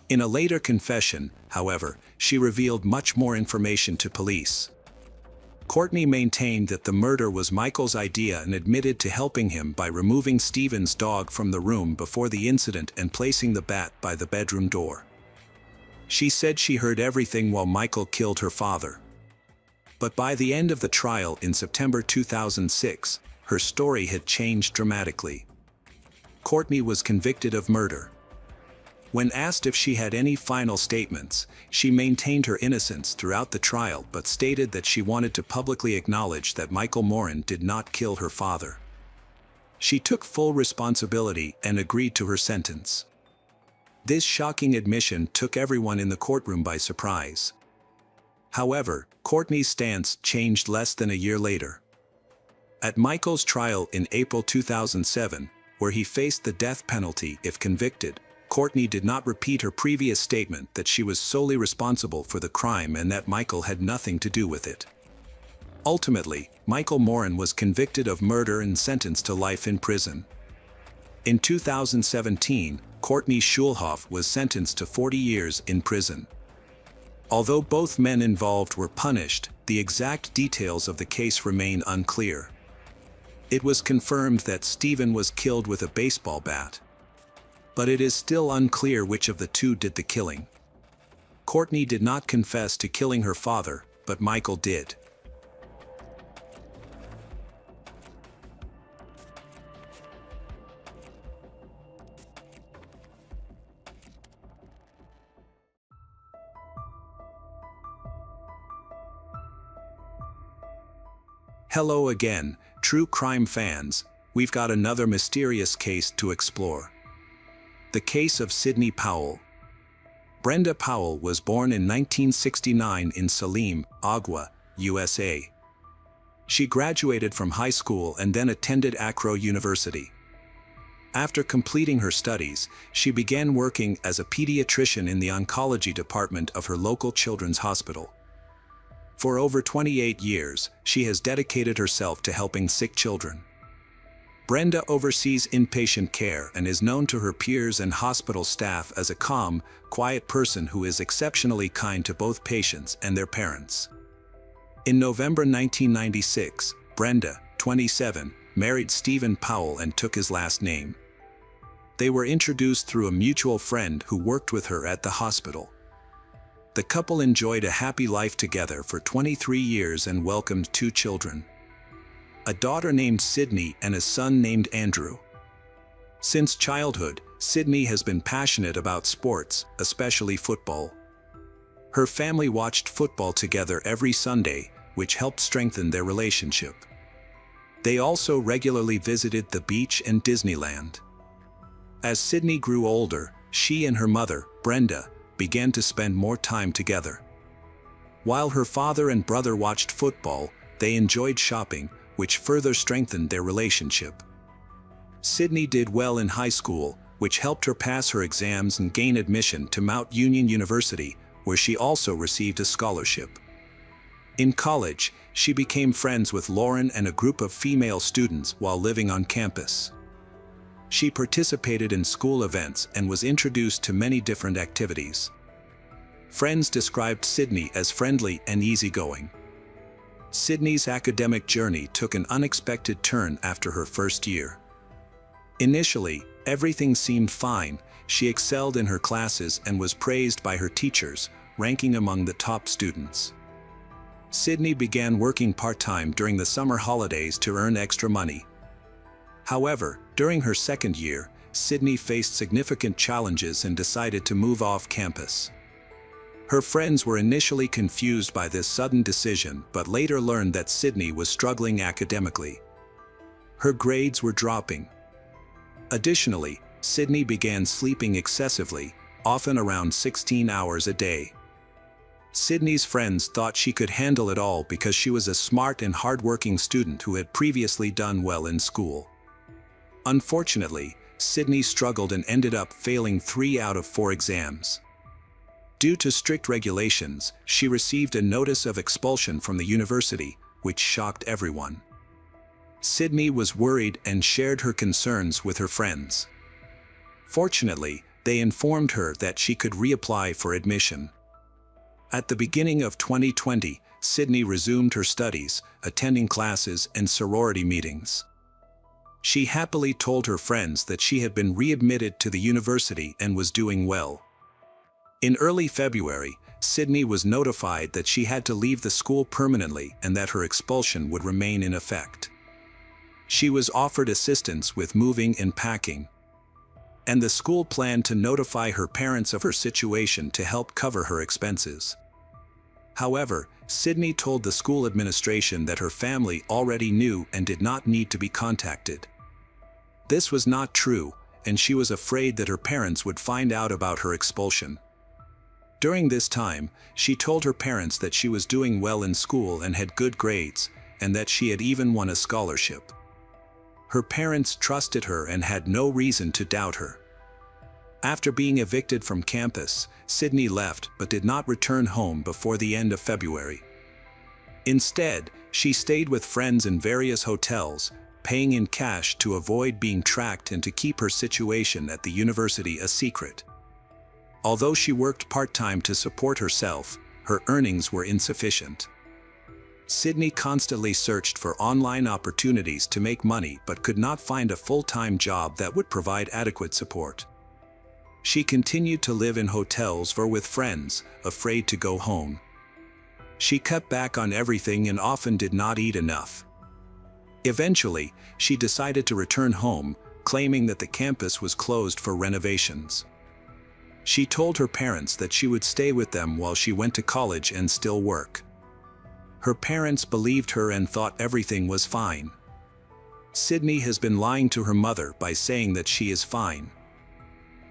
S1: In a later confession, however, she revealed much more information to police. Courtney maintained that the murder was Michael's idea and admitted to helping him by removing Stephen's dog from the room before the incident and placing the bat by the bedroom door. She said she heard everything while Michael killed her father. But by the end of the trial in September 2006, her story had changed dramatically. Courtney was convicted of murder. When asked if she had any final statements, she maintained her innocence throughout the trial but stated that she wanted to publicly acknowledge that Michael Morin did not kill her father. She took full responsibility and agreed to her sentence. This shocking admission took everyone in the courtroom by surprise. However, Courtney's stance changed less than a year later. At Michael's trial in April 2007, where he faced the death penalty if convicted, Courtney did not repeat her previous statement that she was solely responsible for the crime and that Michael had nothing to do with it. Ultimately, Michael Morin was convicted of murder and sentenced to life in prison. In 2017, Courtney Schulhoff was sentenced to 40 years in prison. Although both men involved were punished, the exact details of the case remain unclear. It was confirmed that Stephen was killed with a baseball bat. But it is still unclear which of the two did the killing. Courtney did not confess to killing her father, but Michael did. Hello again, true crime fans. We've got another mysterious case to explore. The case of Sidney Powell. Brenda Powell was born in 1969 in Saline, Agua, USA. She graduated from high school and then attended Akron University. After completing her studies, she began working as a pediatrician in the oncology department of her local children's hospital. For over 28 years, she has dedicated herself to helping sick children. Brenda oversees inpatient care and is known to her peers and hospital staff as a calm, quiet person who is exceptionally kind to both patients and their parents. In November 1996, Brenda, 27, married Stephen Powell and took his last name. They were introduced through a mutual friend who worked with her at the hospital. The couple enjoyed a happy life together for 23 years and welcomed 2 children. A daughter named Sydney and a son named Andrew. Since childhood, Sydney has been passionate about sports, especially football. Her family watched football together every Sunday, which helped strengthen their relationship. They also regularly visited the beach and Disneyland. As Sydney grew older, she and her mother, Brenda, began to spend more time together. While her father and brother watched football, they enjoyed shopping, which further strengthened their relationship. Sydney did well in high school, which helped her pass her exams and gain admission to Mount Union University, where she also received a scholarship. In college, she became friends with Lauren and a group of female students while living on campus. She participated in school events and was introduced to many different activities. Friends described Sydney as friendly and easygoing. Sydney's academic journey took an unexpected turn after her first year. Initially, everything seemed fine. She excelled in her classes and was praised by her teachers, ranking among the top students. Sydney began working part-time during the summer holidays to earn extra money. However, during her second year, Sydney faced significant challenges and decided to move off campus. Her friends were initially confused by this sudden decision, but later learned that Sydney was struggling academically. Her grades were dropping. Additionally, Sydney began sleeping excessively, often around 16 hours a day. Sydney's friends thought she could handle it all because she was a smart and hardworking student who had previously done well in school. Unfortunately, Sydney struggled and ended up failing 3 out of 4 exams. Due to strict regulations, she received a notice of expulsion from the university, which shocked everyone. Sydney was worried and shared her concerns with her friends. Fortunately, they informed her that she could reapply for admission. At the beginning of 2020, Sydney resumed her studies, attending classes and sorority meetings. She happily told her friends that she had been readmitted to the university and was doing well. In early February, Sydney was notified that she had to leave the school permanently and that her expulsion would remain in effect. She was offered assistance with moving and packing. And the school planned to notify her parents of her situation to help cover her expenses. However, Sydney told the school administration that her family already knew and did not need to be contacted. This was not true, and she was afraid that her parents would find out about her expulsion. During this time, she told her parents that she was doing well in school and had good grades, and that she had even won a scholarship. Her parents trusted her and had no reason to doubt her. After being evicted from campus, Sydney left but did not return home before the end of February. Instead, she stayed with friends in various hotels, paying in cash to avoid being tracked and to keep her situation at the university a secret. Although she worked part-time to support herself, her earnings were insufficient. Sydney constantly searched for online opportunities to make money but could not find a full-time job that would provide adequate support. She continued to live in hotels or with friends, afraid to go home. She cut back on everything and often did not eat enough. Eventually, she decided to return home, claiming that the campus was closed for renovations. She told her parents that she would stay with them while she went to college and still work. Her parents believed her and thought everything was fine. Sydney has been lying to her mother by saying that she is fine.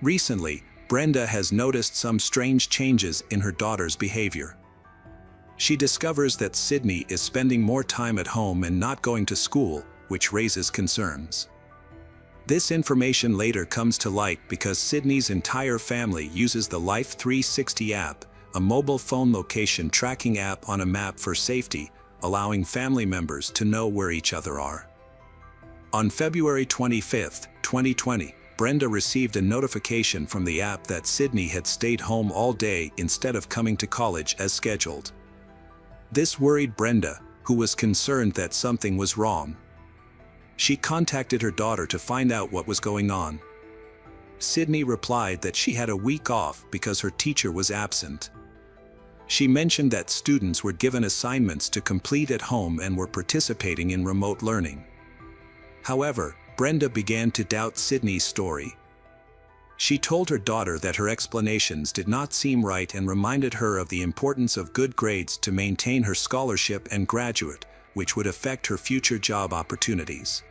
S1: Recently, Brenda has noticed some strange changes in her daughter's behavior. She discovers that Sydney is spending more time at home and not going to school, which raises concerns. This information later comes to light because Sydney's entire family uses the Life 360 app, a mobile phone location tracking app on a map for safety, allowing family members to know where each other are. On February 25, 2020, Brenda received a notification from the app that Sydney had stayed home all day instead of coming to college as scheduled. This worried Brenda, who was concerned that something was wrong. She contacted her daughter to find out what was going on. Sydney replied that she had a week off because her teacher was absent. She mentioned that students were given assignments to complete at home and were participating in remote learning. However, Brenda began to doubt Sydney's story. She told her daughter that her explanations did not seem right and reminded her of the importance of good grades to maintain her scholarship and graduate, which would affect her future job opportunities.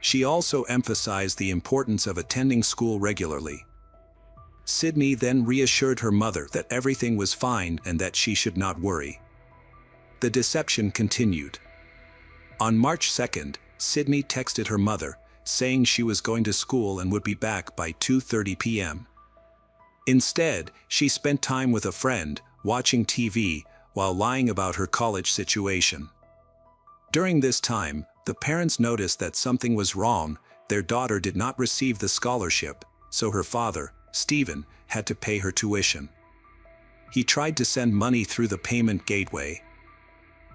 S1: She also emphasized the importance of attending school regularly. Sydney then reassured her mother that everything was fine and that she should not worry. The deception continued. On March 2nd, Sydney texted her mother, saying she was going to school and would be back by 2:30 p.m. Instead, she spent time with a friend, watching TV, while lying about her college situation. During this time, the parents noticed that something was wrong. Their daughter did not receive the scholarship, so her father, Stephen, had to pay her tuition. He tried to send money through the payment gateway,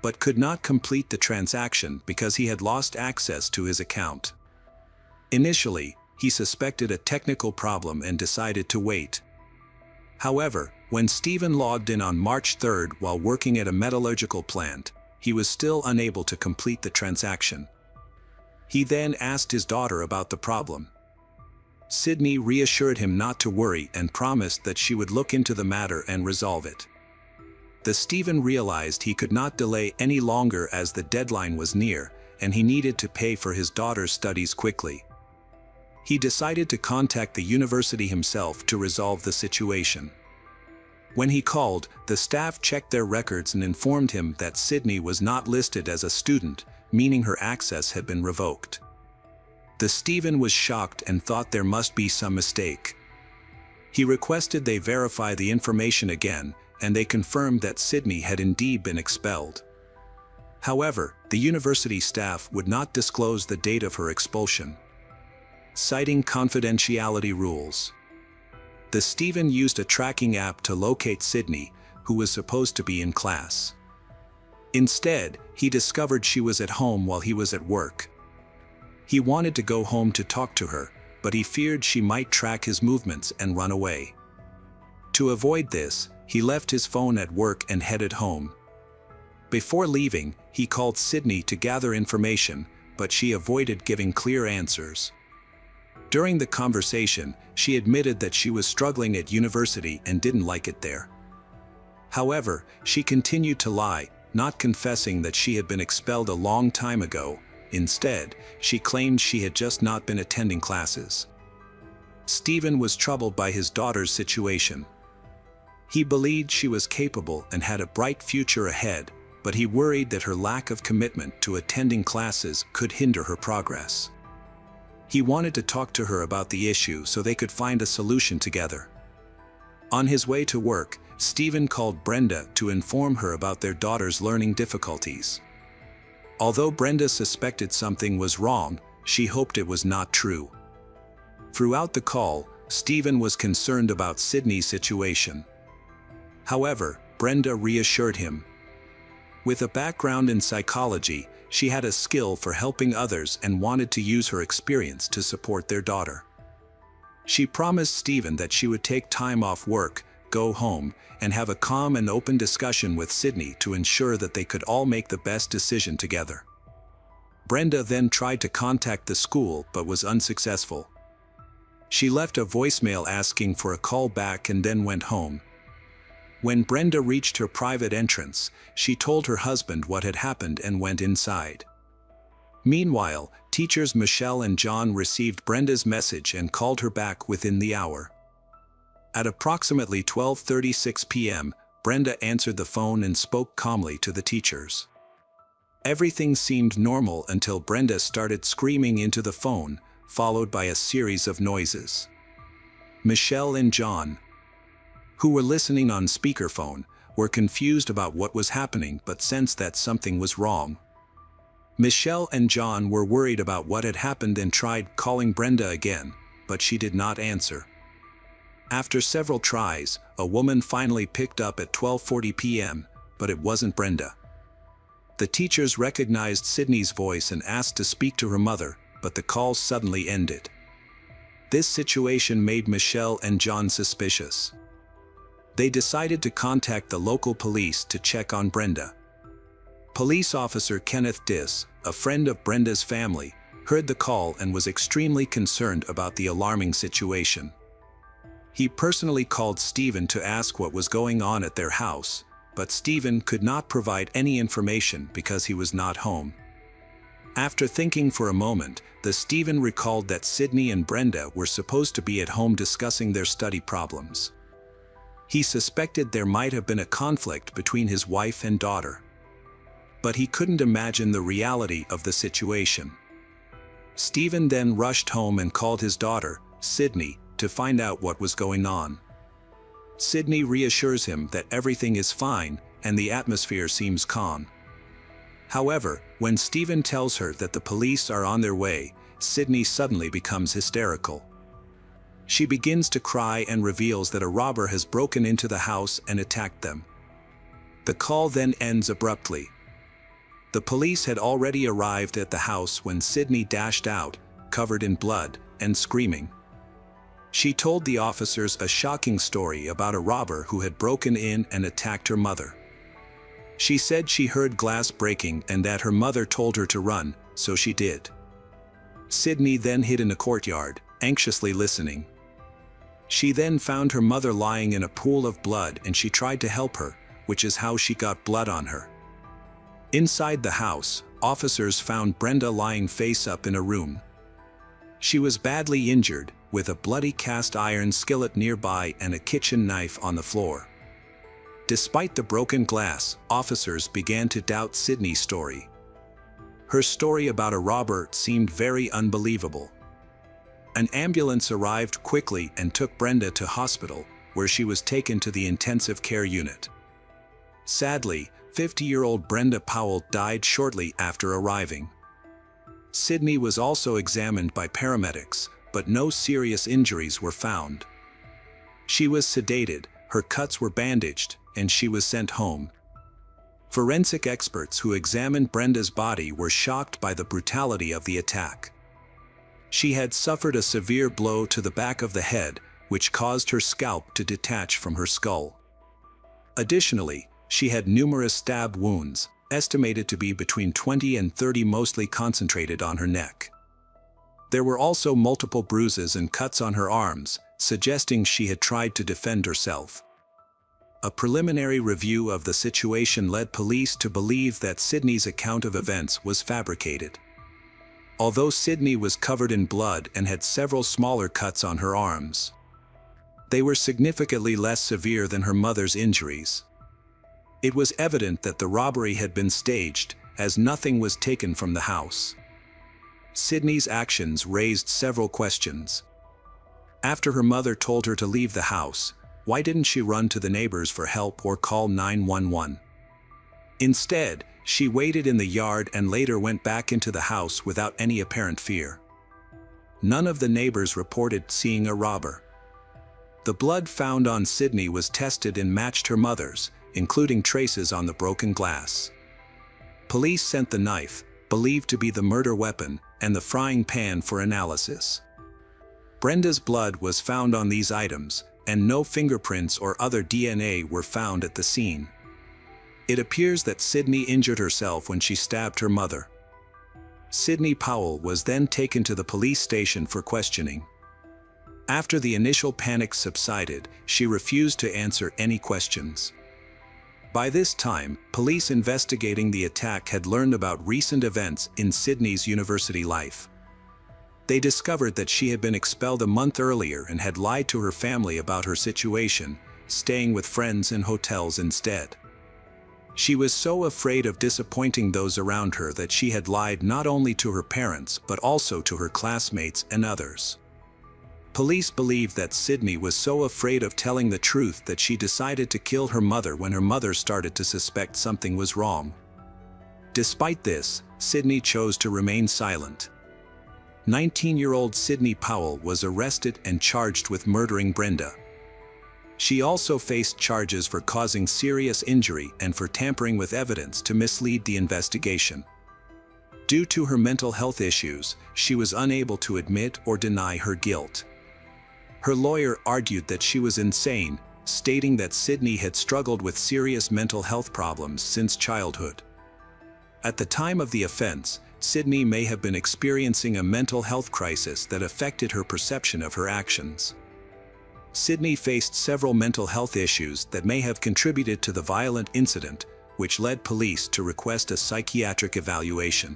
S1: but could not complete the transaction because he had lost access to his account. Initially, he suspected a technical problem and decided to wait. However, when Stephen logged in on March 3rd while working at a metallurgical plant, he was still unable to complete the transaction. He then asked his daughter about the problem. Sydney reassured him not to worry and promised that she would look into the matter and resolve it. Stephen realized he could not delay any longer as the deadline was near, and he needed to pay for his daughter's studies quickly. He decided to contact the university himself to resolve the situation. When he called, the staff checked their records and informed him that Sydney was not listed as a student, meaning her access had been revoked. Stephen was shocked and thought there must be some mistake. He requested they verify the information again, and they confirmed that Sydney had indeed been expelled. However, the university staff would not disclose the date of her expulsion, citing confidentiality rules. Stephen used a tracking app to locate Sydney, who was supposed to be in class. Instead, he discovered she was at home while he was at work. He wanted to go home to talk to her, but he feared she might track his movements and run away. To avoid this, he left his phone at work and headed home. Before leaving, he called Sydney to gather information, but she avoided giving clear answers. During the conversation, she admitted that she was struggling at university and didn't like it there. However, she continued to lie, not confessing that she had been expelled a long time ago. Instead, she claimed she had just not been attending classes. Stephen was troubled by his daughter's situation. He believed she was capable and had a bright future ahead, but he worried that her lack of commitment to attending classes could hinder her progress. He wanted to talk to her about the issue so they could find a solution together. On his way to work, Stephen called Brenda to inform her about their daughter's learning difficulties. Although Brenda suspected something was wrong, she hoped it was not true. Throughout the call, Stephen was concerned about Sydney's situation. However, Brenda reassured him. With a background in psychology, she had a skill for helping others and wanted to use her experience to support their daughter. She promised Stephen that she would take time off work, go home, and have a calm and open discussion with Sydney to ensure that they could all make the best decision together. Brenda then tried to contact the school but was unsuccessful. She left a voicemail asking for a call back and then went home. When Brenda reached her private entrance, she told her husband what had happened and went inside. Meanwhile, teachers Michelle and John received Brenda's message and called her back within the hour. At approximately 12:36 p.m., Brenda answered the phone and spoke calmly to the teachers. Everything seemed normal until Brenda started screaming into the phone, followed by a series of noises. Michelle and John, who were listening on speakerphone, were confused about what was happening but sensed that something was wrong. Michelle and John were worried about what had happened and tried calling Brenda again, but she did not answer. After several tries, a woman finally picked up at 12:40 p.m., but it wasn't Brenda. The teachers recognized Sydney's voice and asked to speak to her mother, but the call suddenly ended. This situation made Michelle and John suspicious. They decided to contact the local police to check on Brenda. Police officer Kenneth Diss, a friend of Brenda's family, heard the call and was extremely concerned about the alarming situation. He personally called Stephen to ask what was going on at their house, but Stephen could not provide any information because he was not home. After thinking for a moment, Stephen recalled that Sydney and Brenda were supposed to be at home discussing their study problems. He suspected there might have been a conflict between his wife and daughter. But he couldn't imagine the reality of the situation. Stephen then rushed home and called his daughter, Sydney, to find out what was going on. Sydney reassures him that everything is fine and the atmosphere seems calm. However, when Stephen tells her that the police are on their way, Sydney suddenly becomes hysterical. She begins to cry and reveals that a robber has broken into the house and attacked them. The call then ends abruptly. The police had already arrived at the house when Sydney dashed out, covered in blood, and screaming. She told the officers a shocking story about a robber who had broken in and attacked her mother. She said she heard glass breaking and that her mother told her to run, so she did. Sydney then hid in a courtyard, anxiously listening. She then found her mother lying in a pool of blood and she tried to help her, which is how she got blood on her. Inside the house, officers found Brenda lying face up in a room. She was badly injured, with a bloody cast iron skillet nearby and a kitchen knife on the floor. Despite the broken glass, officers began to doubt Sydney's story. Her story about a robber seemed very unbelievable. An ambulance arrived quickly and took Brenda to hospital, where she was taken to the intensive care unit. Sadly, 50-year-old Brenda Powell died shortly after arriving. Sydney was also examined by paramedics, but no serious injuries were found. She was sedated, her cuts were bandaged, and she was sent home. Forensic experts who examined Brenda's body were shocked by the brutality of the attack. She had suffered a severe blow to the back of the head, which caused her scalp to detach from her skull. Additionally, she had numerous stab wounds, estimated to be between 20 and 30, mostly concentrated on her neck. There were also multiple bruises and cuts on her arms, suggesting she had tried to defend herself. A preliminary review of the situation led police to believe that Sydney's account of events was fabricated. Although Sydney was covered in blood and had several smaller cuts on her arms, they were significantly less severe than her mother's injuries. It was evident that the robbery had been staged, as nothing was taken from the house. Sydney's actions raised several questions. After her mother told her to leave the house, why didn't she run to the neighbors for help or call 911? Instead, she waited in the yard and later went back into the house without any apparent fear. None of the neighbors reported seeing a robber. The blood found on Sydney was tested and matched her mother's, including traces on the broken glass. Police sent the knife, believed to be the murder weapon, and the frying pan for analysis. Brenda's blood was found on these items, and no fingerprints or other DNA were found at the scene. It appears that Sydney injured herself when she stabbed her mother. Sydney Powell was then taken to the police station for questioning. After the initial panic subsided, she refused to answer any questions. By this time, police investigating the attack had learned about recent events in Sydney's university life. They discovered that she had been expelled a month earlier and had lied to her family about her situation, staying with friends in hotels instead. She was so afraid of disappointing those around her that she had lied not only to her parents but also to her classmates and others. Police believe that Sydney was so afraid of telling the truth that she decided to kill her mother when her mother started to suspect something was wrong. Despite this, Sydney chose to remain silent. 19-year-old Sydney Powell was arrested and charged with murdering Brenda. She also faced charges for causing serious injury and for tampering with evidence to mislead the investigation. Due to her mental health issues, she was unable to admit or deny her guilt. Her lawyer argued that she was insane, stating that Sydney had struggled with serious mental health problems since childhood. At the time of the offense, Sydney may have been experiencing a mental health crisis that affected her perception of her actions. Sydney faced several mental health issues that may have contributed to the violent incident, which led police to request a psychiatric evaluation.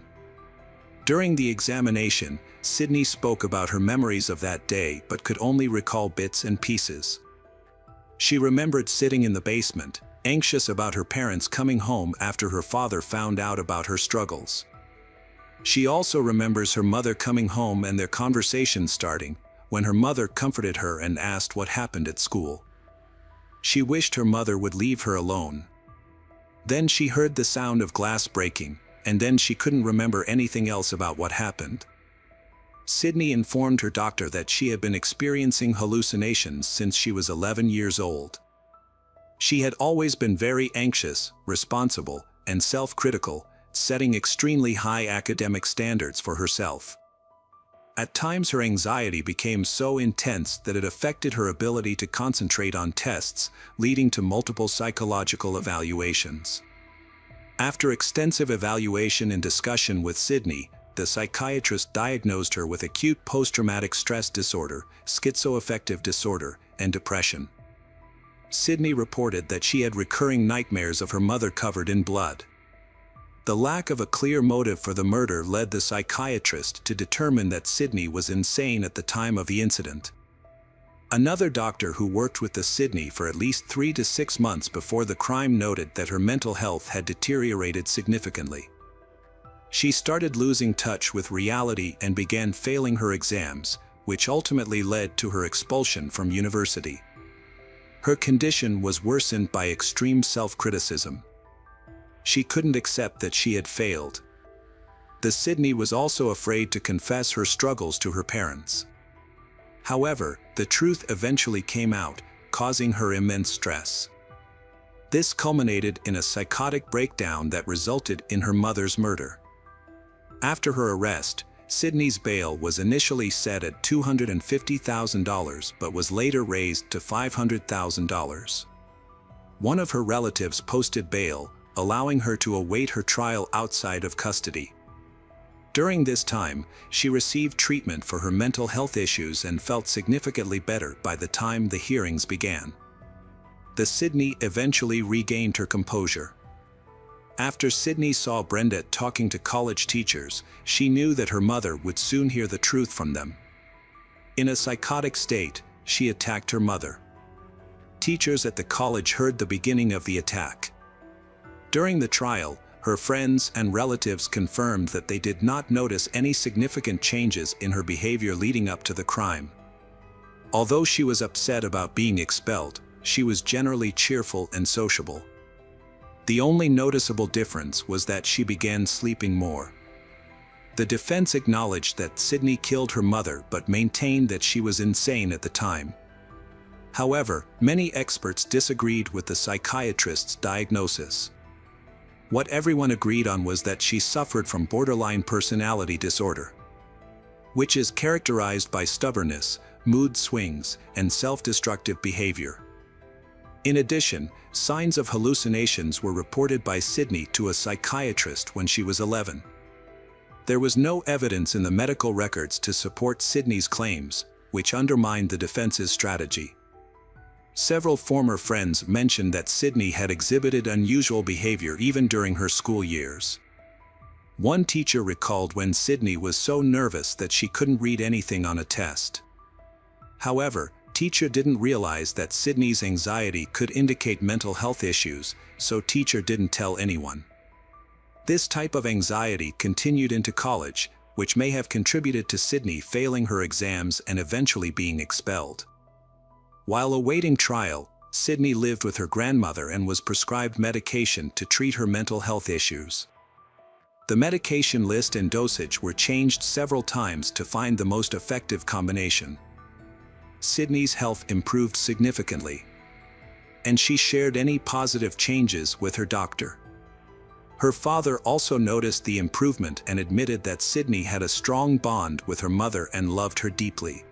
S1: During the examination, Sydney spoke about her memories of that day but could only recall bits and pieces. She remembered sitting in the basement, anxious about her parents coming home after her father found out about her struggles. She also remembers her mother coming home and their conversation starting, when her mother comforted her and asked what happened at school. She wished her mother would leave her alone. Then she heard the sound of glass breaking, and then she couldn't remember anything else about what happened. Sydney informed her doctor that she had been experiencing hallucinations since she was 11 years old. She had always been very anxious, responsible, and self-critical, setting extremely high academic standards for herself. At times her anxiety became so intense that it affected her ability to concentrate on tests, leading to multiple psychological evaluations. After extensive evaluation and discussion with Sydney, the psychiatrist diagnosed her with acute post-traumatic stress disorder, schizoaffective disorder, and depression. Sydney reported that she had recurring nightmares of her mother covered in blood. The lack of a clear motive for the murder led the psychiatrist to determine that Sydney was insane at the time of the incident. Another doctor who worked with Sydney for at least 3 to 6 months before the crime noted that her mental health had deteriorated significantly. She started losing touch with reality and began failing her exams, which ultimately led to her expulsion from university. Her condition was worsened by extreme self-criticism. She couldn't accept that she had failed. Sydney was also afraid to confess her struggles to her parents. However, the truth eventually came out, causing her immense stress. This culminated in a psychotic breakdown that resulted in her mother's murder. After her arrest, Sydney's bail was initially set at $250,000 but was later raised to $500,000. One of her relatives posted bail, allowing her to await her trial outside of custody. During this time, she received treatment for her mental health issues and felt significantly better by the time the hearings began. Sydney eventually regained her composure. After Sydney saw Brenda talking to college teachers, she knew that her mother would soon hear the truth from them. In a psychotic state, she attacked her mother. Teachers at the college heard the beginning of the attack. During the trial, her friends and relatives confirmed that they did not notice any significant changes in her behavior leading up to the crime. Although she was upset about being expelled, she was generally cheerful and sociable. The only noticeable difference was that she began sleeping more. The defense acknowledged that Sydney killed her mother but maintained that she was insane at the time. However, many experts disagreed with the psychiatrist's diagnosis. What everyone agreed on was that she suffered from borderline personality disorder, which is characterized by stubbornness, mood swings, and self-destructive behavior. In addition, signs of hallucinations were reported by Sydney to a psychiatrist when she was 11. There was no evidence in the medical records to support Sydney's claims, which undermined the defense's strategy. Several former friends mentioned that Sydney had exhibited unusual behavior even during her school years. One teacher recalled when Sydney was so nervous that she couldn't read anything on a test. However, teacher didn't realize that Sydney's anxiety could indicate mental health issues, so teacher didn't tell anyone. This type of anxiety continued into college, which may have contributed to Sydney failing her exams and eventually being expelled. While awaiting trial, Sydney lived with her grandmother and was prescribed medication to treat her mental health issues. The medication list and dosage were changed several times to find the most effective combination. Sydney's health improved significantly, and she shared any positive changes with her doctor. Her father also noticed the improvement and admitted that Sydney had a strong bond with her mother and loved her deeply.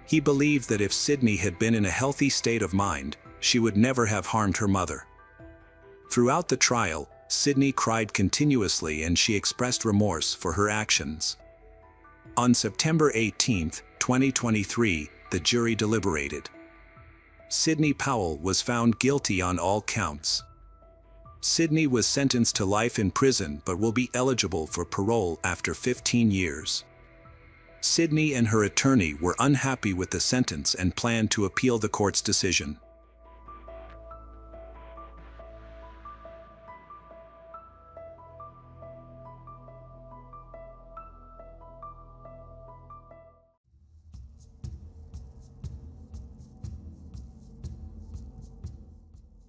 S1: He believed that if Sydney had been in a healthy state of mind, she would never have harmed her mother. Throughout the trial, Sydney cried continuously and she expressed remorse for her actions. On September 18, 2023, the jury deliberated. Sydney Powell was found guilty on all counts. Sydney was sentenced to life in prison but will be eligible for parole after 15 years. Sydney and her attorney were unhappy with the sentence and planned to appeal the court's decision.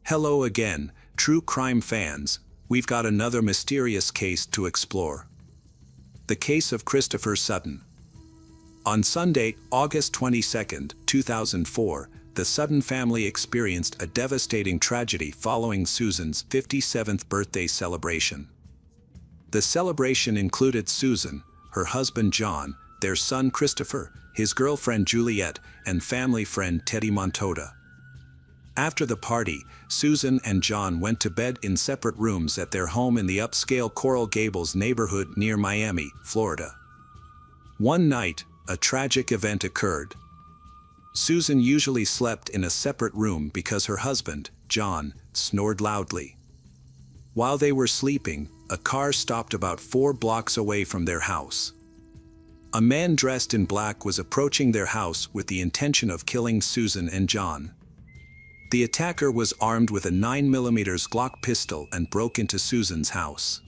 S1: Hello again, true crime fans. We've got another mysterious case to explore. The case of Christopher Sutton. On Sunday, August 22, 2004, the Sutton family experienced a devastating tragedy following Susan's 57th birthday celebration. The celebration included Susan, her husband John, their son Christopher, his girlfriend Juliet, and family friend Teddy Montoda. After the party, Susan and John went to bed in separate rooms at their home in the upscale Coral Gables neighborhood near Miami, Florida. One night, a tragic event occurred. Susan usually slept in a separate room because her husband, John, snored loudly. While they were sleeping, a car stopped about 4 blocks away from their house. A man dressed in black was approaching their house with the intention of killing Susan and John. The attacker was armed with a 9mm Glock pistol and broke into Susan's house.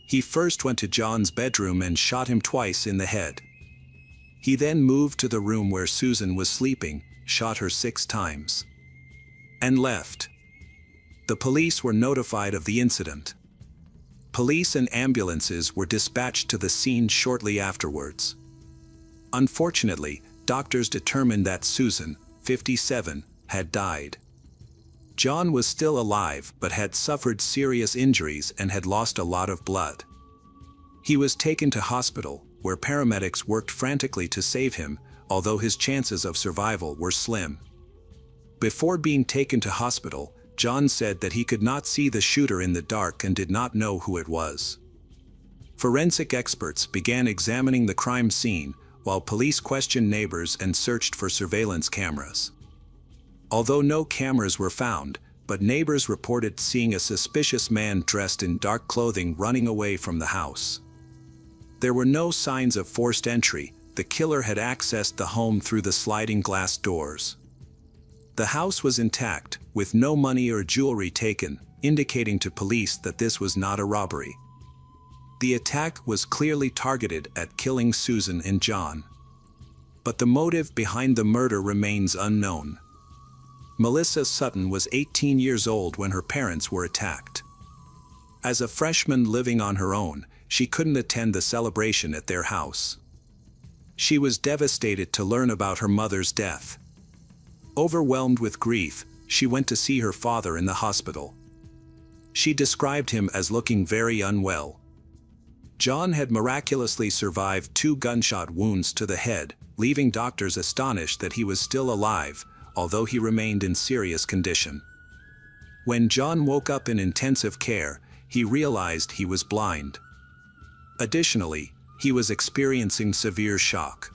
S1: He first went to John's bedroom and shot him twice in the head. He then moved to the room where Susan was sleeping, shot her 6 times, and left. The police were notified of the incident. Police and ambulances were dispatched to the scene shortly afterwards. Unfortunately, doctors determined that Susan, 57, had died. John was still alive but had suffered serious injuries and had lost a lot of blood. He was taken to hospital, where paramedics worked frantically to save him, although his chances of survival were slim. Before being taken to hospital, John said that he could not see the shooter in the dark and did not know who it was. Forensic experts began examining the crime scene, while police questioned neighbors and searched for surveillance cameras. Although no cameras were found, but neighbors reported seeing a suspicious man dressed in dark clothing running away from the house. There were no signs of forced entry. The killer had accessed the home through the sliding glass doors. The house was intact, with no money or jewelry taken, indicating to police that this was not a robbery. The attack was clearly targeted at killing Susan and John. But the motive behind the murder remains unknown. Melissa Sutton was 18 years old when her parents were attacked. As a freshman living on her own, she couldn't attend the celebration at their house. She was devastated to learn about her mother's death. Overwhelmed with grief, she went to see her father in the hospital. She described him as looking very unwell. John had miraculously survived 2 gunshot wounds to the head, leaving doctors astonished that he was still alive, although he remained in serious condition. When John woke up in intensive care, he realized he was blind. Additionally, he was experiencing severe shock.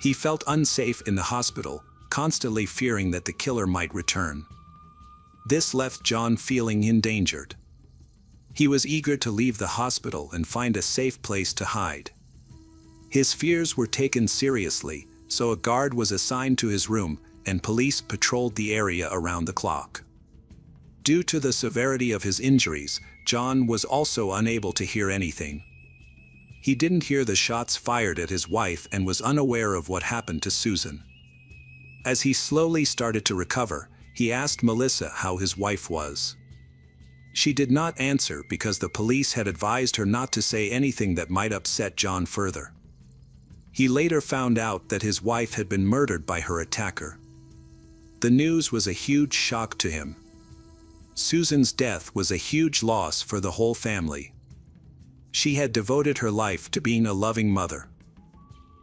S1: He felt unsafe in the hospital, constantly fearing that the killer might return. This left John feeling endangered. He was eager to leave the hospital and find a safe place to hide. His fears were taken seriously, so a guard was assigned to his room, and police patrolled the area around the clock. Due to the severity of his injuries, John was also unable to hear anything. He didn't hear the shots fired at his wife and was unaware of what happened to Susan. As he slowly started to recover, he asked Melissa how his wife was. She did not answer because the police had advised her not to say anything that might upset John further. He later found out that his wife had been murdered by her attacker. The news was a huge shock to him. Susan's death was a huge loss for the whole family. She had devoted her life to being a loving mother.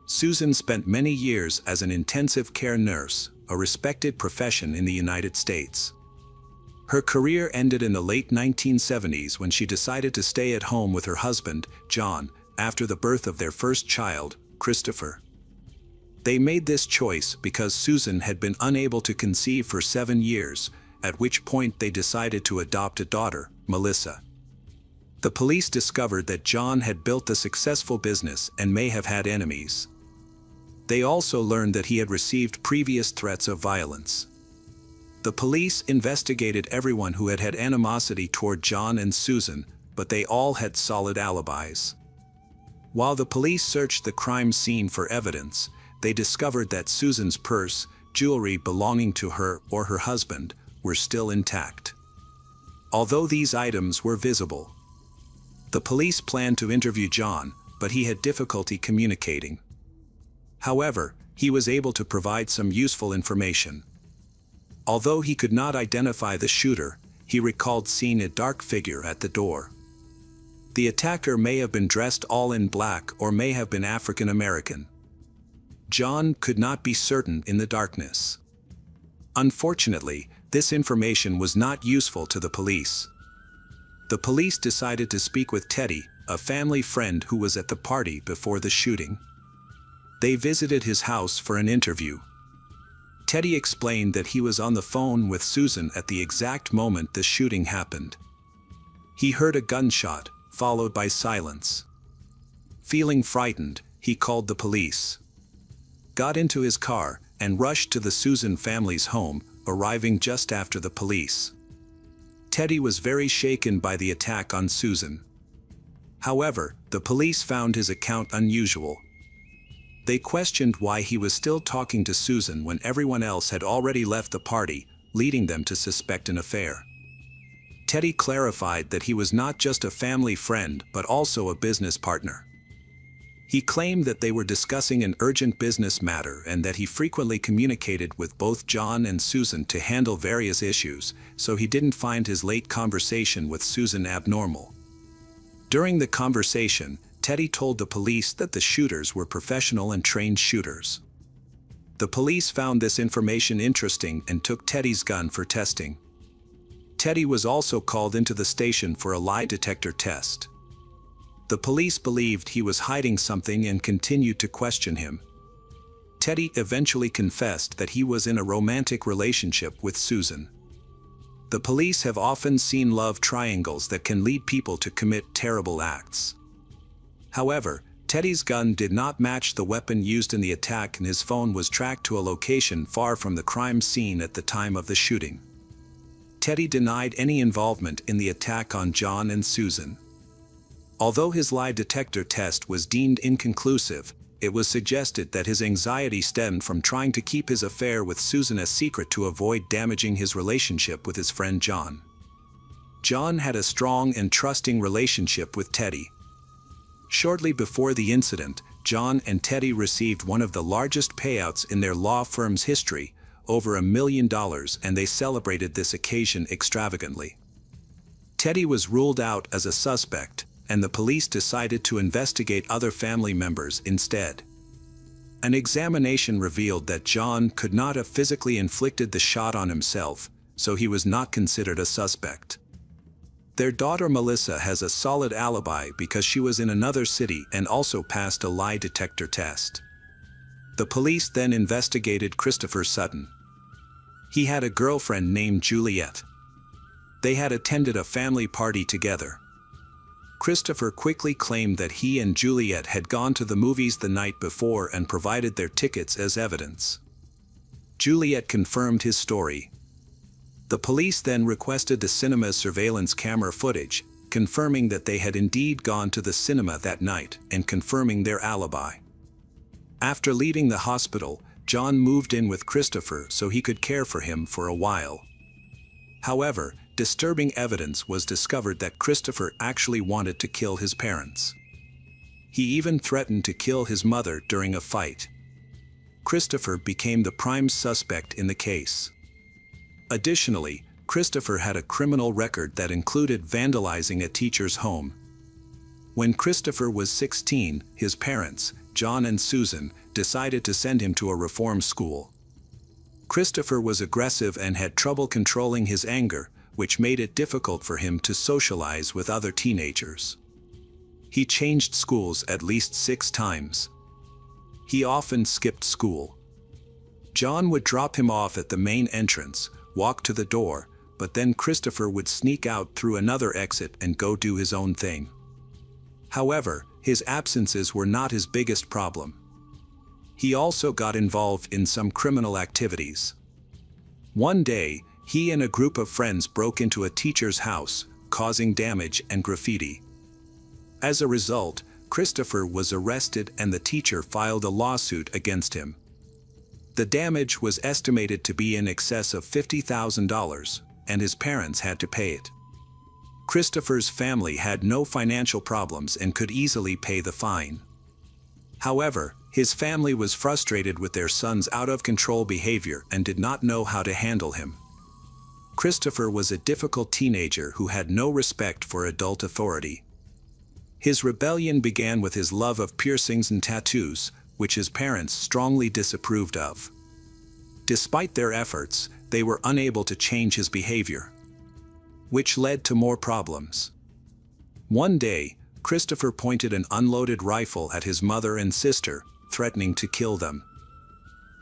S1: Susan spent many years as an intensive care nurse, a respected profession in the United States. Her career ended in the late 1970s when she decided to stay at home with her husband, John, after the birth of their first child, Christopher. They made this choice because Susan had been unable to conceive for 7 years, at which point they decided to adopt a daughter, Melissa. The police discovered that John had built a successful business and may have had enemies. They also learned that he had received previous threats of violence. The police investigated everyone who had had animosity toward John and Susan, but they all had solid alibis. While the police searched the crime scene for evidence, they discovered that Susan's purse, jewelry belonging to her or her husband, were still intact. Although these items were visible, the police planned to interview John, but he had difficulty communicating. However, he was able to provide some useful information. Although he could not identify the shooter, he recalled seeing a dark figure at the door. The attacker may have been dressed all in black or may have been African American. John could not be certain in the darkness. Unfortunately, this information was not useful to the police. The police decided to speak with Teddy, a family friend who was at the party before the shooting. They visited his house for an interview. Teddy explained that he was on the phone with Susan at the exact moment the shooting happened. He heard a gunshot, followed by silence. Feeling frightened, he called the police, got into his car, and rushed to the Susan family's home, arriving just after the police. Teddy was very shaken by the attack on Susan. However, the police found his account unusual. They questioned why he was still talking to Susan when everyone else had already left the party, leading them to suspect an affair. Teddy clarified that he was not just a family friend but also a business partner. He claimed that they were discussing an urgent business matter and that he frequently communicated with both John and Susan to handle various issues, so he didn't find his late conversation with Susan abnormal. During the conversation, Teddy told the police that the shooters were professional and trained shooters. The police found this information interesting and took Teddy's gun for testing. Teddy was also called into the station for a lie detector test. The police believed he was hiding something and continued to question him. Teddy eventually confessed that he was in a romantic relationship with Susan. The police have often seen love triangles that can lead people to commit terrible acts. However, Teddy's gun did not match the weapon used in the attack and his phone was tracked to a location far from the crime scene at the time of the shooting. Teddy denied any involvement in the attack on John and Susan. Although his lie detector test was deemed inconclusive, it was suggested that his anxiety stemmed from trying to keep his affair with Susan a secret to avoid damaging his relationship with his friend John. John had a strong and trusting relationship with Teddy. Shortly before the incident, John and Teddy received one of the largest payouts in their law firm's history, over $1 million, and they celebrated this occasion extravagantly. Teddy was ruled out as a suspect, and the police decided to investigate other family members instead. An examination revealed that John could not have physically inflicted the shot on himself, so he was not considered a suspect. Their daughter Melissa has a solid alibi because she was in another city and also passed a lie detector test. The police then investigated Christopher Sutton. He had a girlfriend named Juliet. They had attended a family party together. Christopher quickly claimed that he and Juliet had gone to the movies the night before and provided their tickets as evidence. Juliet confirmed his story. The police then requested the cinema's surveillance camera footage, confirming that they had indeed gone to the cinema that night and confirming their alibi. After leaving the hospital, John moved in with Christopher so he could care for him for a while. However, disturbing evidence was discovered that Christopher actually wanted to kill his parents. He even threatened to kill his mother during a fight. Christopher became the prime suspect in the case. Additionally, Christopher had a criminal record that included vandalizing a teacher's home. When Christopher was 16, his parents, John and Susan, decided to send him to a reform school. Christopher was aggressive and had trouble controlling his anger, which made it difficult for him to socialize with other teenagers. He changed schools at least 6 times. He often skipped school. John would drop him off at the main entrance, walk to the door, but then Christopher would sneak out through another exit and go do his own thing. However, his absences were not his biggest problem. He also got involved in some criminal activities. One day, he and a group of friends broke into a teacher's house, causing damage and graffiti. As a result, Christopher was arrested and the teacher filed a lawsuit against him. The damage was estimated to be in excess of $50,000, and his parents had to pay it. Christopher's family had no financial problems and could easily pay the fine. However, his family was frustrated with their son's out-of-control behavior and did not know how to handle him. Christopher was a difficult teenager who had no respect for adult authority. His rebellion began with his love of piercings and tattoos, which his parents strongly disapproved of. Despite their efforts, they were unable to change his behavior, which led to more problems. One day, Christopher pointed an unloaded rifle at his mother and sister, threatening to kill them.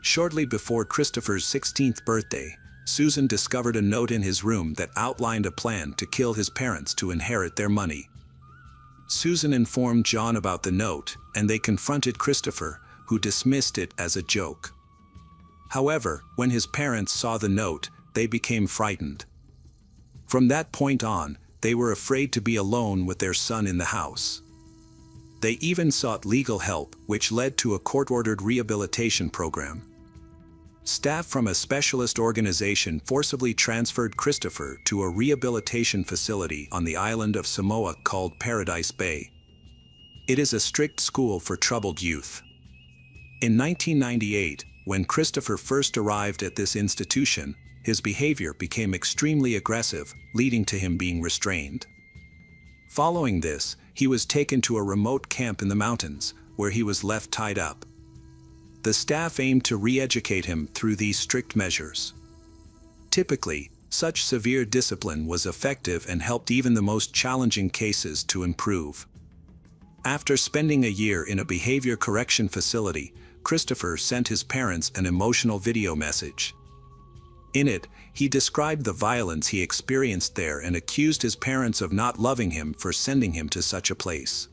S1: Shortly before Christopher's 16th birthday, Susan discovered a note in his room that outlined a plan to kill his parents to inherit their money. Susan informed John about the note, and they confronted Christopher, who dismissed it as a joke. However, when his parents saw the note, they became frightened. From that point on, they were afraid to be alone with their son in the house. They even sought legal help, which led to a court-ordered rehabilitation program. Staff from a specialist organization forcibly transferred Christopher to a rehabilitation facility on the island of Samoa called Paradise Bay. It is a strict school for troubled youth. In 1998, when Christopher first arrived at this institution, his behavior became extremely aggressive, leading to him being restrained. Following this, he was taken to a remote camp in the mountains, where he was left tied up. The staff aimed to re-educate him through these strict measures. Typically, such severe discipline was effective and helped even the most challenging cases to improve. After spending a year in a behavior correction facility, Christopher sent his parents an emotional video message. In it, he described the violence he experienced there and accused his parents of not loving him for sending him to such a place.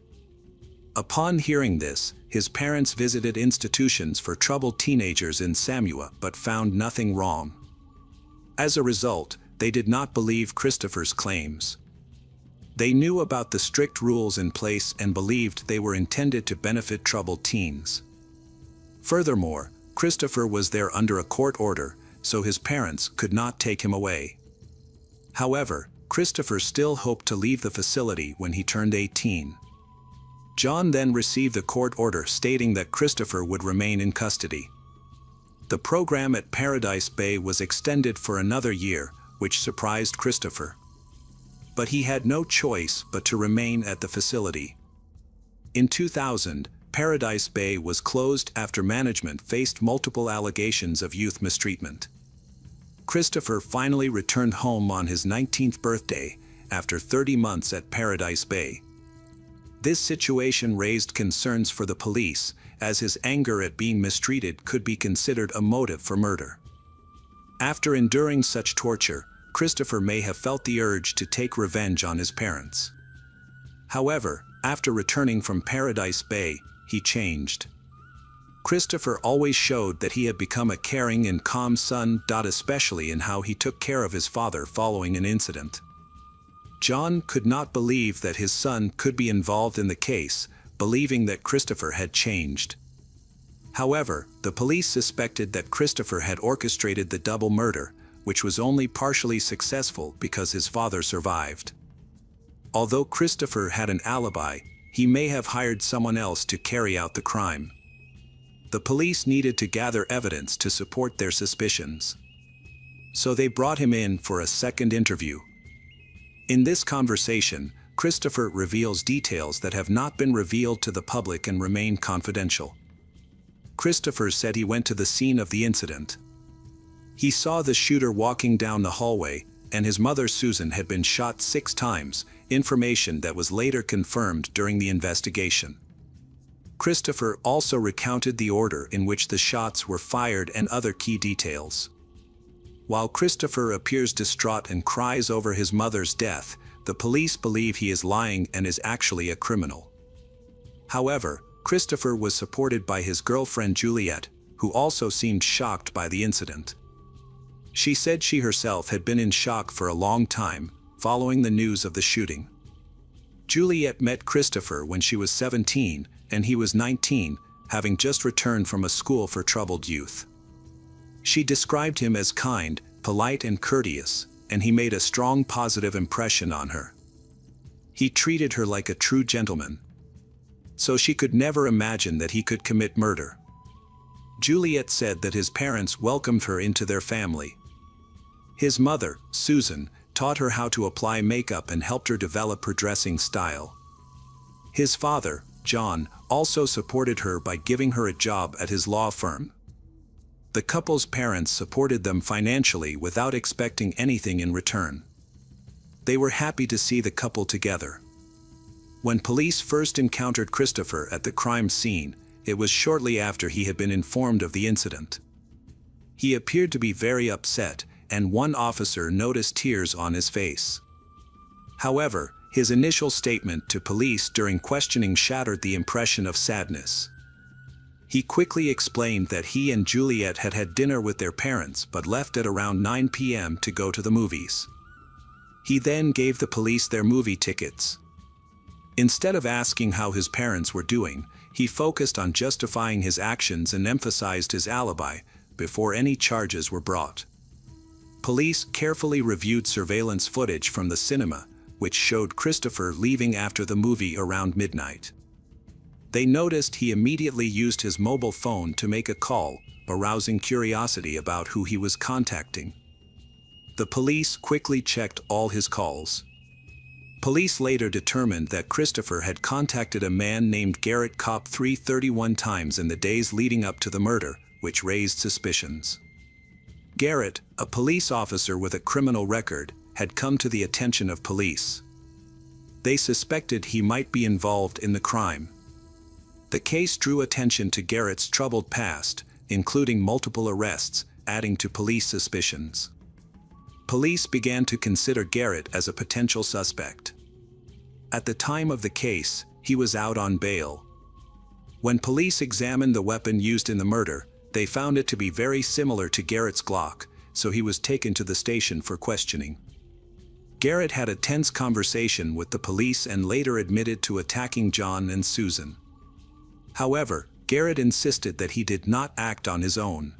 S1: Upon hearing this, his parents visited institutions for troubled teenagers in Samoa but found nothing wrong. As a result, they did not believe Christopher's claims. They knew about the strict rules in place and believed they were intended to benefit troubled teens. Furthermore, Christopher was there under a court order, so his parents could not take him away. However, Christopher still hoped to leave the facility when he turned 18. John then received a court order stating that Christopher would remain in custody. The program at Paradise Bay was extended for another year, which surprised Christopher. But he had no choice but to remain at the facility. In 2000, Paradise Bay was closed after management faced multiple allegations of youth mistreatment. Christopher finally returned home on his 19th birthday, after 30 months at Paradise Bay. This situation raised concerns for the police, as his anger at being mistreated could be considered a motive for murder. After enduring such torture, Christopher may have felt the urge to take revenge on his parents. However, after returning from Paradise Bay, he changed. Christopher always showed that he had become a caring and calm son, especially in how he took care of his father following an incident. John could not believe that his son could be involved in the case, believing that Christopher had changed. However, the police suspected that Christopher had orchestrated the double murder, which was only partially successful because his father survived. Although Christopher had an alibi, he may have hired someone else to carry out the crime. The police needed to gather evidence to support their suspicions. So they brought him in for a second interview. In this conversation, Christopher reveals details that have not been revealed to the public and remain confidential. Christopher said he went to the scene of the incident. He saw the shooter walking down the hallway, and his mother Susan had been shot 6 times, information that was later confirmed during the investigation. Christopher also recounted the order in which the shots were fired and other key details. While Christopher appears distraught and cries over his mother's death, the police believe he is lying and is actually a criminal. However, Christopher was supported by his girlfriend Juliet, who also seemed shocked by the incident. She said she herself had been in shock for a long time, following the news of the shooting. Juliet met Christopher when she was 17, and he was 19, having just returned from a school for troubled youth. She described him as kind, polite and courteous, and he made a strong positive impression on her. He treated her like a true gentleman. So she could never imagine that he could commit murder. Juliet said that his parents welcomed her into their family. His mother, Susan, taught her how to apply makeup and helped her develop her dressing style. His father, John, also supported her by giving her a job at his law firm. The couple's parents supported them financially without expecting anything in return. They were happy to see the couple together. When police first encountered Christopher at the crime scene, it was shortly after he had been informed of the incident. He appeared to be very upset, and one officer noticed tears on his face. However, his initial statement to police during questioning shattered the impression of sadness. He quickly explained that he and Juliet had had dinner with their parents but left at around 9 p.m. to go to the movies. He then gave the police their movie tickets. Instead of asking how his parents were doing, he focused on justifying his actions and emphasized his alibi before any charges were brought. Police carefully reviewed surveillance footage from the cinema, which showed Christopher leaving after the movie around midnight. They noticed he immediately used his mobile phone to make a call, arousing curiosity about who he was contacting. The police quickly checked all his calls. Police later determined that Christopher had contacted a man named Garrett Kopp 331 times in the days leading up to the murder, which raised suspicions. Garrett, a police officer with a criminal record, had come to the attention of police. They suspected he might be involved in the crime. The case drew attention to Garrett's troubled past, including multiple arrests, adding to police suspicions. Police began to consider Garrett as a potential suspect. At the time of the case, he was out on bail. When police examined the weapon used in the murder, they found it to be very similar to Garrett's Glock, so he was taken to the station for questioning. Garrett had a tense conversation with the police and later admitted to attacking John and Susan. However, Garrett insisted that he did not act on his own.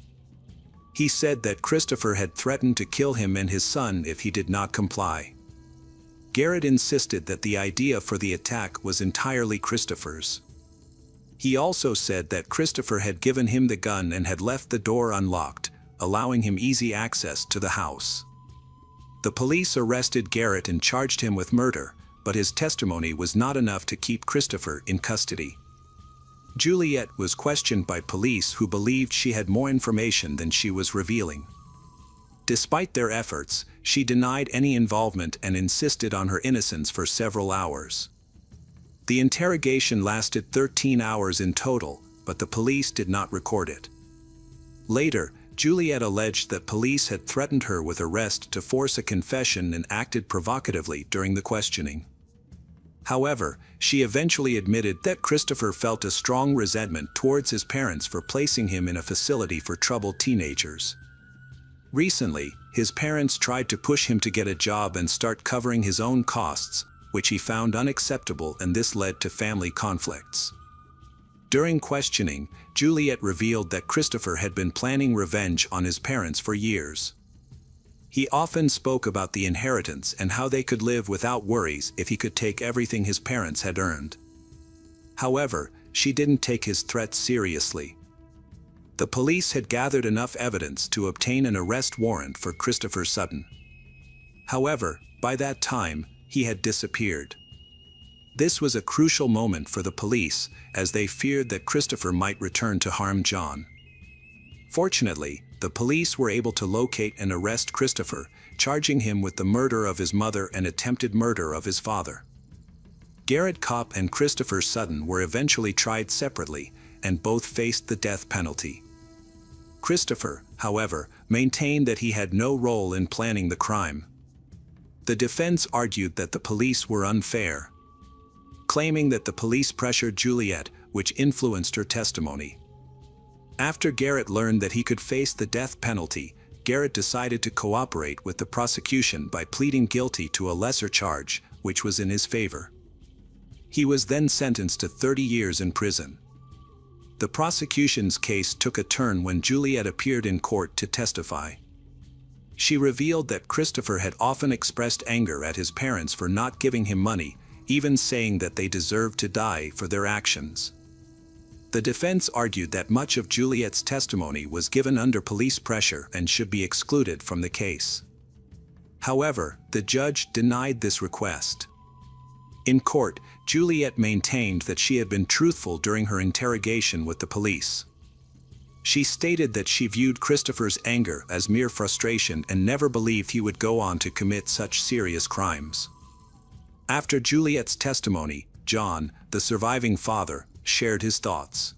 S1: He said that Christopher had threatened to kill him and his son if he did not comply. Garrett insisted that the idea for the attack was entirely Christopher's. He also said that Christopher had given him the gun and had left the door unlocked, allowing him easy access to the house. The police arrested Garrett and charged him with murder, but his testimony was not enough to keep Christopher in custody. Juliet was questioned by police who believed she had more information than she was revealing. Despite their efforts, she denied any involvement and insisted on her innocence for several hours. The interrogation lasted 13 hours in total, but the police did not record it. Later, Juliet alleged that police had threatened her with arrest to force a confession and acted provocatively during the questioning. However, she eventually admitted that Christopher felt a strong resentment towards his parents for placing him in a facility for troubled teenagers. Recently, his parents tried to push him to get a job and start covering his own costs, which he found unacceptable, and this led to family conflicts. During questioning, Juliet revealed that Christopher had been planning revenge on his parents for years. He often spoke about the inheritance and how they could live without worries if he could take everything his parents had earned. However, she didn't take his threats seriously. The police had gathered enough evidence to obtain an arrest warrant for Christopher Sutton. However, by that time, he had disappeared. This was a crucial moment for the police, as they feared that Christopher might return to harm John. Fortunately, the police were able to locate and arrest Christopher, charging him with the murder of his mother and attempted murder of his father. Garrett Kopp and Christopher Sutton were eventually tried separately, and both faced the death penalty. Christopher, however, maintained that he had no role in planning the crime. The defense argued that the police were unfair, claiming that the police pressured Juliet, which influenced her testimony. After Garrett learned that he could face the death penalty, Garrett decided to cooperate with the prosecution by pleading guilty to a lesser charge, which was in his favor. He was then sentenced to 30 years in prison. The prosecution's case took a turn when Juliet appeared in court to testify. She revealed that Christopher had often expressed anger at his parents for not giving him money, even saying that they deserved to die for their actions. The defense argued that much of Juliet's testimony was given under police pressure and should be excluded from the case. However, the judge denied this request. In court, Juliet maintained that she had been truthful during her interrogation with the police. She stated that she viewed Christopher's anger as mere frustration and never believed he would go on to commit such serious crimes. After Juliet's testimony, John, the surviving father, shared his thoughts.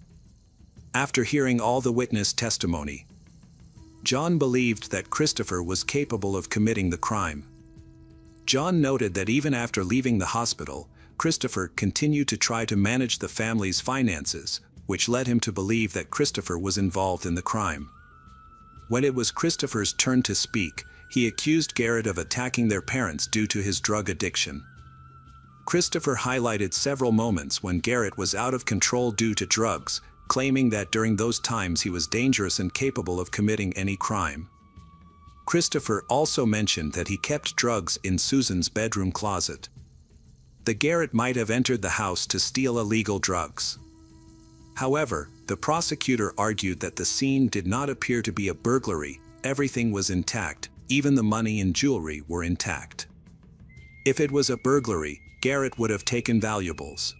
S1: After hearing all the witness testimony, John believed that Christopher was capable of committing the crime. John noted that even after leaving the hospital, Christopher continued to try to manage the family's finances, which led him to believe that Christopher was involved in the crime. When it was Christopher's turn to speak, he accused Garrett of attacking their parents due to his drug addiction. Christopher highlighted several moments when Garrett was out of control due to drugs, claiming that during those times he was dangerous and capable of committing any crime. Christopher also mentioned that he kept drugs in Susan's bedroom closet. The Garrett might have entered the house to steal illegal drugs. However, the prosecutor argued that the scene did not appear to be a burglary, everything was intact, even the money and jewelry were intact. If it was a burglary, Garrett would have taken valuables.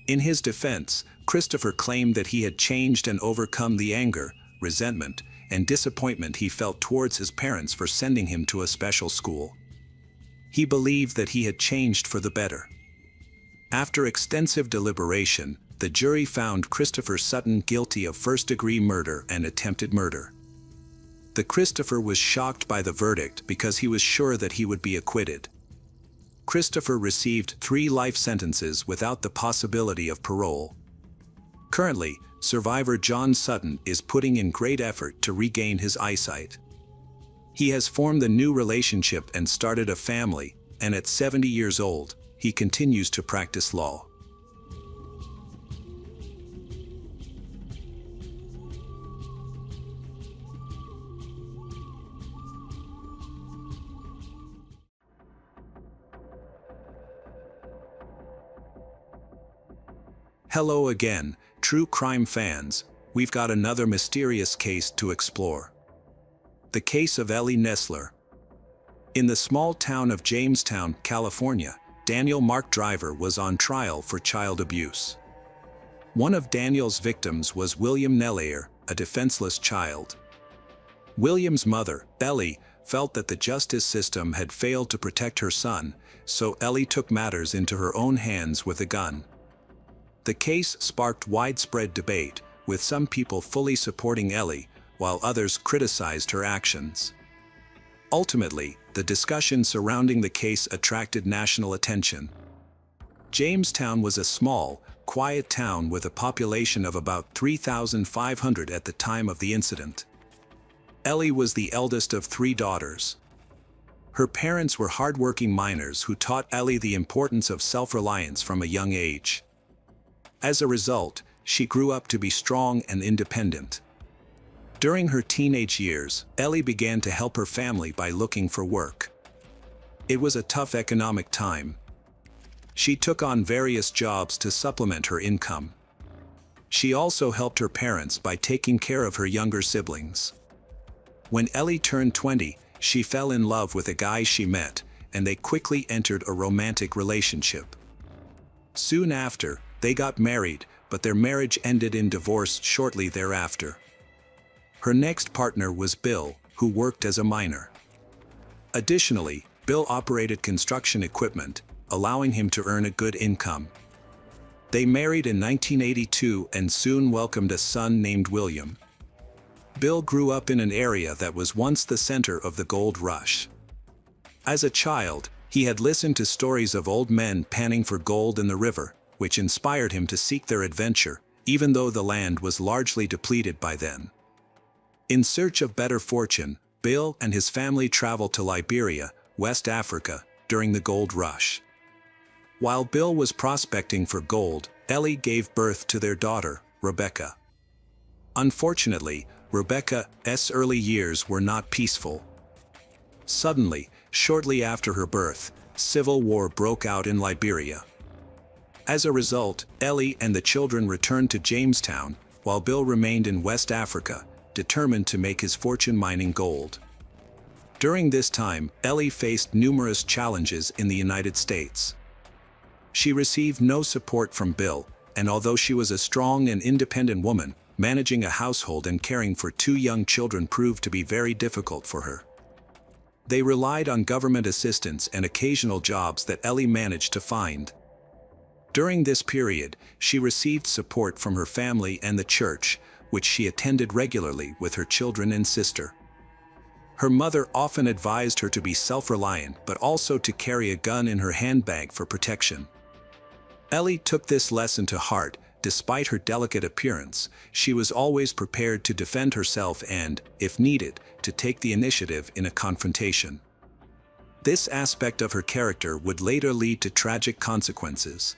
S1: In his defense, Christopher claimed that he had changed and overcome the anger, resentment, and disappointment he felt towards his parents for sending him to a special school. He believed that he had changed for the better. After extensive deliberation, the jury found Christopher Sutton guilty of first-degree murder and attempted murder. Christopher was shocked by the verdict because he was sure that he would be acquitted. Christopher received 3 life sentences without the possibility of parole. Currently, survivor John Sutton is putting in great effort to regain his eyesight. He has formed a new relationship and started a family, and at 70 years old, he continues to practice law. Hello again, True crime fans, we've got another mysterious case to explore. The case of Ellie Nessler. In the small town of Jamestown, California, Daniel Mark Driver was on trial for child abuse. One of Daniel's victims was William Nelayer, a defenseless child. William's mother, Ellie, felt that the justice system had failed to protect her son, so Ellie took matters into her own hands with a gun. The case sparked widespread debate, with some people fully supporting Ellie, while others criticized her actions. Ultimately, the discussion surrounding the case attracted national attention. Jamestown was a small, quiet town with a population of about 3,500 at the time of the incident. Ellie was the eldest of 3 daughters. Her parents were hardworking miners who taught Ellie the importance of self-reliance from a young age. As a result, she grew up to be strong and independent. During her teenage years, Ellie began to help her family by looking for work. It was a tough economic time. She took on various jobs to supplement her income. She also helped her parents by taking care of her younger siblings. When Ellie turned 20, she fell in love with a guy she met, and they quickly entered a romantic relationship. Soon after, they got married, but their marriage ended in divorce shortly thereafter. Her next partner was Bill, who worked as a miner. Additionally, Bill operated construction equipment, allowing him to earn a good income. They married in 1982 and soon welcomed a son named William. Bill grew up in an area that was once the center of the gold rush. As a child, he had listened to stories of old men panning for gold in the river, which inspired him to seek their adventure, even though the land was largely depleted by then. In search of better fortune, Bill and his family traveled to Liberia, West Africa, during the gold rush. While Bill was prospecting for gold, Ellie gave birth to their daughter, Rebecca. Unfortunately, Rebecca's early years were not peaceful. Suddenly, shortly after her birth, civil war broke out in Liberia. As a result, Ellie and the children returned to Jamestown, while Bill remained in West Africa, determined to make his fortune mining gold. During this time, Ellie faced numerous challenges in the United States. She received no support from Bill, and although she was a strong and independent woman, managing a household and caring for 2 young children proved to be very difficult for her. They relied on government assistance and occasional jobs that Ellie managed to find. During this period, she received support from her family and the church, which she attended regularly with her children and sister. Her mother often advised her to be self-reliant but also to carry a gun in her handbag for protection. Ellie took this lesson to heart. Despite her delicate appearance, she was always prepared to defend herself and, if needed, to take the initiative in a confrontation. This aspect of her character would later lead to tragic consequences.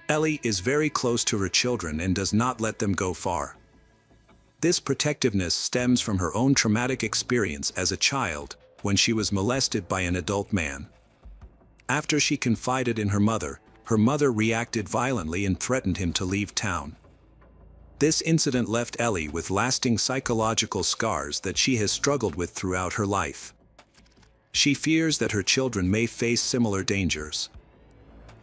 S1: Ellie is very close to her children and does not let them go far. This protectiveness stems from her own traumatic experience as a child, when she was molested by an adult man. After she confided in her mother reacted violently and threatened him to leave town. This incident left Ellie with lasting psychological scars that she has struggled with throughout her life. She fears that her children may face similar dangers.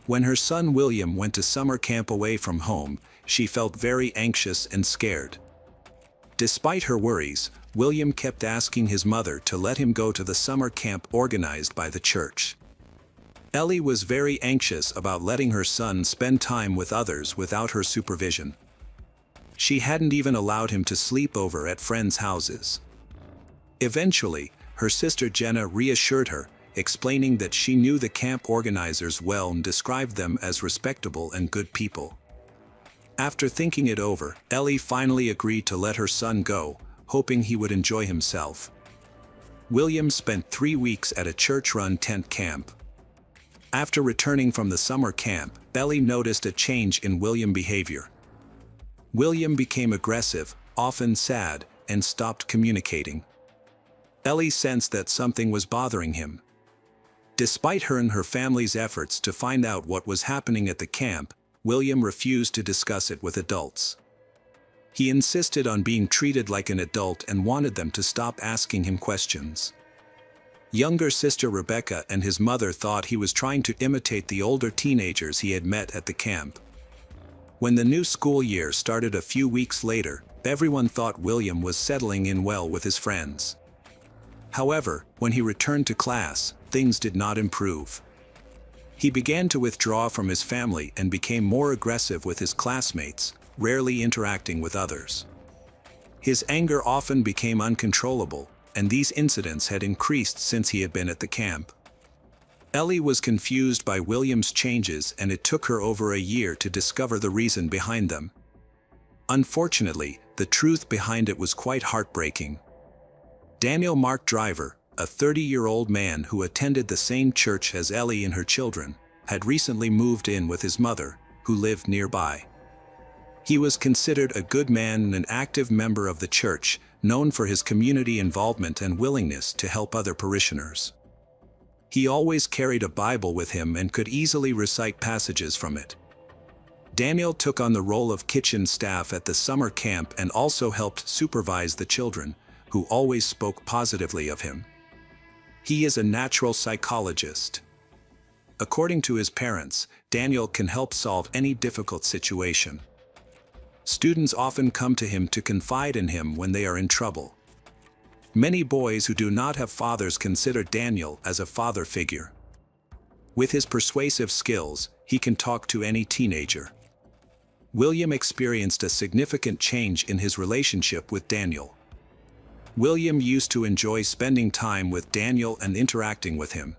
S1: When her son William went to summer camp away from home, she felt very anxious and scared. Despite her worries, William kept asking his mother to let him go to the summer camp organized by the church. Ellie was very anxious about letting her son spend time with others without her supervision. She hadn't even allowed him to sleep over at friends' houses. Eventually, her sister Jenna reassured her, explaining that she knew the camp organizers well and described them as respectable and good people. After thinking it over, Ellie finally agreed to let her son go, hoping he would enjoy himself. William spent 3 weeks at a church-run tent camp. After returning from the summer camp, Ellie noticed a change in William's behavior. William became aggressive, often sad, and stopped communicating. Ellie sensed that something was bothering him. Despite her and her family's efforts to find out what was happening at the camp, William refused to discuss it with adults. He insisted on being treated like an adult and wanted them to stop asking him questions. Younger sister Rebecca and his mother thought he was trying to imitate the older teenagers he had met at the camp. When the new school year started a few weeks later, everyone thought William was settling in well with his friends. However, when he returned to class, things did not improve. He began to withdraw from his family and became more aggressive with his classmates, rarely interacting with others. His anger often became uncontrollable, and these incidents had increased since he had been at the camp. Ellie was confused by William's changes, and it took her over a year to discover the reason behind them. Unfortunately, the truth behind it was quite heartbreaking. Daniel Mark Driver, a 30-year-old man who attended the same church as Ellie and her children, had recently moved in with his mother, who lived nearby. He was considered a good man and an active member of the church, known for his community involvement and willingness to help other parishioners. He always carried a Bible with him and could easily recite passages from it. Daniel took on the role of kitchen staff at the summer camp and also helped supervise the children, who always spoke positively of him. He is a natural psychologist. According to his parents, Daniel can help solve any difficult situation. Students often come to him to confide in him when they are in trouble. Many boys who do not have fathers consider Daniel as a father figure. With his persuasive skills, he can talk to any teenager. William experienced a significant change in his relationship with Daniel. William used to enjoy spending time with Daniel and interacting with him.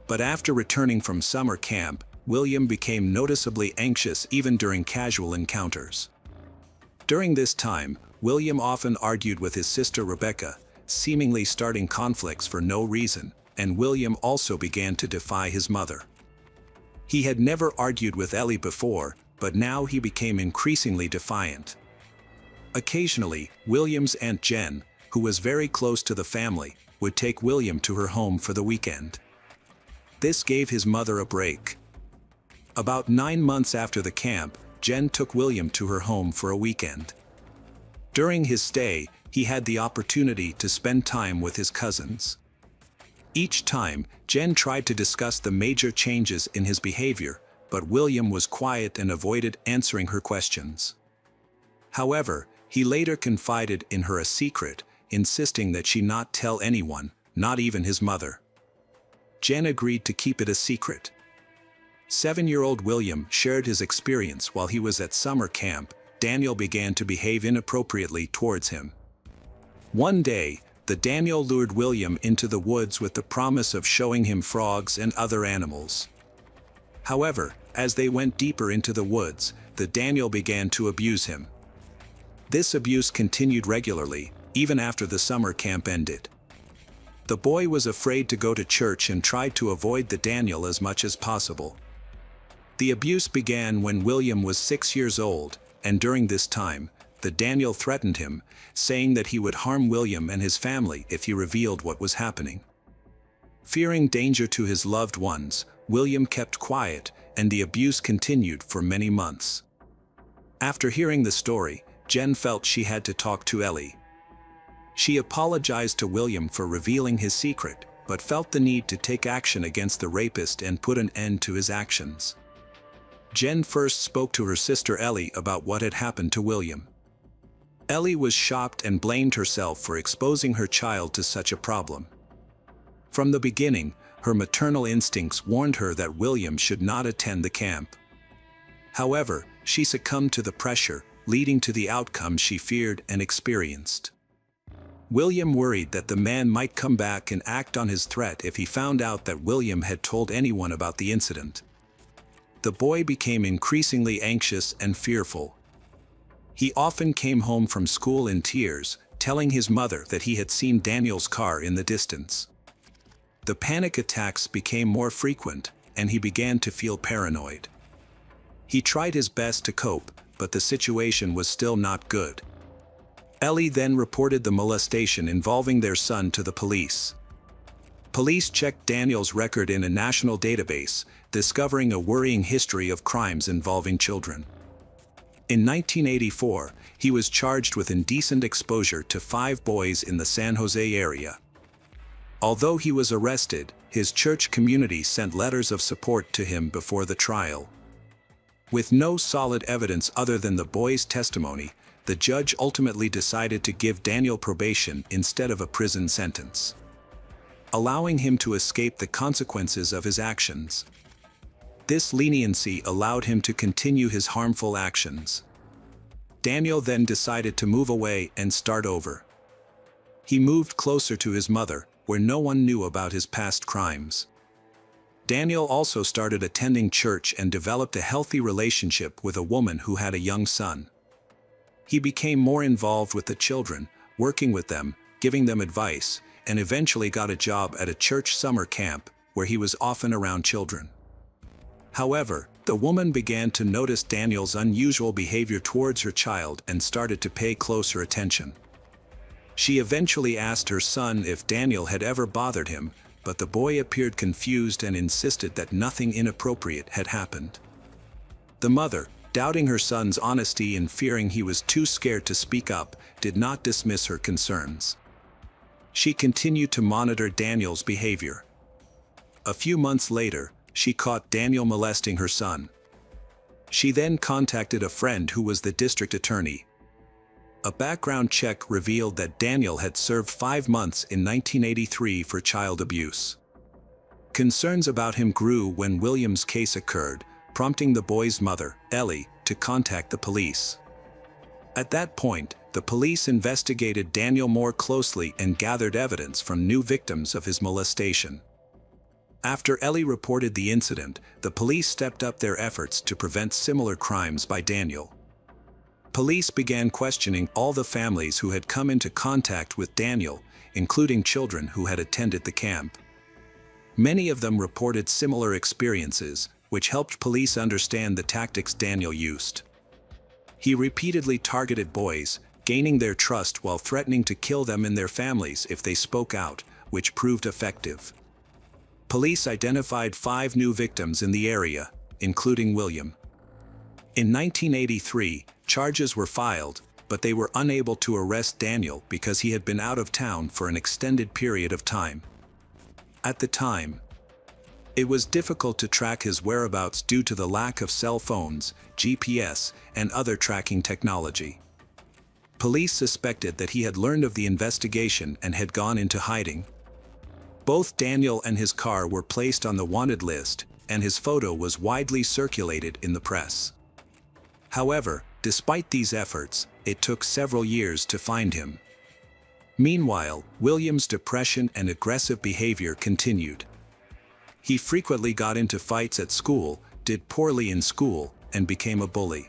S1: But after returning from summer camp, William became noticeably anxious even during casual encounters. During this time, William often argued with his sister Rebecca, seemingly starting conflicts for no reason, and William also began to defy his mother. He had never argued with Ellie before, but now he became increasingly defiant. Occasionally, William's Aunt Jen, who was very close to the family, would take William to her home for the weekend. This gave his mother a break. About 9 months after the camp, Jen took William to her home for a weekend. During his stay, he had the opportunity to spend time with his cousins. Each time, Jen tried to discuss the major changes in his behavior, but William was quiet and avoided answering her questions. However, he later confided in her a secret, insisting that she not tell anyone, not even his mother. Jen agreed to keep it a secret. 7-year-old William shared his experience while he was at summer camp. Daniel began to behave inappropriately towards him. One day, the Daniel lured William into the woods with the promise of showing him frogs and other animals. However, as they went deeper into the woods, the Daniel began to abuse him. This abuse continued regularly, even after the summer camp ended. The boy was afraid to go to church and tried to avoid the Daniel as much as possible. The abuse began when William was 6 years old, and during this time, the Daniel threatened him, saying that he would harm William and his family if he revealed what was happening. Fearing danger to his loved ones, William kept quiet, and the abuse continued for many months. After hearing the story, Jen felt she had to talk to Ellie. She apologized to William for revealing his secret, but felt the need to take action against the rapist and put an end to his actions. Jen first spoke to her sister Ellie about what had happened to William. Ellie was shocked and blamed herself for exposing her child to such a problem. From the beginning, her maternal instincts warned her that William should not attend the camp. However, she succumbed to the pressure, leading to the outcome she feared and experienced. William worried that the man might come back and act on his threat if he found out that William had told anyone about the incident. The boy became increasingly anxious and fearful. He often came home from school in tears, telling his mother that he had seen Daniel's car in the distance. The panic attacks became more frequent, and he began to feel paranoid. He tried his best to cope, but the situation was still not good. Ellie then reported the molestation involving their son to the police. Police checked Daniel's record in a national database, discovering a worrying history of crimes involving children. In 1984, he was charged with indecent exposure to 5 boys in the San Jose area. Although he was arrested, his church community sent letters of support to him before the trial. With no solid evidence other than the boys' testimony, the judge ultimately decided to give Daniel probation instead of a prison sentence, allowing him to escape the consequences of his actions. This leniency allowed him to continue his harmful actions. Daniel then decided to move away and start over. He moved closer to his mother, where no one knew about his past crimes. Daniel also started attending church and developed a healthy relationship with a woman who had a young son. He became more involved with the children, working with them, giving them advice, and eventually got a job at a church summer camp, where he was often around children. However, the woman began to notice Daniel's unusual behavior towards her child and started to pay closer attention. She eventually asked her son if Daniel had ever bothered him, but the boy appeared confused and insisted that nothing inappropriate had happened. The mother, doubting her son's honesty and fearing he was too scared to speak up, did not dismiss her concerns. She continued to monitor Daniel's behavior. A few months later, she caught Daniel molesting her son. She then contacted a friend who was the district attorney. A background check revealed that Daniel had served 5 months in 1983 for child abuse. Concerns about him grew when William's case occurred, prompting the boy's mother, Ellie, to contact the police. At that point, the police investigated Daniel more closely and gathered evidence from new victims of his molestation. After Ellie reported the incident, the police stepped up their efforts to prevent similar crimes by Daniel. Police began questioning all the families who had come into contact with Daniel, including children who had attended the camp. Many of them reported similar experiences, which helped police understand the tactics Daniel used. He repeatedly targeted boys, gaining their trust while threatening to kill them and their families if they spoke out, which proved effective. Police identified 5 new victims in the area, including William. In 1983, charges were filed, but they were unable to arrest Daniel because he had been out of town for an extended period of time. At the time, it was difficult to track his whereabouts due to the lack of cell phones, GPS, and other tracking technology. Police suspected that he had learned of the investigation and had gone into hiding. Both Daniel and his car were placed on the wanted list, and his photo was widely circulated in the press. However, despite these efforts, it took several years to find him. Meanwhile, William's depression and aggressive behavior continued. He frequently got into fights at school, did poorly in school, and became a bully.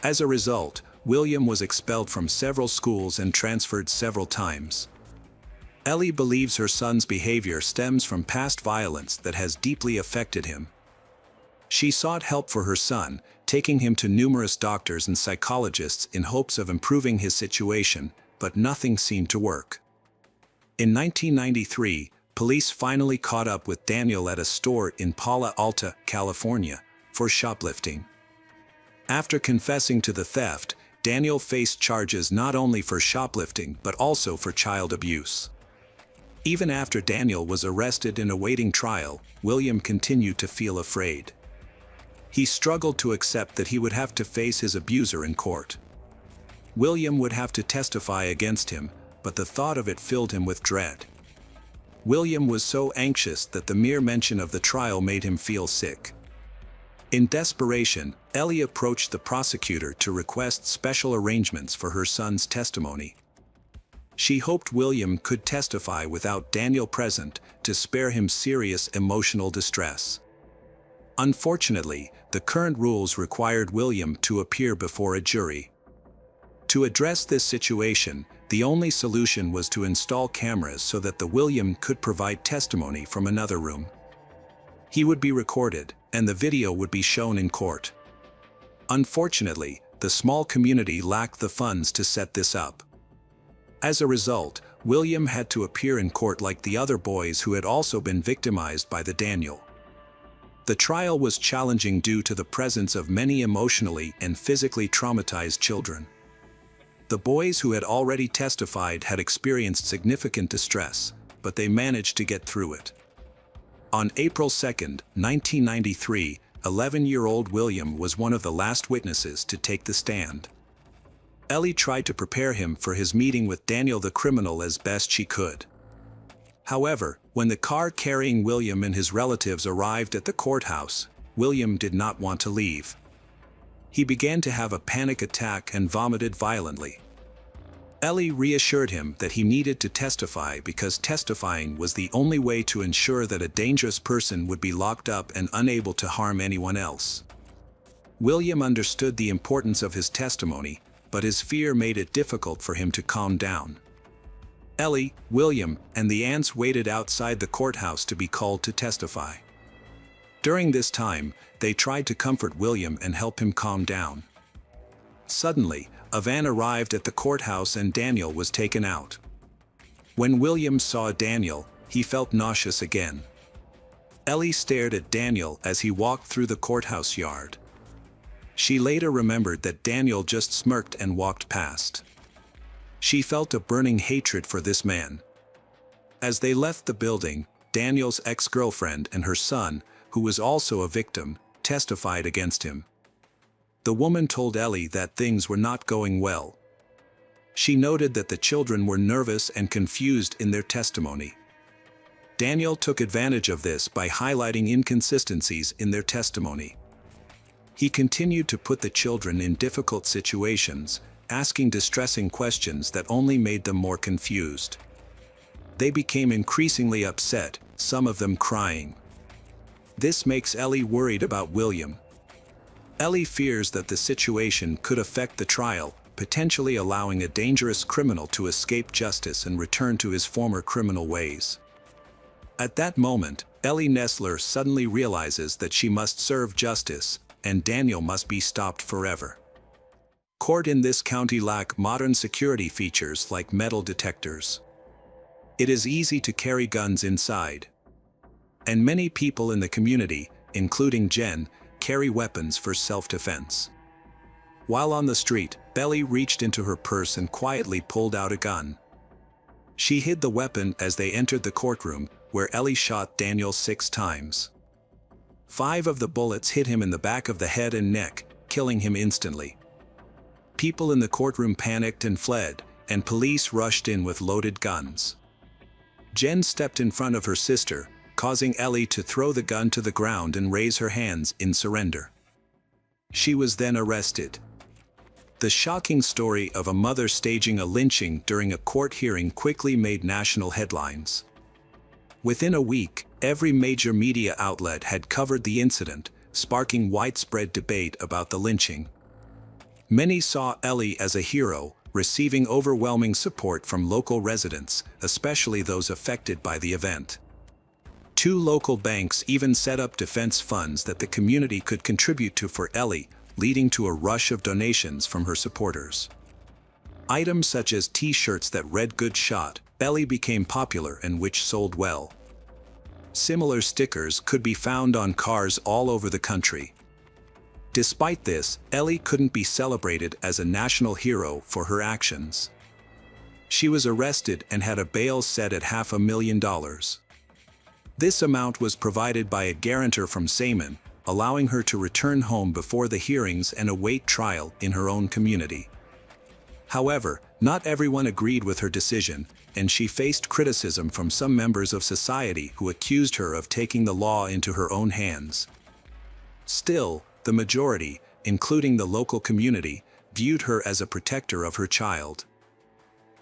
S1: As a result, William was expelled from several schools and transferred several times. Ellie believes her son's behavior stems from past violence that has deeply affected him. She sought help for her son, taking him to numerous doctors and psychologists in hopes of improving his situation, but nothing seemed to work. In 1993, police finally caught up with Daniel at a store in Palo Alto, California, for shoplifting. After confessing to the theft, Daniel faced charges not only for shoplifting but also for child abuse. Even after Daniel was arrested and awaiting trial, William continued to feel afraid. He struggled to accept that he would have to face his abuser in court. William would have to testify against him, but the thought of it filled him with dread. William was so anxious that the mere mention of the trial made him feel sick. In desperation, Ellie approached the prosecutor to request special arrangements for her son's testimony. She hoped William could testify without Daniel present to spare him serious emotional distress. Unfortunately, the current rules required William to appear before a jury. To address this situation, the only solution was to install cameras so that William could provide testimony from another room. He would be recorded, and the video would be shown in court. Unfortunately, the small community lacked the funds to set this up. As a result, William had to appear in court like the other boys who had also been victimized by Daniel. The trial was challenging due to the presence of many emotionally and physically traumatized children. The boys who had already testified had experienced significant distress, but they managed to get through it. On April 2, 1993, 11-year-old William was one of the last witnesses to take the stand. Ellie tried to prepare him for his meeting with Daniel the criminal as best she could. However, when the car carrying William and his relatives arrived at the courthouse, William did not want to leave. He began to have a panic attack and vomited violently. Ellie reassured him that he needed to testify because testifying was the only way to ensure that a dangerous person would be locked up and unable to harm anyone else. William understood the importance of his testimony, but his fear made it difficult for him to calm down. Ellie, William, and the aunts waited outside the courthouse to be called to testify. During this time, they tried to comfort William and help him calm down. Suddenly, a van arrived at the courthouse and Daniel was taken out. When William saw Daniel, he felt nauseous again. Ellie stared at Daniel as he walked through the courthouse yard. She later remembered that Daniel just smirked and walked past. She felt a burning hatred for this man. As they left the building, Daniel's ex-girlfriend and her son, who was also a victim, testified against him. The woman told Ellie that things were not going well. She noted that the children were nervous and confused in their testimony. Daniel took advantage of this by highlighting inconsistencies in their testimony. He continued to put the children in difficult situations, asking distressing questions that only made them more confused. They became increasingly upset, some of them crying. This makes Ellie worried about William. Ellie fears that the situation could affect the trial, potentially allowing a dangerous criminal to escape justice and return to his former criminal ways. At that moment, Ellie Nessler suddenly realizes that she must serve justice, and Daniel must be stopped forever. Court in this county lack modern security features like metal detectors. It is easy to carry guns inside. And many people in the community, including Jen, carry weapons for self-defense. While on the street, Ellie reached into her purse and quietly pulled out a gun. She hid the weapon as they entered the courtroom, where Ellie shot Daniel 6 times. 5 of the bullets hit him in the back of the head and neck, killing him instantly. People in the courtroom panicked and fled, and police rushed in with loaded guns. Jen stepped in front of her sister, causing Ellie to throw the gun to the ground and raise her hands in surrender. She was then arrested. The shocking story of a mother staging a lynching during a court hearing quickly made national headlines. Within a week, every major media outlet had covered the incident, sparking widespread debate about the lynching. Many saw Ellie as a hero, receiving overwhelming support from local residents, especially those affected by the event. 2 local banks even set up defense funds that the community could contribute to for Ellie, leading to a rush of donations from her supporters. Items such as T-shirts that read "Good shot, Ellie" became popular and which sold well. Similar stickers could be found on cars all over the country. Despite this, Ellie couldn't be celebrated as a national hero for her actions. She was arrested and had a bail set at $500,000. This amount was provided by a guarantor from Seaman, allowing her to return home before the hearings and await trial in her own community. However, not everyone agreed with her decision, and she faced criticism from some members of society who accused her of taking the law into her own hands. Still, the majority, including the local community, viewed her as a protector of her child.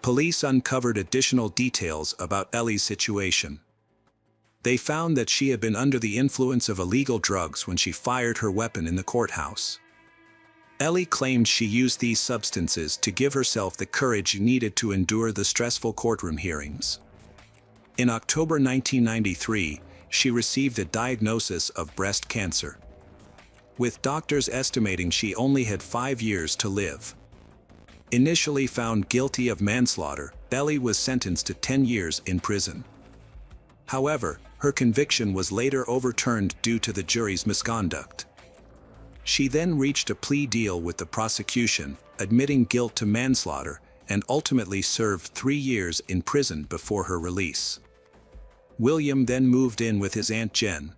S1: Police uncovered additional details about Ellie's situation. They found that she had been under the influence of illegal drugs when she fired her weapon in the courthouse. Ellie claimed she used these substances to give herself the courage needed to endure the stressful courtroom hearings. In October 1993, she received a diagnosis of breast cancer, with doctors estimating she only had 5 years to live. Initially found guilty of manslaughter, Ellie was sentenced to 10 years in prison. However, her conviction was later overturned due to the jury's misconduct. She then reached a plea deal with the prosecution, admitting guilt to manslaughter, and ultimately served 3 years in prison before her release. William then moved in with his Aunt Jen.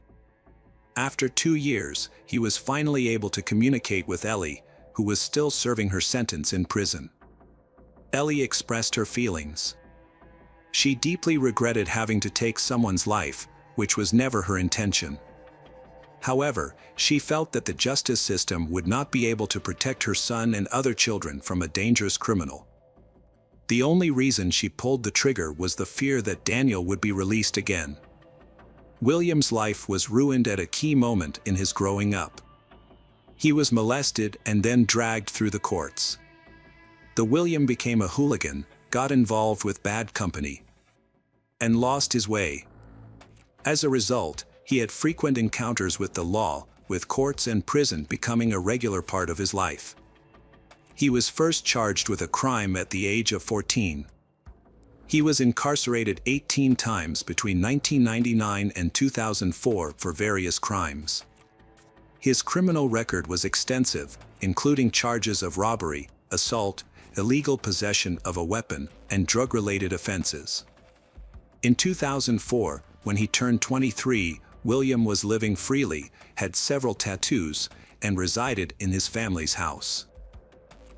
S1: After 2 years, he was finally able to communicate with Ellie, who was still serving her sentence in prison. Ellie expressed her feelings. She deeply regretted having to take someone's life, which was never her intention. However, she felt that the justice system would not be able to protect her son and other children from a dangerous criminal. The only reason she pulled the trigger was the fear that Daniel would be released again. William's life was ruined at a key moment in his growing up. He was molested and then dragged through the courts. The William became a hooligan, got involved with bad company, and lost his way. As a result, he had frequent encounters with the law, with courts and prison becoming a regular part of his life. He was first charged with a crime at the age of 14. He was incarcerated 18 times between 1999 and 2004 for various crimes. His criminal record was extensive, including charges of robbery, assault, illegal possession of a weapon, and drug-related offenses. In 2004, when he turned 23, William was living freely, had several tattoos, and resided in his family's house.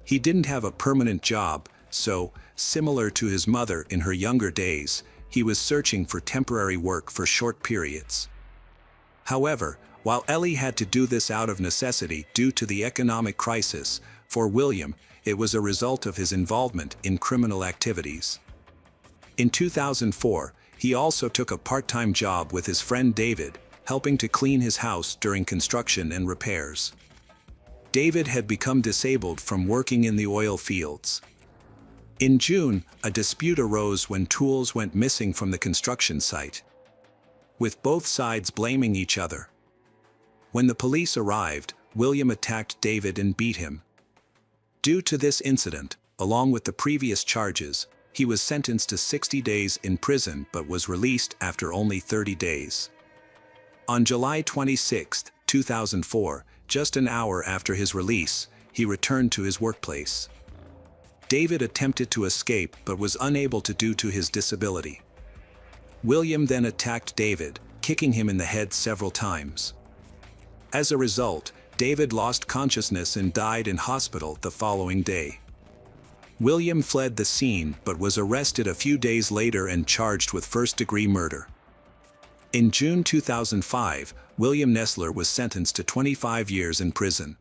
S1: He didn't have a permanent job, so, similar to his mother in her younger days, he was searching for temporary work for short periods. However, while Ellie had to do this out of necessity due to the economic crisis, for William, it was a result of his involvement in criminal activities. In 2004, he also took a part-time job with his friend David, helping to clean his house during construction and repairs. David had become disabled from working in the oil fields. In June, a dispute arose when tools went missing from the construction site, with both sides blaming each other. When the police arrived, William attacked David and beat him. Due to this incident, along with the previous charges, he was sentenced to 60 days in prison but was released after only 30 days. On July 26, 2004, just an hour after his release, he returned to his workplace. David attempted to escape but was unable to due to his disability. William then attacked David, kicking him in the head several times. As a result, David lost consciousness and died in hospital the following day. William fled the scene but was arrested a few days later and charged with first-degree murder. In June 2005, William Nessler was sentenced to 25 years in prison.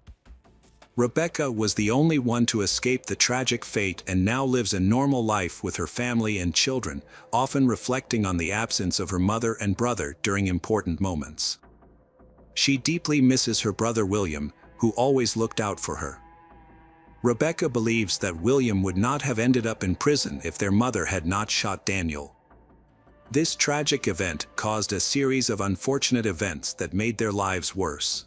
S1: Rebecca was the only one to escape the tragic fate and now lives a normal life with her family and children, often reflecting on the absence of her mother and brother during important moments. She deeply misses her brother William, who always looked out for her. Rebecca believes that William would not have ended up in prison if their mother had not shot Daniel. This tragic event caused a series of unfortunate events that made their lives worse.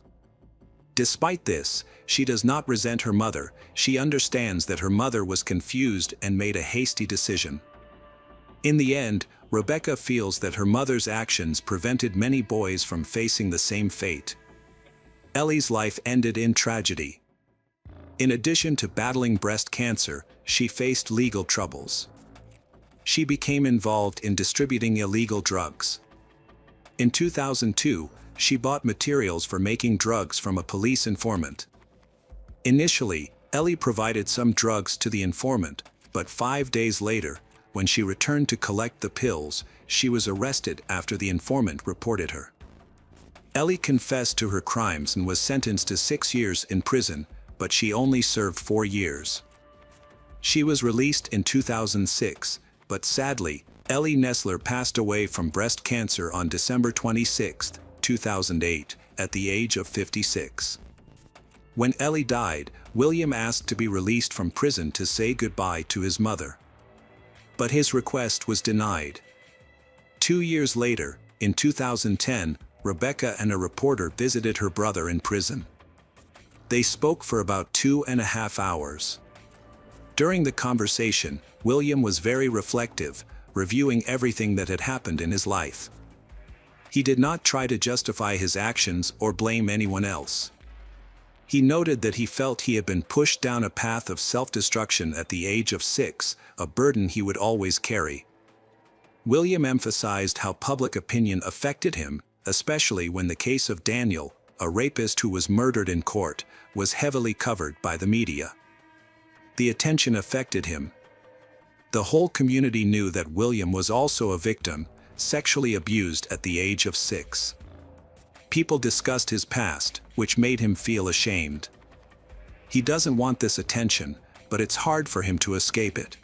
S1: Despite this, she does not resent her mother. She understands that her mother was confused and made a hasty decision. In the end, Rebecca feels that her mother's actions prevented many boys from facing the same fate. Ellie's life ended in tragedy. In addition to battling breast cancer, she faced legal troubles. She became involved in distributing illegal drugs. In 2002, she bought materials for making drugs from a police informant. Initially, Ellie provided some drugs to the informant, but 5 days later, when she returned to collect the pills, she was arrested after the informant reported her. Ellie confessed to her crimes and was sentenced to 6 years in prison, but she only served 4 years. She was released in 2006, but sadly, Ellie Nessler passed away from breast cancer on December 26, 2008, at the age of 56. When Ellie died, William asked to be released from prison to say goodbye to his mother. But his request was denied. 2 years later, in 2010, Rebecca and a reporter visited her brother in prison. They spoke for about 2.5 hours. During the conversation, William was very reflective, reviewing everything that had happened in his life. He did not try to justify his actions or blame anyone else. He noted that he felt he had been pushed down a path of self-destruction at the age of 6, a burden he would always carry. William emphasized how public opinion affected him, especially when the case of Daniel, a rapist who was murdered in court, was heavily covered by the media. The attention affected him. The whole community knew that William was also a victim, sexually abused at the age of 6. People discussed his past, which made him feel ashamed. He doesn't want this attention, but it's hard for him to escape it.